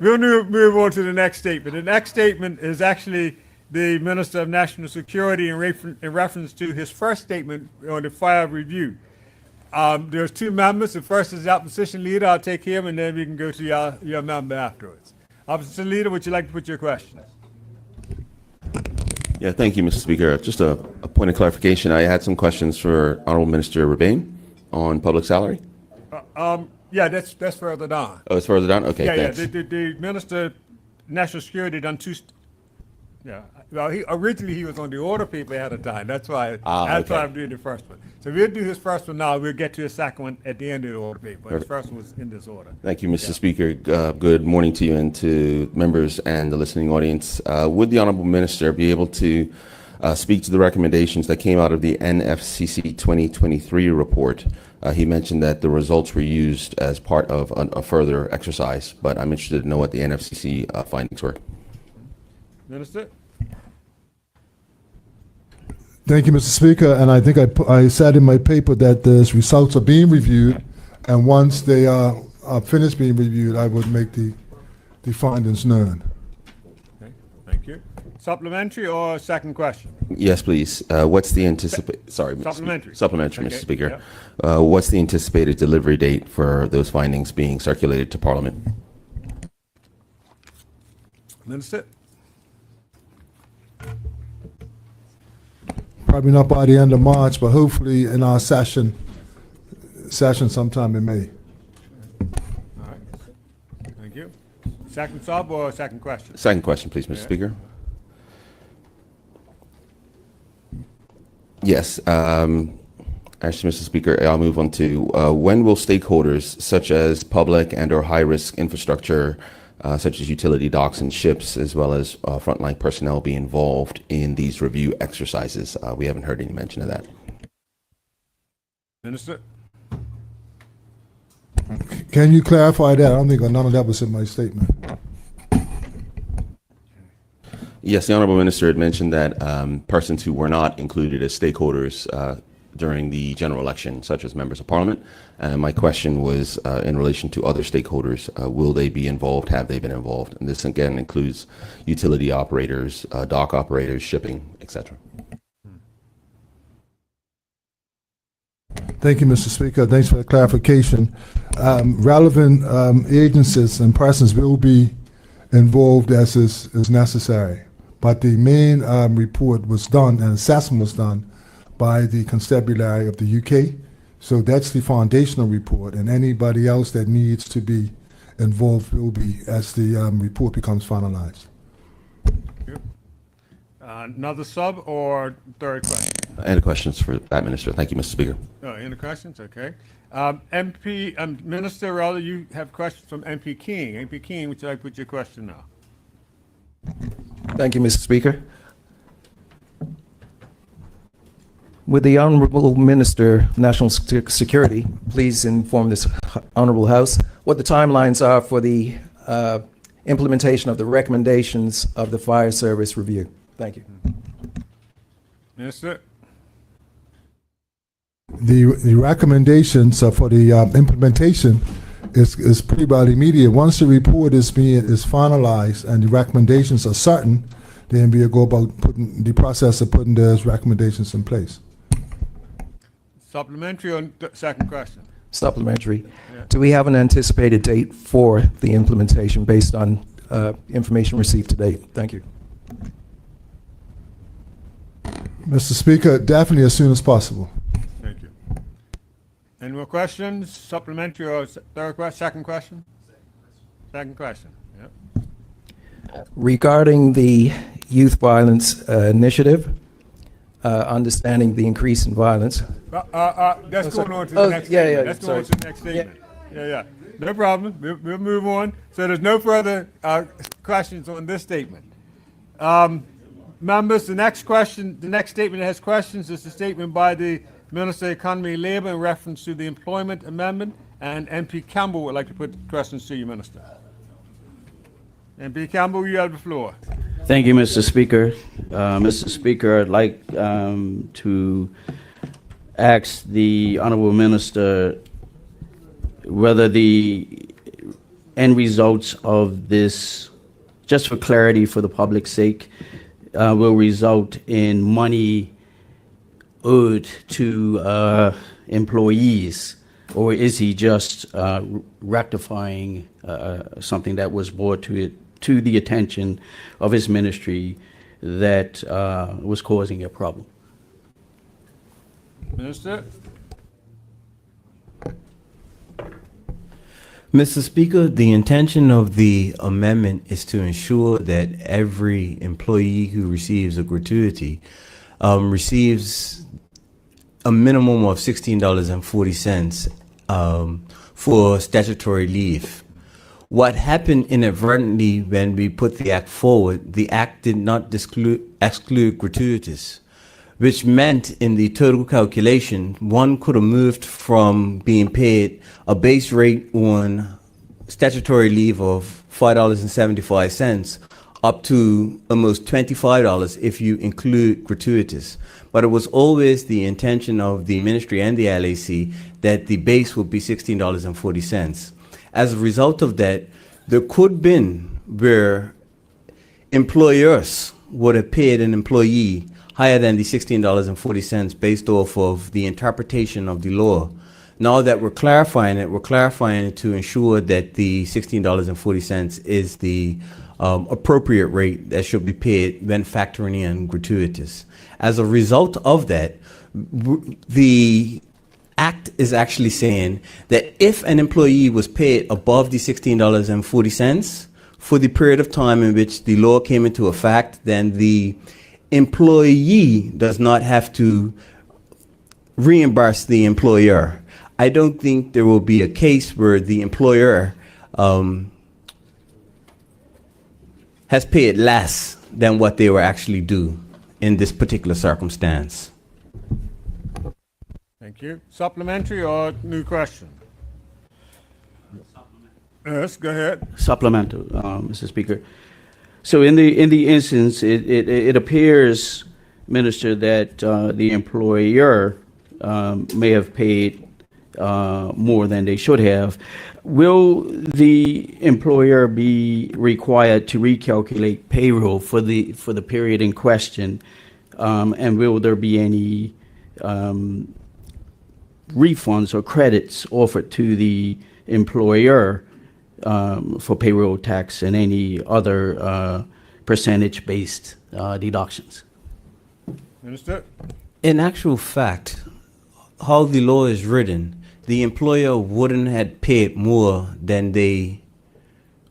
[SPEAKER 2] We'll move on to the next statement. The next statement is actually the Minister of National Security in reference to his first statement on the fire review. There's 2 members. The first is the opposition leader. I'll take him, and then we can go to your member afterwards. Opposition leader, would you like to put your question?
[SPEAKER 14] Yeah, thank you, Mr. Speaker. Just a point of clarification. I had some questions for Honorable Minister Rebane on public salary.
[SPEAKER 2] Yeah, that's further down.
[SPEAKER 14] Oh, it's further down? Okay,
[SPEAKER 2] Yeah,
[SPEAKER 14] thanks.
[SPEAKER 2] the Minister of National Security done 2. Yeah, well, originally he was on the order paper ahead of time. That's why I'm doing the first one. So we'll do his first one now. We'll get to his second one at the end of the order paper. His first one was in this order.
[SPEAKER 14] Thank you, Mr. Speaker. Good morning to you and to members and the listening audience. Would the Honorable Minister be able to speak to the recommendations that came out of the NFCC 2023 report? He mentioned that the results were used as part of a further exercise, but I'm interested to know what the NFCC findings were.
[SPEAKER 2] Minister?
[SPEAKER 10] Thank you, Mr. Speaker. And I think I said in my paper that the results are being reviewed, and once they are finished being reviewed, I would make the findings known.
[SPEAKER 2] Okay, thank you. Supplementary or second question?
[SPEAKER 14] Yes, please. What's the
[SPEAKER 2] Supplementary.
[SPEAKER 14] Supplementary,
[SPEAKER 2] Okay,
[SPEAKER 14] Mr. Speaker. What's the anticipated delivery date for those findings being circulated to Parliament?
[SPEAKER 2] Minister?
[SPEAKER 10] Probably not by the end of March, but hopefully in our session sometime in May.
[SPEAKER 2] All right. Thank you. Second sub or second question?
[SPEAKER 14] Second question, please, Mr. Speaker. Yes. Actually, Mr. Speaker, I'll move on to when will stakeholders such as public and/or high-risk infrastructure, such as utility docks and ships, as well as frontline personnel, be involved in these review exercises? We haven't heard any mention of that.
[SPEAKER 2] Minister?
[SPEAKER 10] Can you clarify that? I don't think none of that was in my statement.
[SPEAKER 14] Yes, the Honorable Minister had mentioned that persons who were not included as stakeholders during the general election, such as members of parliament. My question was in relation to other stakeholders. Will they be involved? Have they been involved? And this again includes utility operators, dock operators, shipping, etc.
[SPEAKER 10] Thank you, Mr. Speaker. Thanks for the clarification. Relevant agencies and persons will be involved as is necessary. But the main report was done, and assessment was done by the Constabulary of the UK. So that's the foundational report, and anybody else that needs to be involved will be as the report becomes finalized.
[SPEAKER 2] Another sub or third question?
[SPEAKER 14] Any questions for that minister? Thank you, Mr. Speaker.
[SPEAKER 2] Any questions? Okay. Minister, rather, you have questions from MP King. MP King, would you like to put your question now?
[SPEAKER 13] Thank you, Mr. Speaker. Would the Honorable Minister of National Security please inform this Honorable House what the timelines are for the implementation of the recommendations of the Fire Service Review? Thank you.
[SPEAKER 2] Minister?
[SPEAKER 10] The recommendations for the implementation is pretty well immediate. Once the report is finalized and the recommendations are certain, then we'll go about putting the process of putting those recommendations in place.
[SPEAKER 2] Supplementary or second question?
[SPEAKER 13] Supplementary. Yeah. Do we have an anticipated date for the implementation based on information received to date? Thank you.
[SPEAKER 10] Mr. Speaker, definitely as soon as possible.
[SPEAKER 2] Thank you. Any more questions? Supplementary or third question? Second question? Second question. Yep.
[SPEAKER 13] Regarding the youth violence initiative, understanding the increase in violence.
[SPEAKER 2] That's going on to the next statement.
[SPEAKER 13] Yeah,
[SPEAKER 2] That's going on to the next statement. Yeah. No problem. We'll move on. So there's no further questions on this statement. Members, the next statement that has questions is the statement by the Minister of Economy and Labour in reference to the Employment Amendment, and MP Campbell would like to put questions to you, Minister. MP Campbell, you have the floor.
[SPEAKER 15] Thank you, Mr. Speaker. Mr. Speaker, I'd like to ask the Honorable Minister whether the end results of this, just for clarity for the public's sake, will result in money owed to employees, or is he just rectifying something that was brought to the attention of his ministry that was causing a problem?
[SPEAKER 2] Minister?
[SPEAKER 6] Mr. Speaker, the intention of the amendment is to ensure that every employee who receives a gratuity receives a minimum of $16.40 for statutory leave. What happened inadvertently when we put the act forward, the act did not exclude gratuities, which meant in the total calculation, one could have moved from being paid a base rate on statutory leave of $5.75 up to almost $25 if you include gratuities. But it was always the intention of the ministry and the LAC that the base would be $16.40. As a result of that, there could have been where employers would have paid an employee higher than the $16.40 based off of the interpretation of the law. Now that we're clarifying it to ensure that the $16.40 is the appropriate rate that should be paid when factoring in gratuities. As a result of that, the Act is actually saying that if an employee was paid above the $16.40 for the period of time in which the law came into effect, then the employee does not have to reimburse the employer. I don't think there will be a case where the employer has paid less than what they were actually due in this particular circumstance.
[SPEAKER 2] Thank you. Supplementary or new question? Yes, go ahead.
[SPEAKER 15] Supplemental, Mr. Speaker. So in the instance, it appears, Minister, that the employer may have paid more than they should have. Will the employer be required to recalculate payroll for the period in question? And will there be any refunds or credits offered to the employer for payroll tax and any other percentage-based deductions?
[SPEAKER 2] Minister?
[SPEAKER 6] In actual fact, how the law is written, the employer wouldn't have paid more than they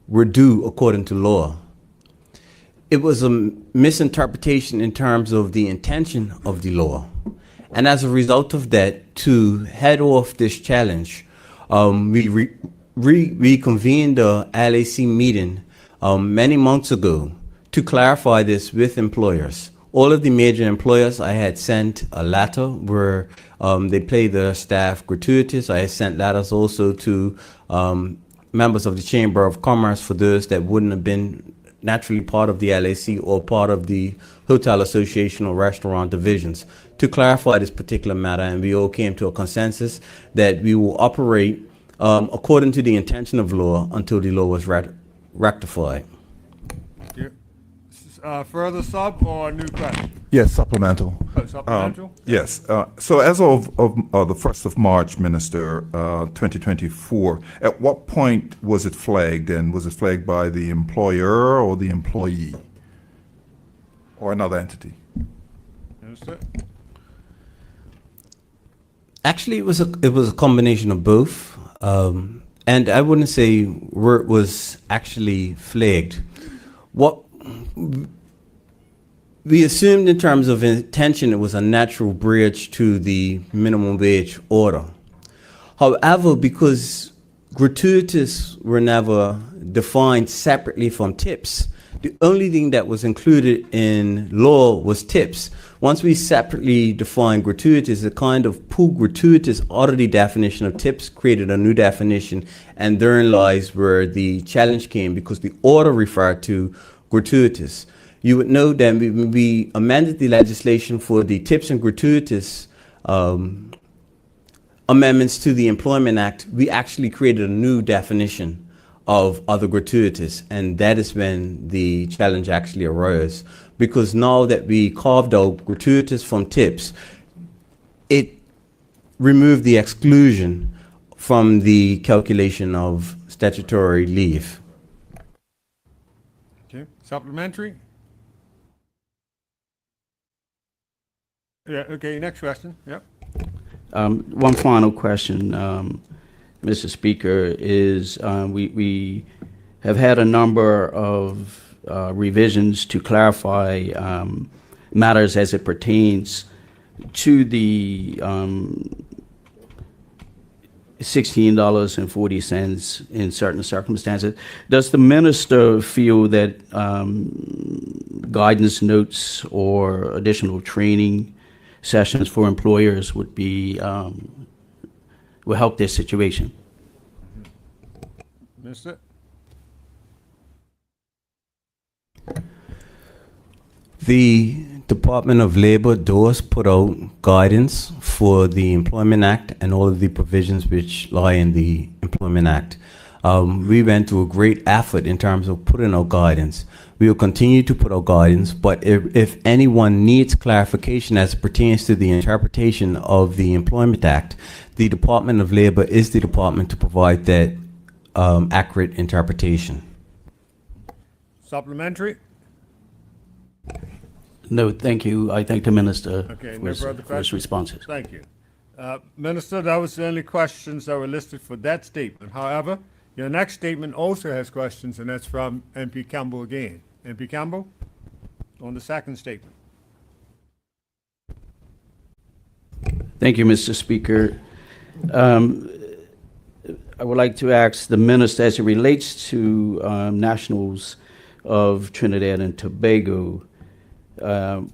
[SPEAKER 6] were due according to law. It was a misinterpretation in terms of the intention of the law. And as a result of that, to head off this challenge, we reconvened the LAC meeting many months ago to clarify this with employers. All of the major employers, I had sent a letter where they pay their staff gratuitous. I had sent letters also to members of the Chamber of Commerce for those that wouldn't have been naturally part of the LAC or part of the Hotel Association or restaurant divisions to clarify this particular matter, and we all came to a consensus that we will operate according to the intention of law until the law was rectified.
[SPEAKER 2] Thank you. Further sub or new question?
[SPEAKER 16] Yes, supplemental.
[SPEAKER 2] Supplemental?
[SPEAKER 16] Yes. So as of the 1st of March, Minister, 2024, at what point was it flagged? And was it flagged by the employer or the employee or another entity?
[SPEAKER 2] Minister?
[SPEAKER 6] Actually, it was a combination of both. And I wouldn't say where it was actually flagged. What we assumed in terms of intention, it was a natural bridge to the minimum wage order. However, because gratuitous were never defined separately from tips, the only thing that was included in law was tips. Once we separately defined gratuitous, a kind of pull gratuitous out of the definition of tips, created a new definition, and therein lies where the challenge came, because the order referred to gratuitous. You would know that we amended the legislation for the tips and gratuitous amendments to the Employment Act. We actually created a new definition of other gratuitous, and that is when the challenge actually arose. Because now that we carved out gratuitous from tips, it removed the exclusion from the calculation of statutory leave.
[SPEAKER 2] Okay. Supplementary? Yeah, okay, next question. Yep.
[SPEAKER 15] One final question, Mr. Speaker, is we have had a number of revisions to clarify matters as it pertains to the $16.40 in certain circumstances. Does the minister feel that guidance notes or additional training sessions for employers would be will help this situation?
[SPEAKER 2] Minister?
[SPEAKER 6] The Department of Labor does put out guidance for the Employment Act and all of the provisions which lie in the Employment Act. We went through a great effort in terms of putting out guidance. We will continue to put out guidance, but if anyone needs clarification as it pertains to the interpretation of the Employment Act, the Department of Labor is the department to provide that accurate interpretation.
[SPEAKER 2] Supplementary?
[SPEAKER 15] No, thank you. I thank the minister
[SPEAKER 2] Okay,
[SPEAKER 15] for
[SPEAKER 2] no
[SPEAKER 15] his,
[SPEAKER 2] further
[SPEAKER 15] for his
[SPEAKER 2] questions?
[SPEAKER 15] responses.
[SPEAKER 2] Thank you. Minister, that was the only questions that were listed for that statement. However, your next statement also has questions, and that's from MP Campbell again. MP Campbell, on the second statement.
[SPEAKER 15] Thank you, Mr. Speaker. I would like to ask the minister, as it relates to nationals of Trinidad and Tobago,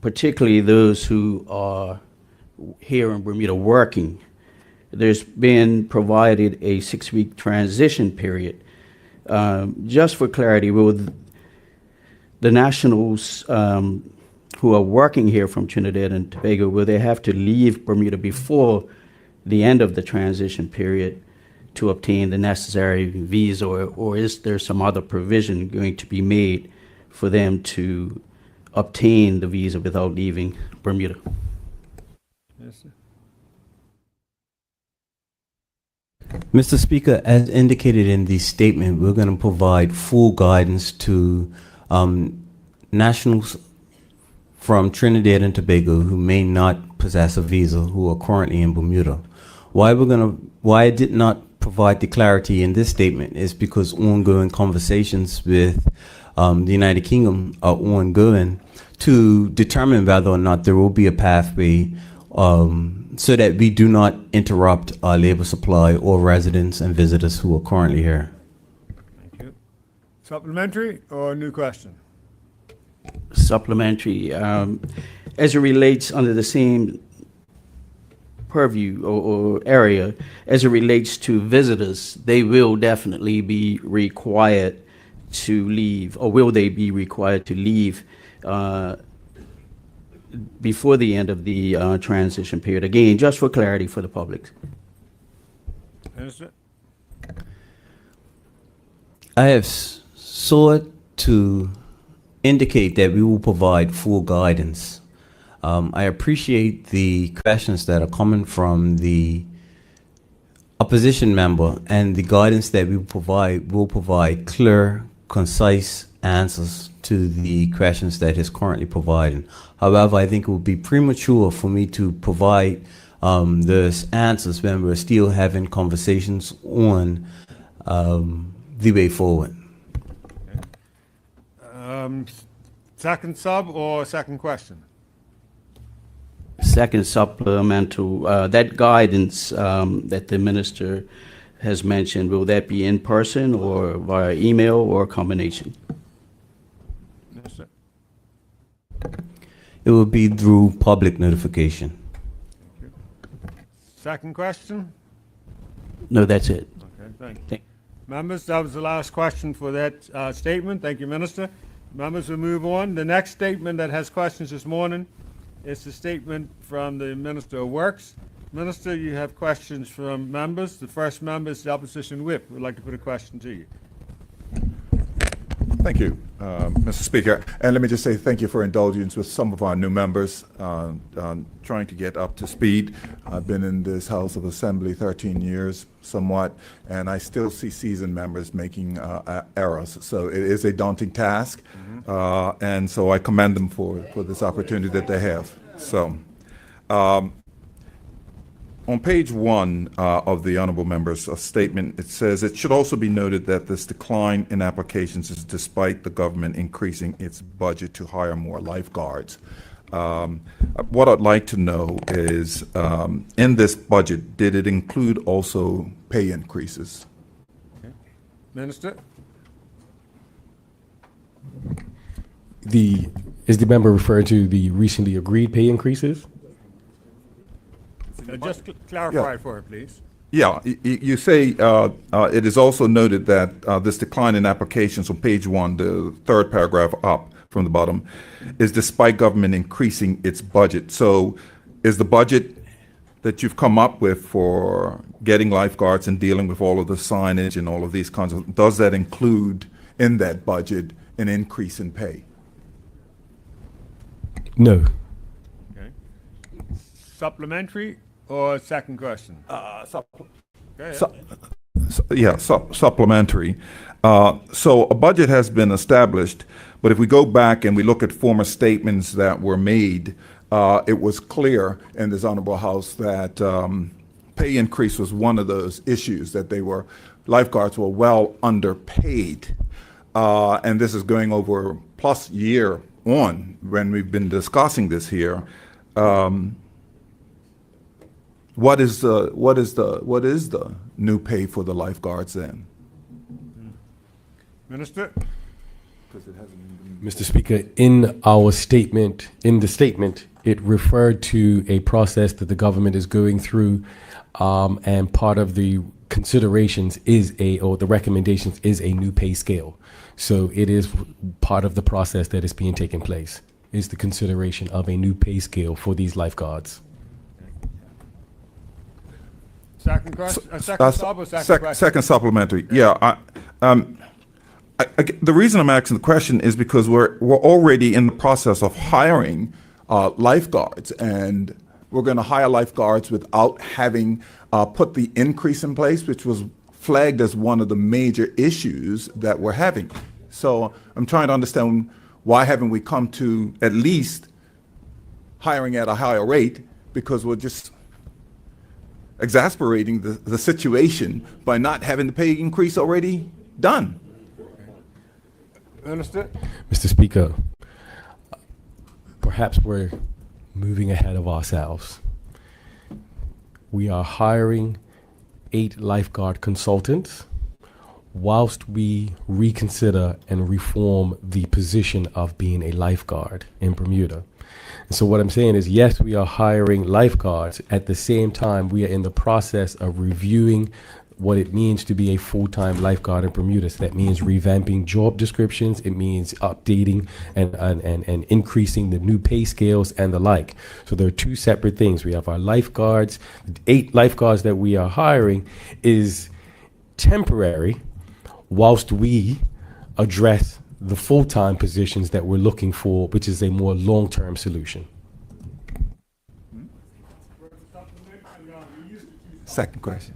[SPEAKER 15] particularly those who are here in Bermuda working, there's been provided a 6-week transition period. Just for clarity, will the nationals who are working here from Trinidad and Tobago, will they have to leave Bermuda before the end of the transition period to obtain the necessary visa, or is there some other provision going to be made for them to obtain the visa without leaving Bermuda?
[SPEAKER 2] Yes, sir.
[SPEAKER 6] Mr. Speaker, as indicated in the statement, we're going to provide full guidance to nationals from Trinidad and Tobago who may not possess a visa who are currently in Bermuda. Why I did not provide the clarity in this statement is because ongoing conversations with the United Kingdom are ongoing to determine whether or not there will be a pathway so that we do not interrupt our labor supply or residents and visitors who are currently here.
[SPEAKER 2] Thank you. Supplementary or new question?
[SPEAKER 15] Supplementary. As it relates under the same purview or area, as it relates to visitors, they will definitely be required to leave, or will they be required to leave before the end of the transition period? Again, just for clarity for the public.
[SPEAKER 2] Minister?
[SPEAKER 6] I have sought to indicate that we will provide full guidance. I appreciate the questions that are coming from the opposition member, and the guidance that we will provide clear, concise answers to the questions that is currently providing. However, I think it would be premature for me to provide those answers when we're still having conversations on the way forward.
[SPEAKER 2] Second sub or second question?
[SPEAKER 15] Second supplemental, that guidance that the minister has mentioned, will that be in person or via email or a combination?
[SPEAKER 2] Yes, sir.
[SPEAKER 6] It will be through public notification.
[SPEAKER 2] Second question?
[SPEAKER 15] No, that's it.
[SPEAKER 2] Okay, thank you. Members, that was the last question for that statement. Thank you, Minister. Members, we move on. The next statement that has questions this morning is the statement from the Minister of Works. Minister, you have questions from members. The first member is the Opposition Whip. We'd like to put a question to you.
[SPEAKER 16] Thank you, Mr. Speaker. And let me just say thank you for indulgence with some of our new members trying to get up to speed. I've been in this House of Assembly 13 years somewhat, and I still see seasoned members making errors. So it is a daunting task, and so I commend them for this opportunity that they have. So on page 1 of the honorable member's statement, it says, it should also be noted that this decline in applications is despite the government increasing its budget to hire more lifeguards. What I'd like to know is, in this budget, did it include also pay increases?
[SPEAKER 2] Okay. Minister?
[SPEAKER 8] Is the member referring to the recently agreed pay increases?
[SPEAKER 2] Just clarify for her, please.
[SPEAKER 16] Yeah, you say it is also noted that this decline in applications on page 1, the third paragraph up from the bottom, is despite government increasing its budget. So is the budget that you've come up with for getting lifeguards and dealing with all of the signage and all of these kinds of, does that include in that budget an increase in pay?
[SPEAKER 8] No.
[SPEAKER 2] Okay. Supplementary or second question?
[SPEAKER 16] Supplementary. So a budget has been established, but if we go back and we look at former statements that were made, it was clear in this honorable House that pay increase was one of those issues, that lifeguards were well underpaid. And this is going over plus year on when we've been discussing this here. What is the new pay for the lifeguards then?
[SPEAKER 2] Minister?
[SPEAKER 8] Mr. Speaker, in the statement, it referred to a process that the government is going through, and part of the considerations or the recommendations is a new pay scale. So it is part of the process that is being taken place, is the consideration of a new pay scale for these lifeguards.
[SPEAKER 2] Second question, second sub or second question?
[SPEAKER 16] Second supplementary. Yeah. The reason I'm asking the question is because we're already in the process of hiring lifeguards, and we're going to hire lifeguards without having put the increase in place, which was flagged as one of the major issues that we're having. So I'm trying to understand, why haven't we come to at least hiring at a higher rate, because we're just exasperating the situation by not having the pay increase already done.
[SPEAKER 2] Understood?
[SPEAKER 8] Mr. Speaker, perhaps we're moving ahead of ourselves. We are hiring 8 lifeguard consultants whilst we reconsider and reform the position of being a lifeguard in Bermuda. And so what I'm saying is, yes, we are hiring lifeguards. At the same time, we are in the process of reviewing what it means to be a full-time lifeguard in Bermuda. So that means revamping job descriptions. It means updating and increasing the new pay scales and the like. So there are 2 separate things. We have our lifeguards. 8 lifeguards that we are hiring is temporary whilst we address the full-time positions that we're looking for, which is a more long-term solution.
[SPEAKER 16] Second question.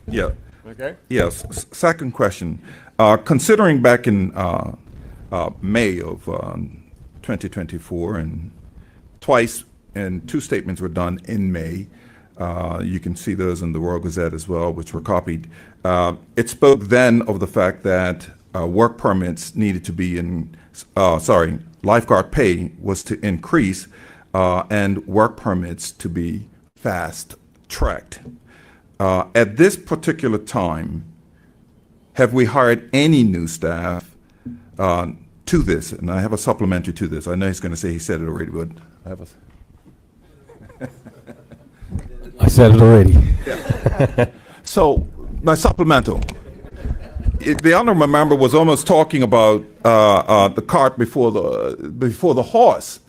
[SPEAKER 16] Yeah.
[SPEAKER 2] Okay.
[SPEAKER 16] Yes. Second question. Considering back in May of 2024, and twice, and 2 statements were done in May. You can see those in the Royal Gazette as well, which were copied. It spoke then of the fact that work permits needed to be lifeguard pay was to increase, and work permits to be fast-tracked. At this particular time, have we hired any new staff to this? And I have a supplementary to this. I know he's going to say he said it already, but I have a...
[SPEAKER 8] I said it already.
[SPEAKER 16] Yeah. So, my supplemental. The honorable member was almost talking about the cart before the horse.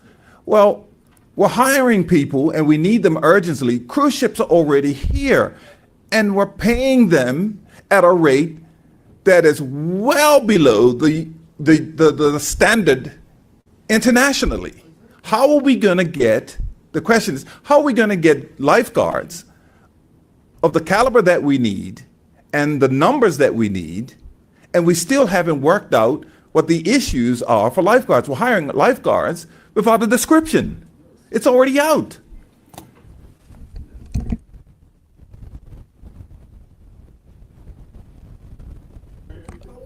[SPEAKER 16] Well, we're hiring people and we need them urgently. Cruise ships are already here, and we're paying them at a rate that is well below the standard internationally. How are we going to get, the question is, how are we going to get lifeguards of the caliber that we need and the numbers that we need, and we still haven't worked out what the issues are for lifeguards? We're hiring lifeguards without a description. It's already out.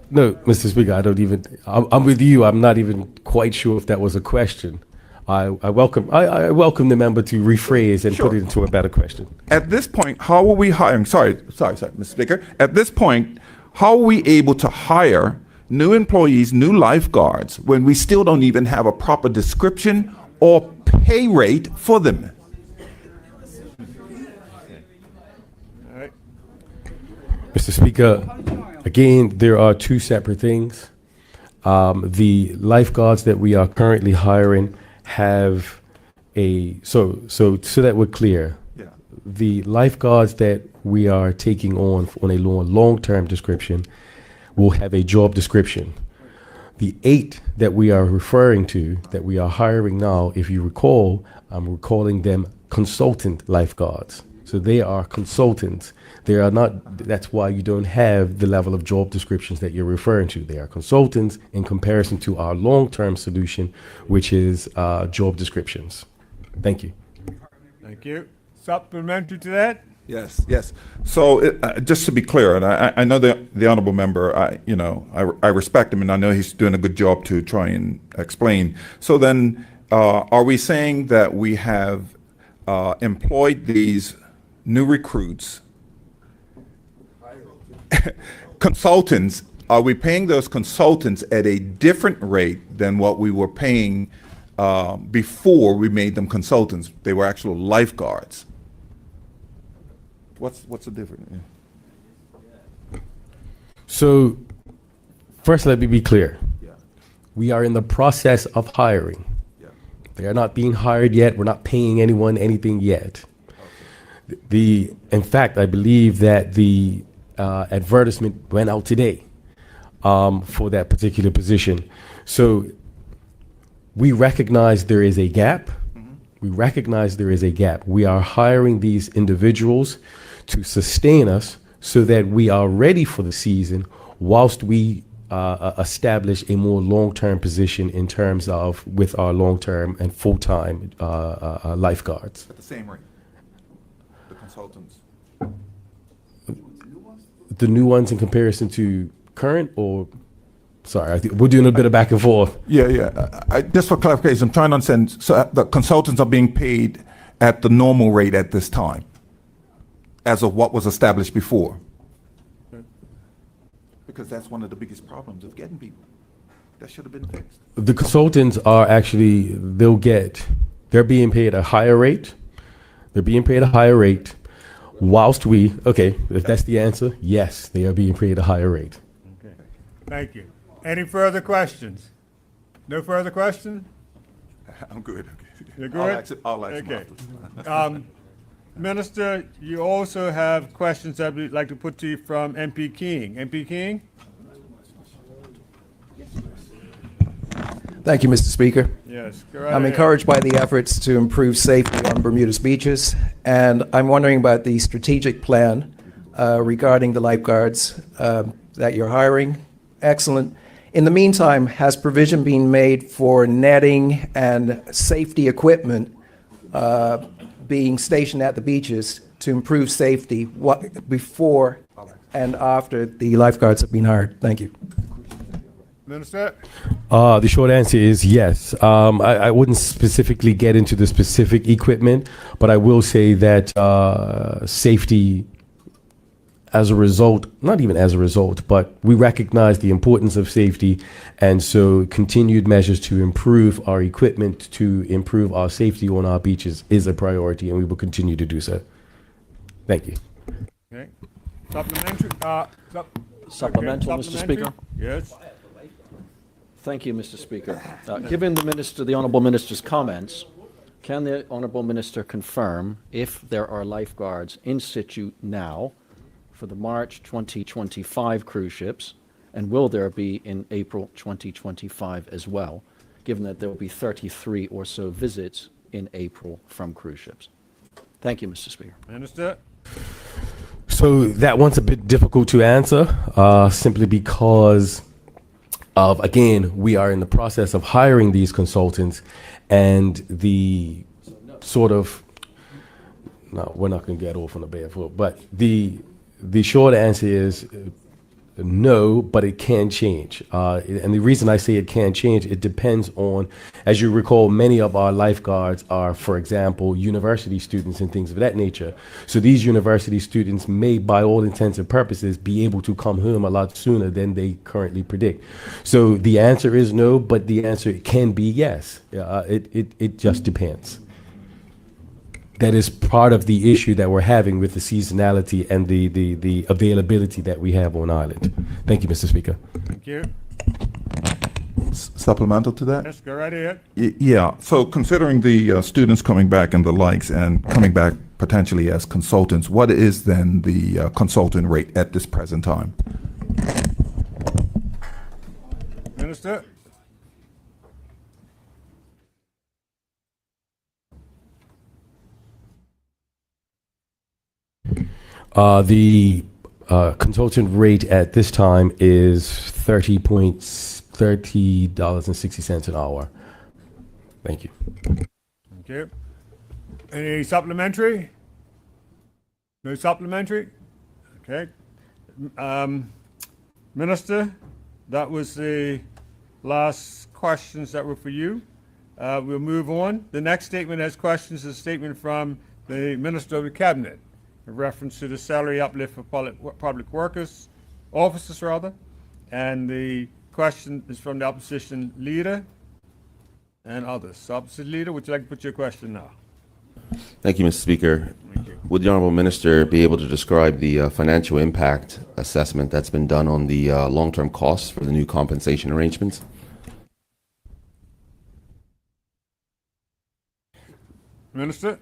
[SPEAKER 8] No, Mr. Speaker, I'm with you. I'm not even quite sure if that was a question. I welcome the member to rephrase and put it into a better question.
[SPEAKER 16] At this point, how are we hiring? Sorry, Mr. Speaker. At this point, how are we able to hire new employees, new lifeguards, when we still don't even have a proper description or pay rate for them?
[SPEAKER 2] All right.
[SPEAKER 8] Mr. Speaker, again, there are 2 separate things. The lifeguards that we are currently hiring have so that we're clear, the lifeguards that we are taking on a long-term description will have a job description. The 8 that we are referring to, that we are hiring now, if you recall, I'm calling them consultant lifeguards. So they are consultants. They are not, that's why you don't have the level of job descriptions that you're referring to. They are consultants in comparison to our long-term solution, which is job descriptions. Thank you.
[SPEAKER 2] Thank you. Supplementary to that?
[SPEAKER 16] Yes. So just to be clear, and I know the honorable member, I respect him, and I know he's doing a good job to try and explain. So then, are we saying that we have employed these new recruits, consultants? Are we paying those consultants at a different rate than what we were paying before we made them consultants? They were actual lifeguards. What's the difference? Yeah.
[SPEAKER 8] So, first, let me be clear. We are in the process of hiring. They are not being hired yet. We're not paying anyone anything yet. In fact, I believe that the advertisement went out today for that particular position. So we recognize there is a gap. We recognize there is a gap. We are hiring these individuals to sustain us so that we are ready for the season whilst we establish a more long-term position in terms of with our long-term and full-time lifeguards.
[SPEAKER 16] At the same rate, the consultants.
[SPEAKER 8] The new ones in comparison to current, or, sorry, I think we're doing a bit of back and forth.
[SPEAKER 16] Yeah. Just for clarification, I'm trying to understand, so the consultants are being paid at the normal rate at this time, as of what was established before? Because that's one of the biggest problems of getting people. That should have been fixed.
[SPEAKER 8] The consultants are actually, they're being paid a higher rate. They're being paid a higher rate whilst if that's the answer, yes, they are being paid a higher rate.
[SPEAKER 2] Okay. Thank you. Any further questions? No further questions?
[SPEAKER 16] I'm good.
[SPEAKER 2] You're good?
[SPEAKER 16] I'll ask
[SPEAKER 2] Okay.
[SPEAKER 16] them.
[SPEAKER 2] Minister, you also have questions that we'd like to put to you from MP King. MP King?
[SPEAKER 13] Thank you, Mr. Speaker.
[SPEAKER 2] Yes, go right
[SPEAKER 13] I'm
[SPEAKER 2] ahead.
[SPEAKER 13] encouraged by the efforts to improve safety on Bermuda's beaches, and I'm wondering about the strategic plan regarding the lifeguards that you're hiring. Excellent. In the meantime, has provision been made for netting and safety equipment being stationed at the beaches to improve safety before and after the lifeguards have been hired? Thank you.
[SPEAKER 2] Minister?
[SPEAKER 8] The short answer is yes. I wouldn't specifically get into the specific equipment, but I will say that safety, as a result, not even as a result, but we recognize the importance of safety, and so continued measures to improve our equipment, to improve our safety on our beaches is a priority, and we will continue to do so. Thank you.
[SPEAKER 2] Okay. Supplementary?
[SPEAKER 17] Supplemental, Mr. Speaker?
[SPEAKER 2] Yes.
[SPEAKER 17] Thank you, Mr. Speaker. Given the Honourable Minister's comments, can the Honourable Minister confirm if there are lifeguards in situ now for the March 2025 cruise ships, and will there be in April 2025 as well, given that there will be 33 or so visits in April from cruise ships? Thank you, Mr. Speaker.
[SPEAKER 2] Minister?
[SPEAKER 8] So that one's a bit difficult to answer, simply because of, again, we are in the process of hiring these consultants, and the sort of, no, we're not going to get off on a bad foot, but the short answer is no, but it can change. And the reason I say it can change, it depends on, as you recall, many of our lifeguards are, for example, university students and things of that nature. So these university students may, by all intents and purposes, be able to come home a lot sooner than they currently predict. So the answer is no, but the answer can be yes. It just depends. That is part of the issue that we're having with the seasonality and the availability that we have on island. Thank you, Mr. Speaker.
[SPEAKER 2] Thank you.
[SPEAKER 16] Supplemental to that?
[SPEAKER 2] Yes, go right ahead.
[SPEAKER 16] Yeah, so considering the students coming back and the likes, and coming back potentially as consultants, what is then the consultant rate at this present time?
[SPEAKER 2] Minister?
[SPEAKER 8] The consultant rate at this time is $30.60 an hour. Thank you.
[SPEAKER 2] Thank you. Any supplementary? No supplementary? Okay. Minister, that was the last questions that were for you. We'll move on. The next statement has questions, a statement from the Minister of the Cabinet in reference to the salary uplift for public workers, officers rather, and the question is from the opposition leader and others. Opposition leader, would you like to put your question now?
[SPEAKER 14] Thank you, Mr. Speaker.
[SPEAKER 2] you.
[SPEAKER 14] Would the Honorable Minister be able to describe the financial impact assessment that's been done on the long-term costs for the new compensation arrangements?
[SPEAKER 2] Minister?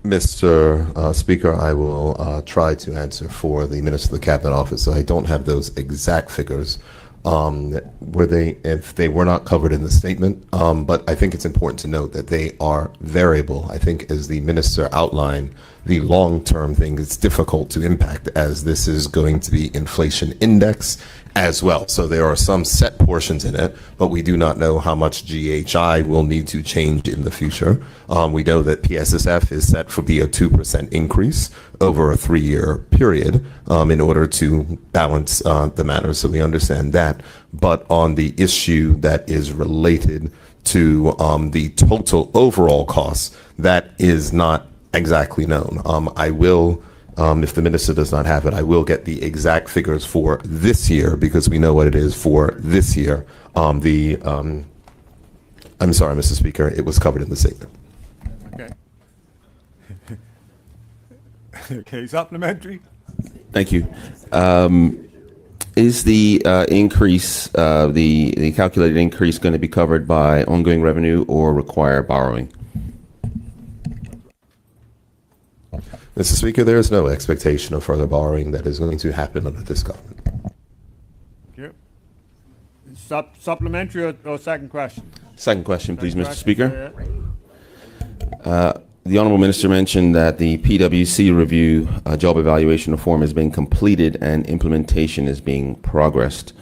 [SPEAKER 3] Mr. Speaker, I will try to answer for the Minister of the Cabinet Office. I don't have those exact figures. If they were not covered in the statement, but I think it's important to note that they are variable. I think as the Minister outlined, the long-term thing is difficult to impact as this is going to be inflation index as well. So there are some set portions in it, but we do not know how much GHI will need to change in the future. We know that PSSF is set for be a 2% increase over a 3-year period in order to balance the matter. So we understand that. But on the issue that is related to the total overall cost, that is not exactly known. I will, if the minister does not have it, I will get the exact figures for this year because we know what it is for this year. I'm sorry, Mr. Speaker, it was covered in the statement.
[SPEAKER 2] Okay. Okay, supplementary?
[SPEAKER 14] Thank you. Is the increase, the calculated increase, going to be covered by ongoing revenue or require borrowing?
[SPEAKER 3] Mr. Speaker, there is no expectation of further borrowing that is going to happen under this government.
[SPEAKER 2] Thank you. Supplementary or second question?
[SPEAKER 14] Second question, please,
[SPEAKER 2] Second
[SPEAKER 14] Mr.
[SPEAKER 2] question,
[SPEAKER 14] Speaker. The Honorable Minister mentioned that the PwC review job evaluation reform has been completed and implementation is being progressed.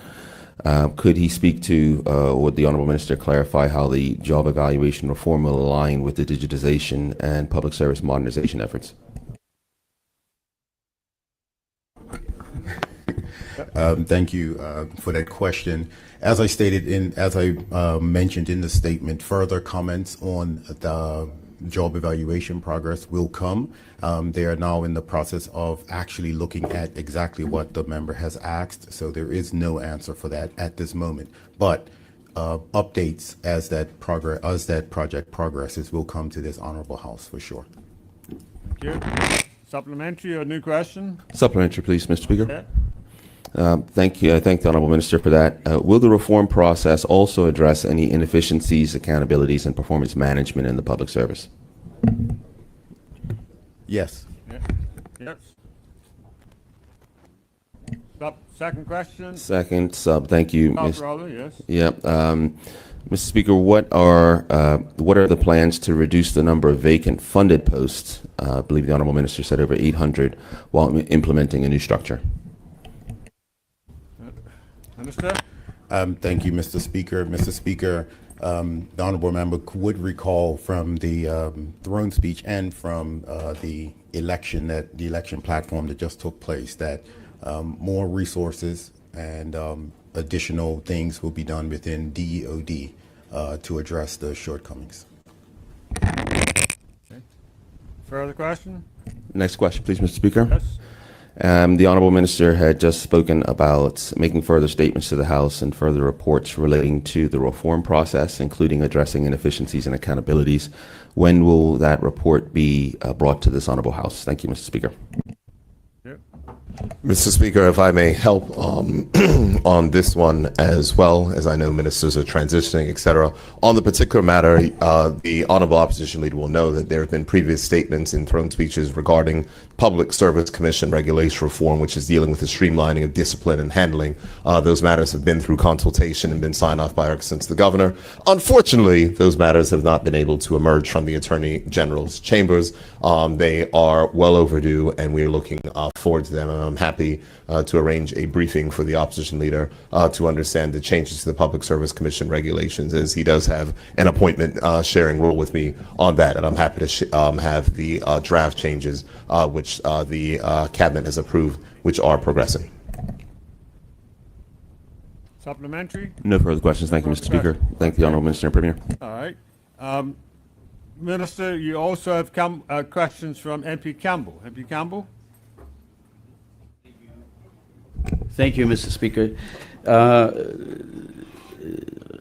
[SPEAKER 14] Could he speak to, or would the Honorable Minister clarify how the job evaluation reform will align with the digitization and public service modernization efforts?
[SPEAKER 9] Thank you for that question. As I mentioned in the statement, further comments on the job evaluation progress will come. They are now in the process of actually looking at exactly what the member has asked, so there is no answer for that at this moment. But updates as that project progresses will come to this honorable House for sure.
[SPEAKER 2] Thank you. Supplementary or new question?
[SPEAKER 14] Supplementary, please, Mr. Speaker.
[SPEAKER 2] Yeah.
[SPEAKER 14] Thank you. I thank the Honorable Minister for that. Will the reform process also address any inefficiencies, accountabilities, and performance management in the public service?
[SPEAKER 9] Yes.
[SPEAKER 2] Yeah. Yes. Second question?
[SPEAKER 14] Second sub. Thank you, Ms.
[SPEAKER 2] Brother, yes.
[SPEAKER 14] Yeah. Mr. Speaker, what are the plans to reduce the number of vacant funded posts? I believe the Honorable Minister said over 800 while implementing a new structure.
[SPEAKER 2] Minister?
[SPEAKER 9] Thank you, Mr. Speaker. Mr. Speaker, the honorable member would recall from the throne speech and from the election platform that just took place that more resources and additional things will be done within DEOD to address the shortcomings.
[SPEAKER 2] Okay. Further question?
[SPEAKER 14] Next question, please, Mr. Speaker.
[SPEAKER 2] Yes.
[SPEAKER 14] The Honorable Minister had just spoken about making further statements to the House and further reports relating to the reform process, including addressing inefficiencies and accountabilities. When will that report be brought to this Honorable House? Thank you, Mr. Speaker.
[SPEAKER 3] Mr. Speaker, if I may help on this one as well, as I know ministers are transitioning, et cetera. On the particular matter, the Honorable Opposition Leader will know that there have been previous statements in throne speeches regarding Public Service Commission regulation reform, which is dealing with the streamlining of discipline and handling. Those matters have been through consultation and been signed off by or since the governor. Unfortunately, those matters have not been able to emerge from the Attorney General's chambers. They are well overdue, and we are looking forward to them. And I'm happy to arrange a briefing for the opposition leader to understand the changes to the Public Service Commission regulations, as he does have an appointment sharing role with me on that. And I'm happy to have the draft changes which the cabinet has approved, which are progressing.
[SPEAKER 2] Supplementary?
[SPEAKER 14] No further questions. Thank you, Mr. Speaker. Thank the Honorable Minister and Premier.
[SPEAKER 2] All right. Minister, you also have questions from MP Campbell. MP Campbell?
[SPEAKER 15] Thank you, Mr. Speaker.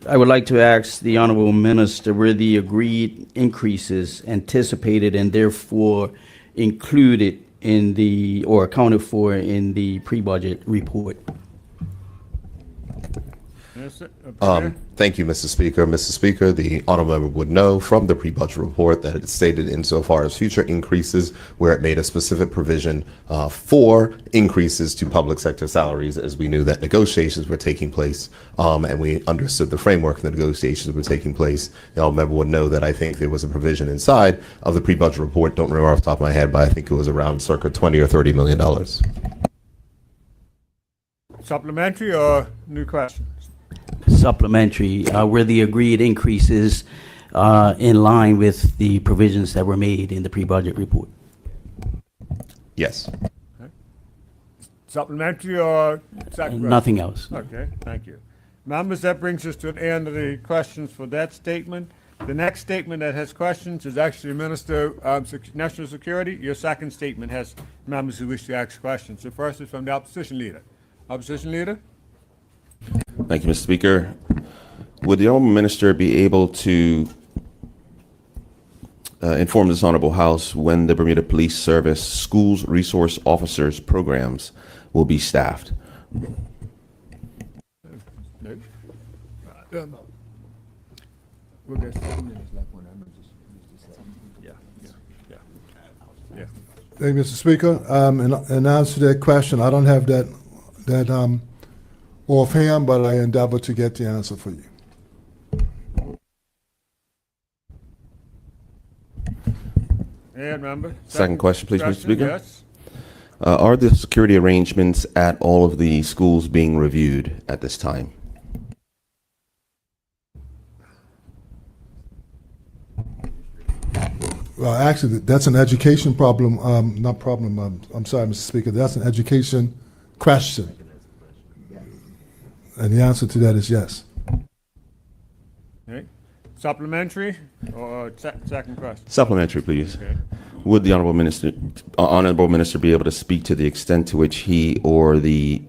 [SPEAKER 15] I would like to ask the Honorable Minister were the agreed increases anticipated and therefore included in the, or accounted for in the pre-budget report?
[SPEAKER 3] Thank you, Mr. Speaker. Mr. Speaker, the honorable member would know from the pre-budget report that it stated insofar as future increases where it made a specific provision for increases to public sector salaries, as we knew that negotiations were taking place and we understood the framework of the negotiations were taking place. The honorable member would know that I think there was a provision inside of the pre-budget report, don't remember off the top of my head, but I think it was around circa $20 or $30 million.
[SPEAKER 2] Supplementary or new questions?
[SPEAKER 15] Supplementary, were the agreed increases in line with the provisions that were made in the pre-budget report?
[SPEAKER 3] Yes.
[SPEAKER 2] Okay. Supplementary or second?
[SPEAKER 15] Nothing else.
[SPEAKER 2] Okay, thank you. Members, that brings us to the end of the questions for that statement. The next statement that has questions is actually Minister of National Security. Your second statement has members who wish to ask questions. The first is from the opposition leader. Opposition leader?
[SPEAKER 14] Thank you, Mr. Speaker. Would the honorable minister be able to inform this honorable House when the Bermuda Police Service Schools Resource Officers programs will be staffed?
[SPEAKER 2] We'll get 7 minutes left on that.
[SPEAKER 10] Thank you, Mr. Speaker. In answer to that question, I don't have that offhand, but I endeavor to get the answer for you.
[SPEAKER 2] And member.
[SPEAKER 14] Second question, please, Mr. Speaker.
[SPEAKER 2] Yes.
[SPEAKER 14] Are the security arrangements at all of the schools being reviewed at this time?
[SPEAKER 10] Well, actually, that's an education problem, not problem, I'm sorry, Mr. Speaker, that's an education question. And the answer to that is yes.
[SPEAKER 2] Okay. Supplementary or second question?
[SPEAKER 14] Supplementary, please.
[SPEAKER 2] Okay.
[SPEAKER 14] Would the honorable minister be able to speak to the extent to which he or the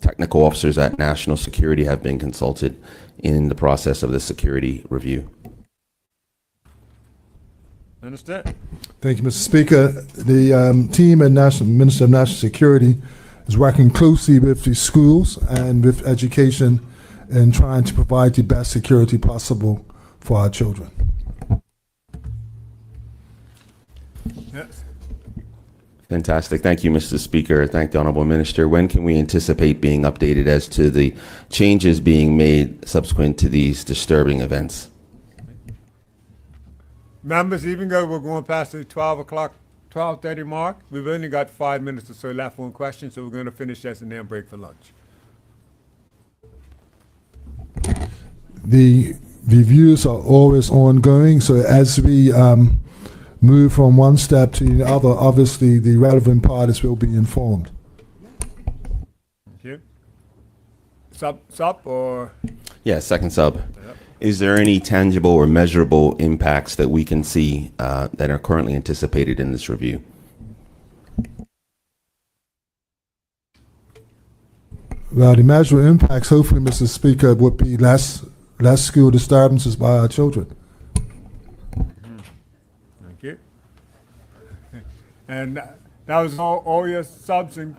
[SPEAKER 14] technical officers at National Security have been consulted in the process of the security review?
[SPEAKER 2] Minister.
[SPEAKER 10] Thank you, Mr. Speaker. The team at Minister of National Security is working closely with the schools and with education in trying to provide the best security possible for our children.
[SPEAKER 2] Yes.
[SPEAKER 14] Fantastic. Thank you, Mr. Speaker. Thank the honorable minister. When can we anticipate being updated as to the changes being made subsequent to these disturbing events?
[SPEAKER 2] Members, even though we're going past the 12:30 mark, we've only got 5 minutes or so left on questions, so we're going to finish this and then break for lunch.
[SPEAKER 10] The reviews are always ongoing, so as we move from one step to the other, obviously the relevant parties will be informed.
[SPEAKER 2] Thank you. Sup or?
[SPEAKER 14] Yeah, second sub.
[SPEAKER 2] Yep.
[SPEAKER 14] Is there any tangible or measurable impacts that we can see that are currently anticipated in this review?
[SPEAKER 10] Well, the measurable impacts, hopefully, Mr. Speaker, would be less school disturbances by our children.
[SPEAKER 2] Thank you. And that was all your subs and.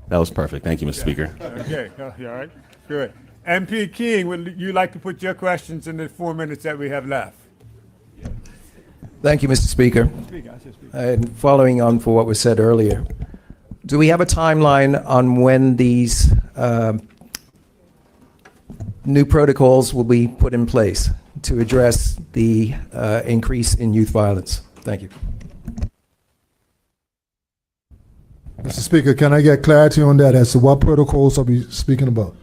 [SPEAKER 14] That was perfect. Thank you, Mr. Speaker.
[SPEAKER 2] Okay, all right, good. MP King, would you like to put your questions in the 4 minutes that we have left?
[SPEAKER 13] Thank you, Mr. Speaker. And following on for what was said earlier, do we have a timeline on when these new protocols will be put in place to address the increase in youth violence? Thank you.
[SPEAKER 10] Mr. Speaker, can I get clarity on that as to what protocols are we speaking about?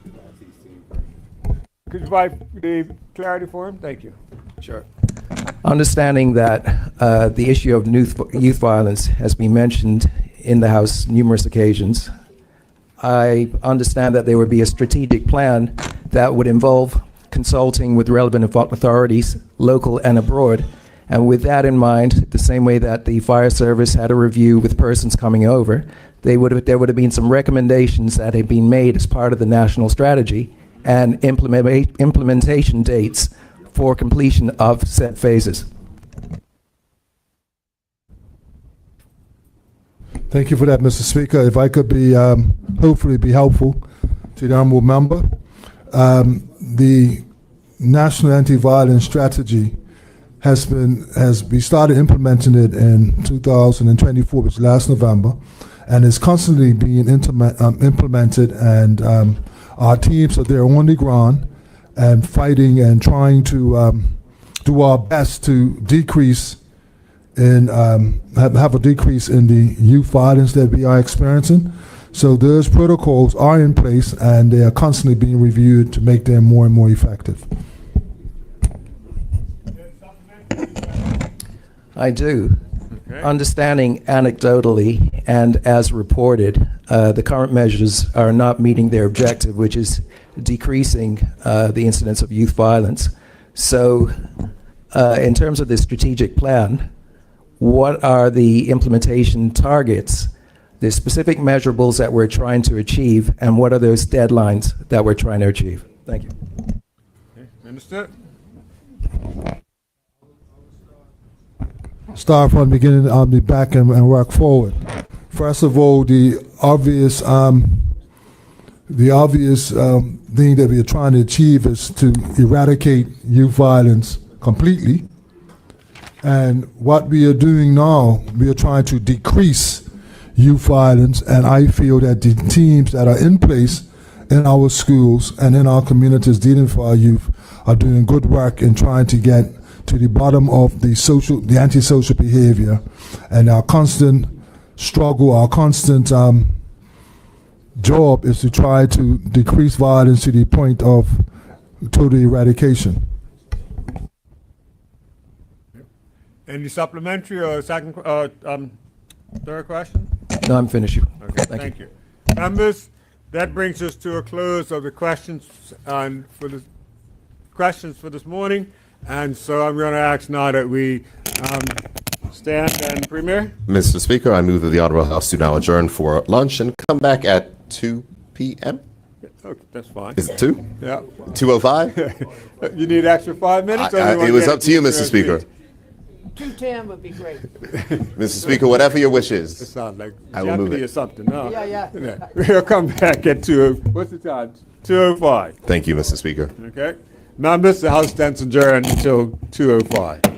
[SPEAKER 2] Could you provide the clarity for him? Thank you.
[SPEAKER 13] Sure. Understanding that the issue of youth violence has been mentioned in the House numerous occasions, I understand that there would be a strategic plan that would involve consulting with relevant authorities, local and abroad. And with that in mind, the same way that the fire service had a review with persons coming over, there would have been some recommendations that had been made as part of the national strategy and implementation dates for completion of said phases.
[SPEAKER 10] Thank you for that, Mr. Speaker. If I could be, hopefully be helpful to the honorable member. The National Anti-Violence Strategy we started implementing it in 2024, which is last November, and it's constantly being implemented, and our teams are there on the ground and fighting and trying to do our best to decrease in have a decrease in the youth violence that we are experiencing. So those protocols are in place, and they are constantly being reviewed to make them more and more effective.
[SPEAKER 13] I do.
[SPEAKER 2] Okay.
[SPEAKER 13] Understanding anecdotally and as reported, the current measures are not meeting their objective, which is decreasing the incidence of youth violence. So in terms of the strategic plan, what are the implementation targets, the specific measurables that we're trying to achieve, and what are those deadlines that we're trying to achieve? Thank you.
[SPEAKER 2] Okay. Minister?
[SPEAKER 10] Start from the beginning, I'll be back and work forward. First of all, the obvious thing that we are trying to achieve is to eradicate youth violence completely. And what we are doing now, we are trying to decrease youth violence, and I feel that the teams that are in place in our schools and in our communities dealing with our youth are doing good work in trying to get to the bottom of the antisocial behavior, and our constant struggle, our constant job is to try to decrease violence to the point of total eradication.
[SPEAKER 2] Any supplementary or third question?
[SPEAKER 13] No, I'm finished.
[SPEAKER 2] Okay, thank you. Members, that brings us to a close of the questions for this morning. And so I'm going to ask now that we stand and premiere.
[SPEAKER 3] Mr. Speaker, I move that the Honorable House do now adjourn for lunch and come back at 2 p.m.
[SPEAKER 2] Okay, that's fine.
[SPEAKER 3] Is it 2?
[SPEAKER 2] Yeah.
[SPEAKER 3] 2:05?
[SPEAKER 2] You need extra 5 minutes?
[SPEAKER 3] It was up to you, Mr. Speaker.
[SPEAKER 18] 2:10 would be great.
[SPEAKER 3] Mr. Speaker, whatever your wish is.
[SPEAKER 2] It sounds like
[SPEAKER 3] I will move
[SPEAKER 2] Jeopardy
[SPEAKER 3] it.
[SPEAKER 2] or something. No.
[SPEAKER 18] Yeah.
[SPEAKER 2] We'll come back at 2. What's the time? 2:05.
[SPEAKER 3] Thank you, Mr. Speaker.
[SPEAKER 2] Okay. Members, the House stands adjourned until 2:05.